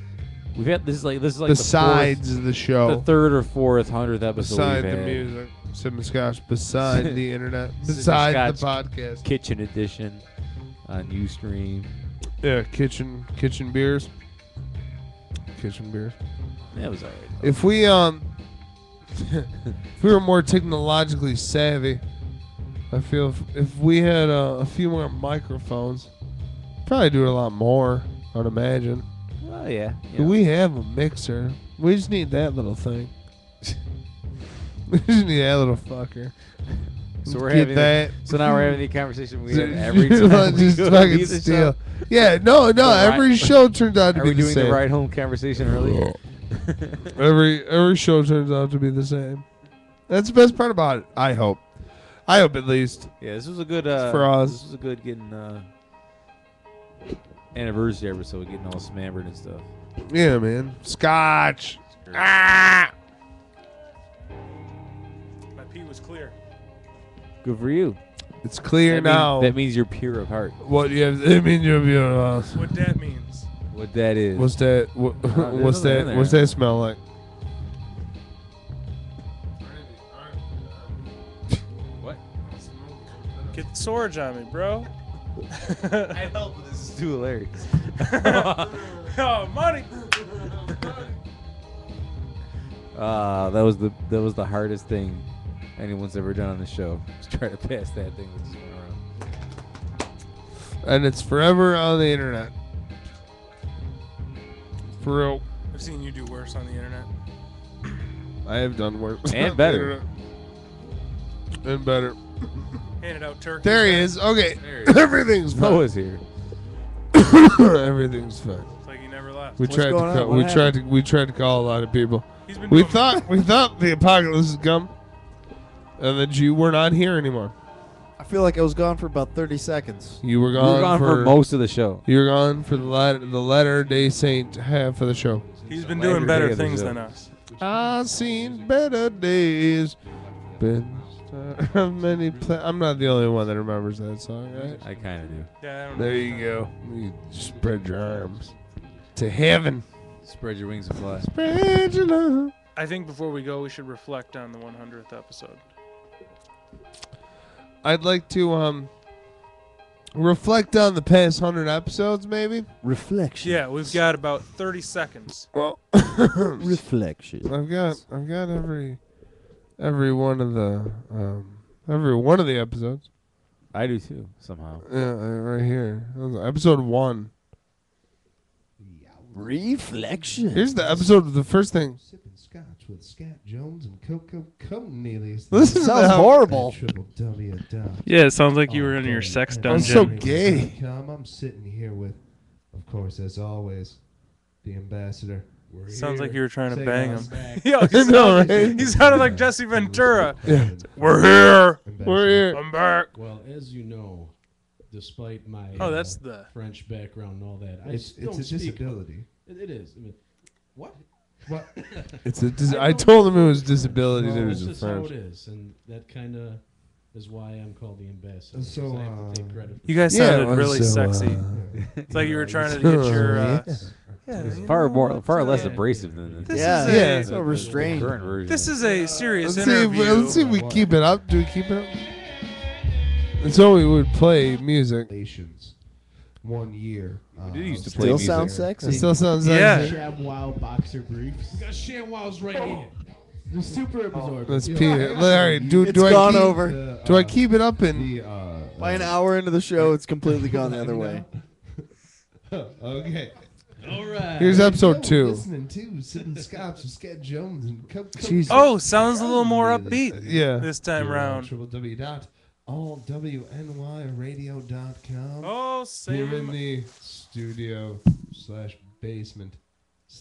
We've had this is like
besides the
the
show,
third or fourth 100th episode.
beside
we've
the
had.
music, Sippin Scotch, beside the internet,
Sippin'
beside the
Scotch.
podcast.
Kitchen edition on Ustream.
Yeah, kitchen beers. Kitchen beers.
That was alright.
If we if we were more technologically savvy, I feel if we had a few more microphones, probably do it a lot more, I'd imagine.
Oh, yeah.
But we have a mixer. We just need that little thing. We just need that little fucker.
So we're
Get
having
that.
So now we're having the conversation we have every time we
just
go to
fucking
leave the
steal.
show.
Yeah, no. Every show turns out to
Are
be
we
the
doing
same.
the ride home conversation earlier?
Every show turns out to be the same. That's the best part about it. I hope at least.
Yeah, this was a good
for us.
This was a good getting anniversary episode, getting all smammered and stuff.
Yeah, man. Scotch. Ah!
My pee was clear.
Good for you.
It's clear now.
That means you're pure of heart.
What you have? I mean, you're
What that means.
What that is.
What's that? What's
nothing in
that?
there.
What's that smell like?
What?
Get the Sorge on me, bro.
I help, but this is too hilarious.
Oh, money.
That was the hardest thing anyone's ever done on the show. Just try to pass that thing that just went around.
And it's forever on the internet. For real.
I've seen you do worse on the internet.
I have done worse.
And better.
And better.
Handed out turkey.
There he is. Okay.
There he is.
Everything's fine.
Noah's here.
Everything's fine.
It's like he never left.
We
What's
tried to
going on?
call,
What
we tried to call a lot of people.
He's been
We
doing
thought the apocalypse had come, and that you were not here anymore.
I feel like I was gone for about 30 seconds.
You were
We
gone,
were gone for most of the show.
You were gone for the letter day Saint half of the show.
He's been
Later
doing better
day of the
things
show.
than us.
I've seen better days. Been many. I'm not the only one that remembers that song, right?
I kind of do.
Yeah, I don't
There
know.
you go. You spread your arms to heaven.
Spread your wings and fly.
Spread your love.
I think before we go, we should reflect on the 100th episode.
I'd like to reflect on the past 100 episodes, maybe.
Reflection.
Yeah, we've got about 30 seconds.
Well,
Reflection.
I've got every one of the episodes.
I do too, somehow.
Yeah, right here. That was episode 1.
Reflection.
Here's the episode of the first thing.
Sippin' Scotch with Scott Jones and Coco Cornelius.
Listen to
Sounds
that.
horrible.
Yeah, it sounds like you were in your sex
I'm so
dungeon.
gay.
I'm sitting here with, of course, as always, the ambassador. We're
Sounds
here.
like you were trying to
Say
bang
I'm
him.
back.
Yo,
I know, right?
he sounded like Jesse Ventura.
Yeah.
We're here.
Ambassador.
We're here.
I'm back.
Well, as you know, despite my
Oh, that's the.
French background and all that, I
It's
don't
a
speak.
disability.
It is. I mean, what?
What?
It's a I told him it was disability.
Well,
There
it's
was a
just how
French.
it is, and that kind of is why I'm called the ambassador.
So,
'cause I have to take credit for
You guys
Yeah,
sounded
well,
really
so,
sexy. It's like you were trying to get your.
It's
you
far
know,
far less
yeah.
abracive than
This
Yeah,
is
yeah.
a,
So restrained.
current version.
This is a serious
Let's see,
interview.
let's see if we keep it up. Do we keep it up? And so we would play music.
Relations. 1 year.
We did used to
of
play
Still
music.
sounds
It
sexy.
still sounds
Yeah.
like
ShamWow boxer briefs. We got ShamWows right here. The super absorbent.
let's pee it. All right,
It's
do I
gone
keep,
over.
Do I keep it up and
The,
By an hour into the show, it's completely gone the other way.
Okay.
All right.
here's episode 2.
Listening to Sippin' Scotch with Scott Jones and Coco.
Jesus.
Oh, sounds a little more upbeat
Yeah.
this time round.
www.allwnyradio.com.
Oh,
Here in
same.
the studio / basement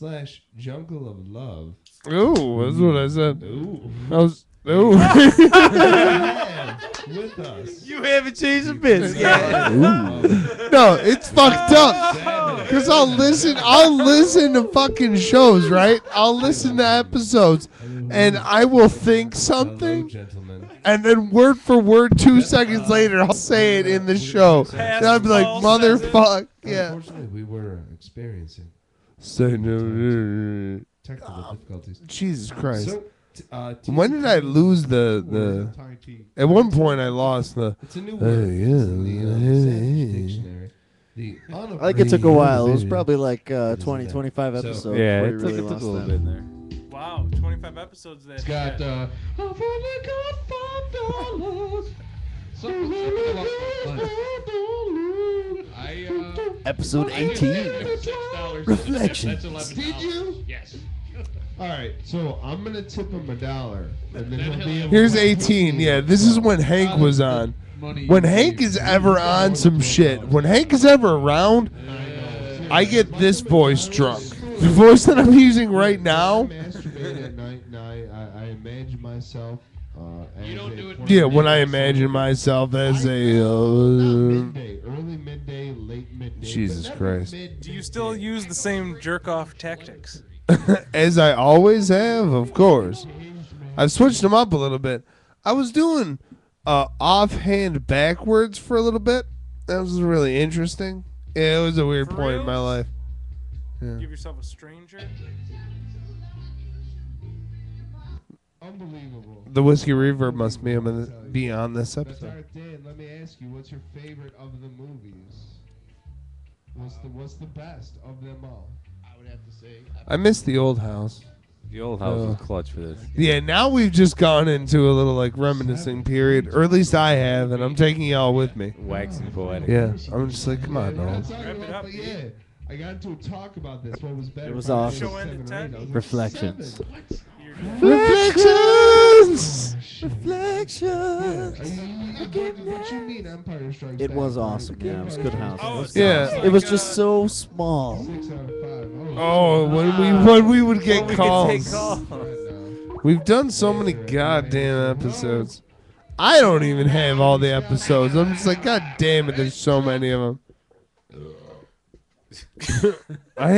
/ jungle of love.
Ooh, that's what I said.
Ooh.
I was. Ooh.
With us.
You haven't changed a bit.
No, it's fucked up. Cause I'll listen to fucking shows, right? I'll listen to episodes, and I will think
Hello,
something,
gentlemen.
and then word for word, 2 seconds later, I'll say it in the show. And I'll be like,
Paul says it.
motherfuck, yeah.
Unfortunately, we were experiencing
Say no.
technical difficulties.
Jesus Christ.
So,
When did I lose the? At one point, I lost the.
It's a new
Oh,
word.
yeah,
It's in the Savage Dictionary. The
I think it took a while. It was probably like
What is
20,
that?
25
So-
episodes.
Yeah,
before
it
you
took,
really
it took a
lost
little
them.
bit in there.
Wow, 25 episodes there.
It's got
Episode 18. Reflections.
Did you?
Yes.
All right, so I'm gonna tip him $1, and then he'll be able
Here's
to
18. Yeah, this is when Hank was on. When Hank is ever on some shit, when Hank is ever around, I get this voice drunk. The voice that I'm using right now.
Masturbate at night, and I imagine myself.
You don't do it.
Yeah, when I imagine myself as a.
Midday, early midday, late midday.
Jesus
but never
Christ.
midday.
Do you still use the same jerk-off tactics?
As I always have, of course. I've switched them up a little bit. I was doing offhand backwards for a little bit. That was really interesting. Yeah, it was a weird
For
point in my
reals?
life. Yeah.
Give yourself a stranger?
Unbelievable.
The whiskey reverb must be on this
But
episode.
Art Dan, let me ask you, what's your favorite of the movies? What's the best of them all?
I would have to say.
I miss the old house.
The old house was clutch for this.
Yeah, now we've just gone into a little like reminiscing period, or at least I have, and I'm taking y'all with me.
Waxing poetic.
Yeah, I'm just like, come on,
We're
Noel.
not talking
Wrap it
about-
up,
but
dude.
yeah, I got into a talk about this. What was better?
It was
Friday
awesome.
the
Show ended
7 or 8?
10?
I was like,
Reflections.
7. What?
Reflections.
Reflections.
What you mean Empire Strikes
It
Back?
was awesome. Yeah, it was a good house.
Oh,
Yeah.
sounds
It was
like,
just so small.
6 out of 5.
Oh, when we would get calls.
Right
We've done so many goddamn episodes. I don't even have all the episodes. I'm just like, god damn it, there's so many of them. I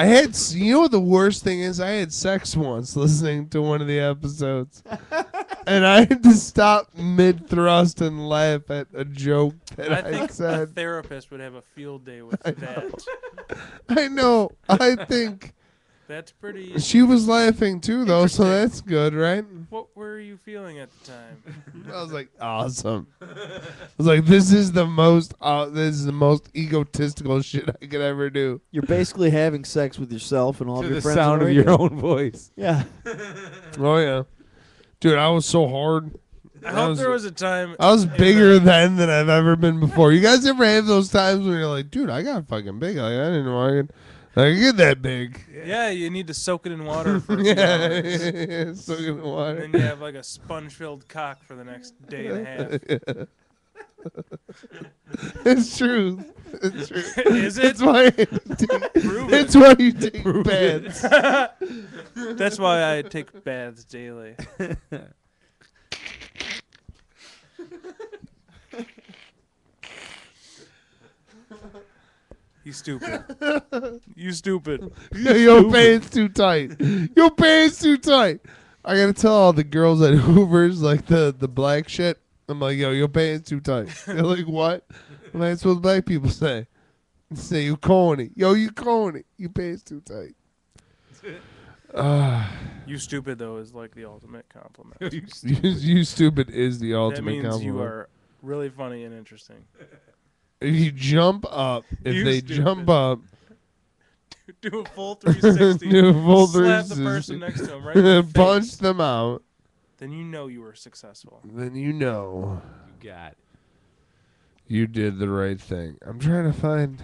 had, you know what the worst thing is? I had sex once listening to one of the episodes. And I had to stop mid-thrust and laugh at a joke that
I
I
think a
said.
therapist would have a field day with that.
I know. I think
That's pretty.
she was laughing too, though, so that's good, right?
What were you feeling at the time?
I was like, awesome. I was like, this is the most egotistical shit I could ever do.
You're basically having sex with yourself and all
To
of your
the
friends.
sound
on
of
the
your
radio.
own voice.
Yeah.
Oh yeah, dude, I was so hard.
I hope there was a time.
I was
in
bigger
the-
then than I've ever been before. You guys ever have those times when you're like, dude, I got fucking big. Like, I didn't know I could get that big.
Yeah, you need to soak it in water for a few
Yeah,
hours.
soak it in water.
And then you have like a sponge-filled cock for the next day and a half.
It's true. It's true.
Is it?
That's why. That's why you take baths.
That's why I take baths daily. You stupid. You stupid.
Your pants too tight. Your pants too tight. I gotta tell all the girls at Hoover's, like the black shit. I'm like, yo, your pants too tight. They're like, what? I'm like, that's what black people say. They say you corny. Yo, you corny. Your pants too tight.
You stupid though is like the ultimate compliment.
You stupid is the
That
ultimate
means
compliment.
you are really funny and interesting.
If you jump up, if
You
they
stupid.
jump up,
Do a full 360.
do a full
Slap the
360,
person next to him right in the
punch
face.
them out,
Then you know you were successful.
then you know
You got it.
you did the right thing. I'm trying to find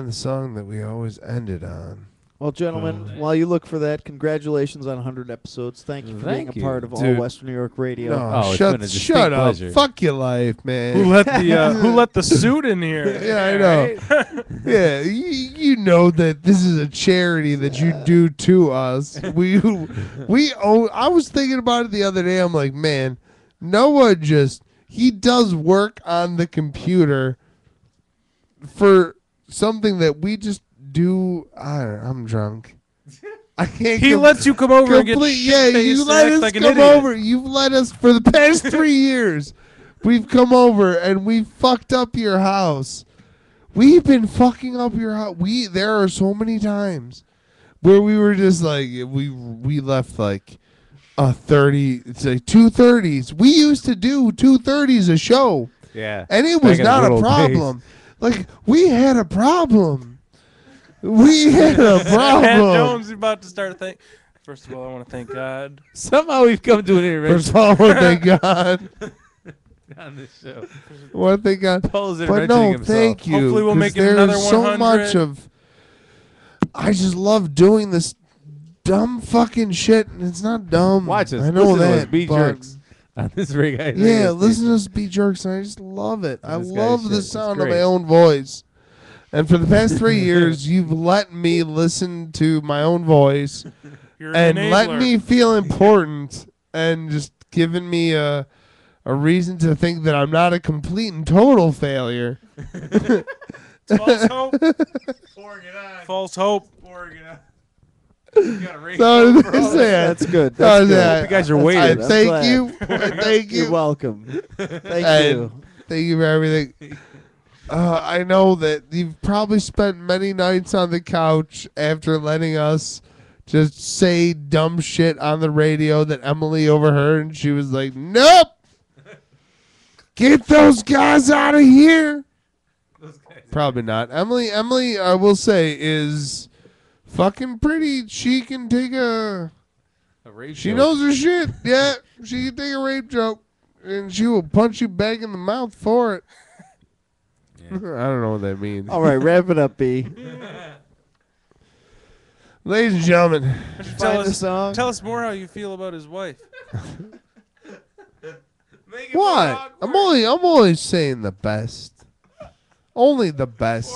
the song that we always ended on.
Well, gentlemen, while you look for that, congratulations on 100 episodes. Thank you for
Thank
being a
you.
part of All
Dude.
Western New York Radio.
No,
Oh, it's been a distinct
shut up.
pleasure.
Fuck your life, man.
Who let the suit in here?
Yeah, I know. Yeah, you know that this is a charity that you do to us. We own. I was thinking about it the other day. I'm like, man, Noah he does work on the computer for something that we just do. I'm drunk. I can't.
He lets you come over and get
yeah. You
shit-faced
let
and act
us
like an
come
idiot.
over. You've let us for the past 3 years. We've come over and we fucked up your house. We've been fucking up your house. There are so many times where we were just like we left like a 30. It's like 2:30s. We used to do 2:30s a show,
Yeah.
and it
Back
was
in the
not
good
a
old
problem. Like we had a problem. We had a
Pat
problem.
Jones is about to start thinking. First of all, I want to thank God.
Somehow we've come to an intervention.
First of all, I want to thank God.
On this show.
I want to thank God.
Paul's
But
interventioning
no,
himself.
thank you.
Hopefully we'll
'cause
make it
there's
another
so
100.
much of. I just love doing this dumb fucking shit, and it's not dumb.
Watch us.
I know
Listen to us
that.
be
but
jerks. On this radio
Yeah, listen
station.
to us be jerks, and I just love it. I
This guy's
love
shit.
the
It's
sound of
great.
my own voice. And for the past 3 years, you've let me listen to my own voice
You're
and
an
let
enabler.
me feel important and just given me a reason to think that I'm not a complete and total failure.
False hope.
Pouring it on.
False hope.
Pouring it on. You got a ring
So
over all that.
That's good.
Oh,
That's good.
yeah.
Hope you guys are
That's
waiting.
good.
I
I'm
thank
glad.
you. Thank
You're
you.
welcome. Thank
And
you.
thank you for everything. I know that you've probably spent many nights on the couch after letting us just say dumb shit on the radio that Emily overheard, and she was like, "Nope, get those guys out of here." Probably not. Emily, I will say, is fucking pretty. She can take a. She knows her shit. Yeah, she can take a rape joke, and she will punch you back in the mouth for it. I don't know what that means.
All right, wrap it up, B.
Ladies and gentlemen,
Tell
the
us,
song.
tell us more how you feel about his wife.
what? I'm only saying the best. Only the best.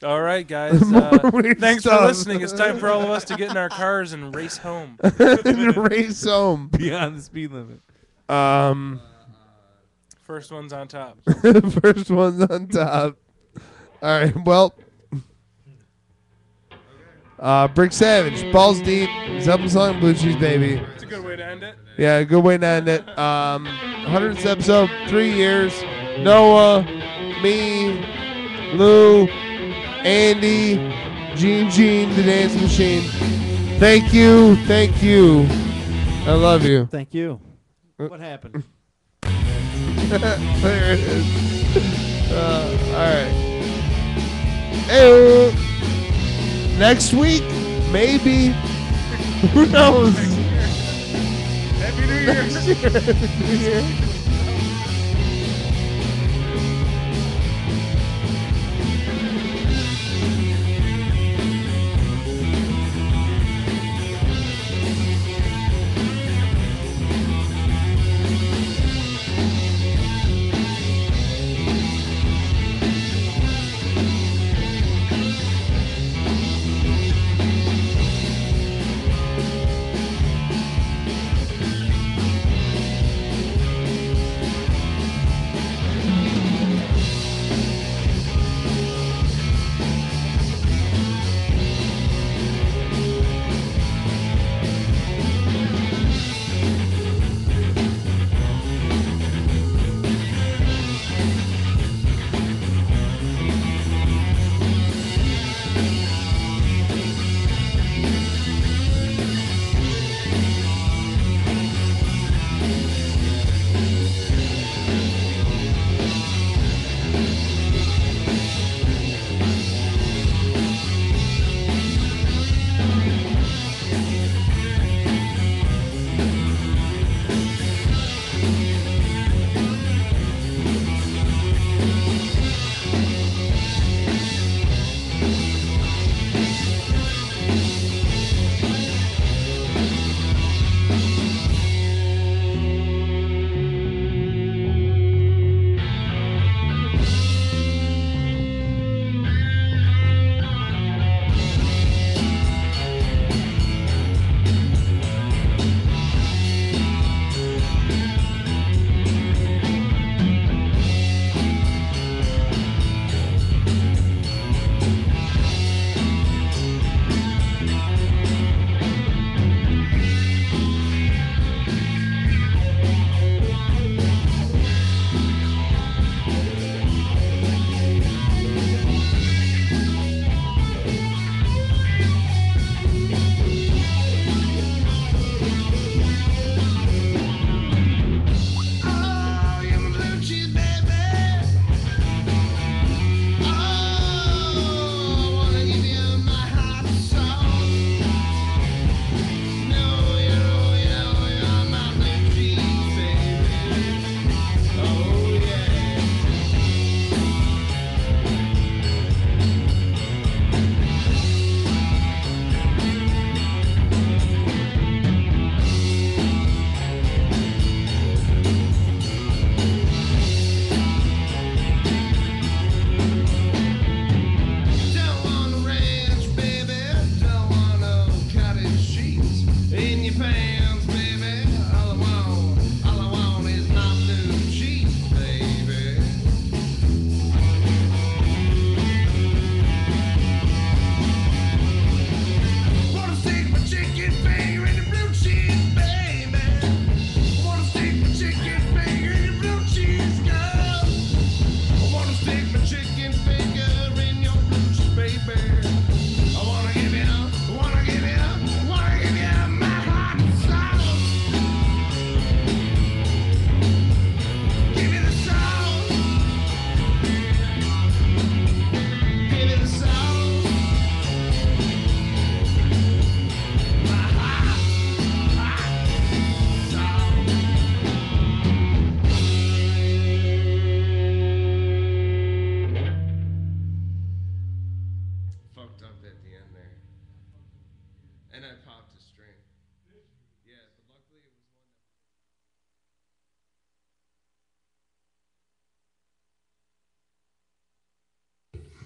All right, guys.
More weird
Thanks
stuff.
for listening. It's time for all of us to get in our cars and race home.
And race home.
Beyond the speed limit.
First one's on top.
First one's on top. All right. Well, Brick Savage, balls deep, Zeppelin song, Blue Cheese Baby.
It's a good way to end it.
Yeah, good way to end it. 100th episode, 3 years. Noah, me, Lou, Andy, Gene, the dance machine. Thank you. I love you.
Thank you. What happened?
There it is. All right. Hey, next week, maybe. Who knows?
Happy New Year.
Next year.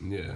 Yeah.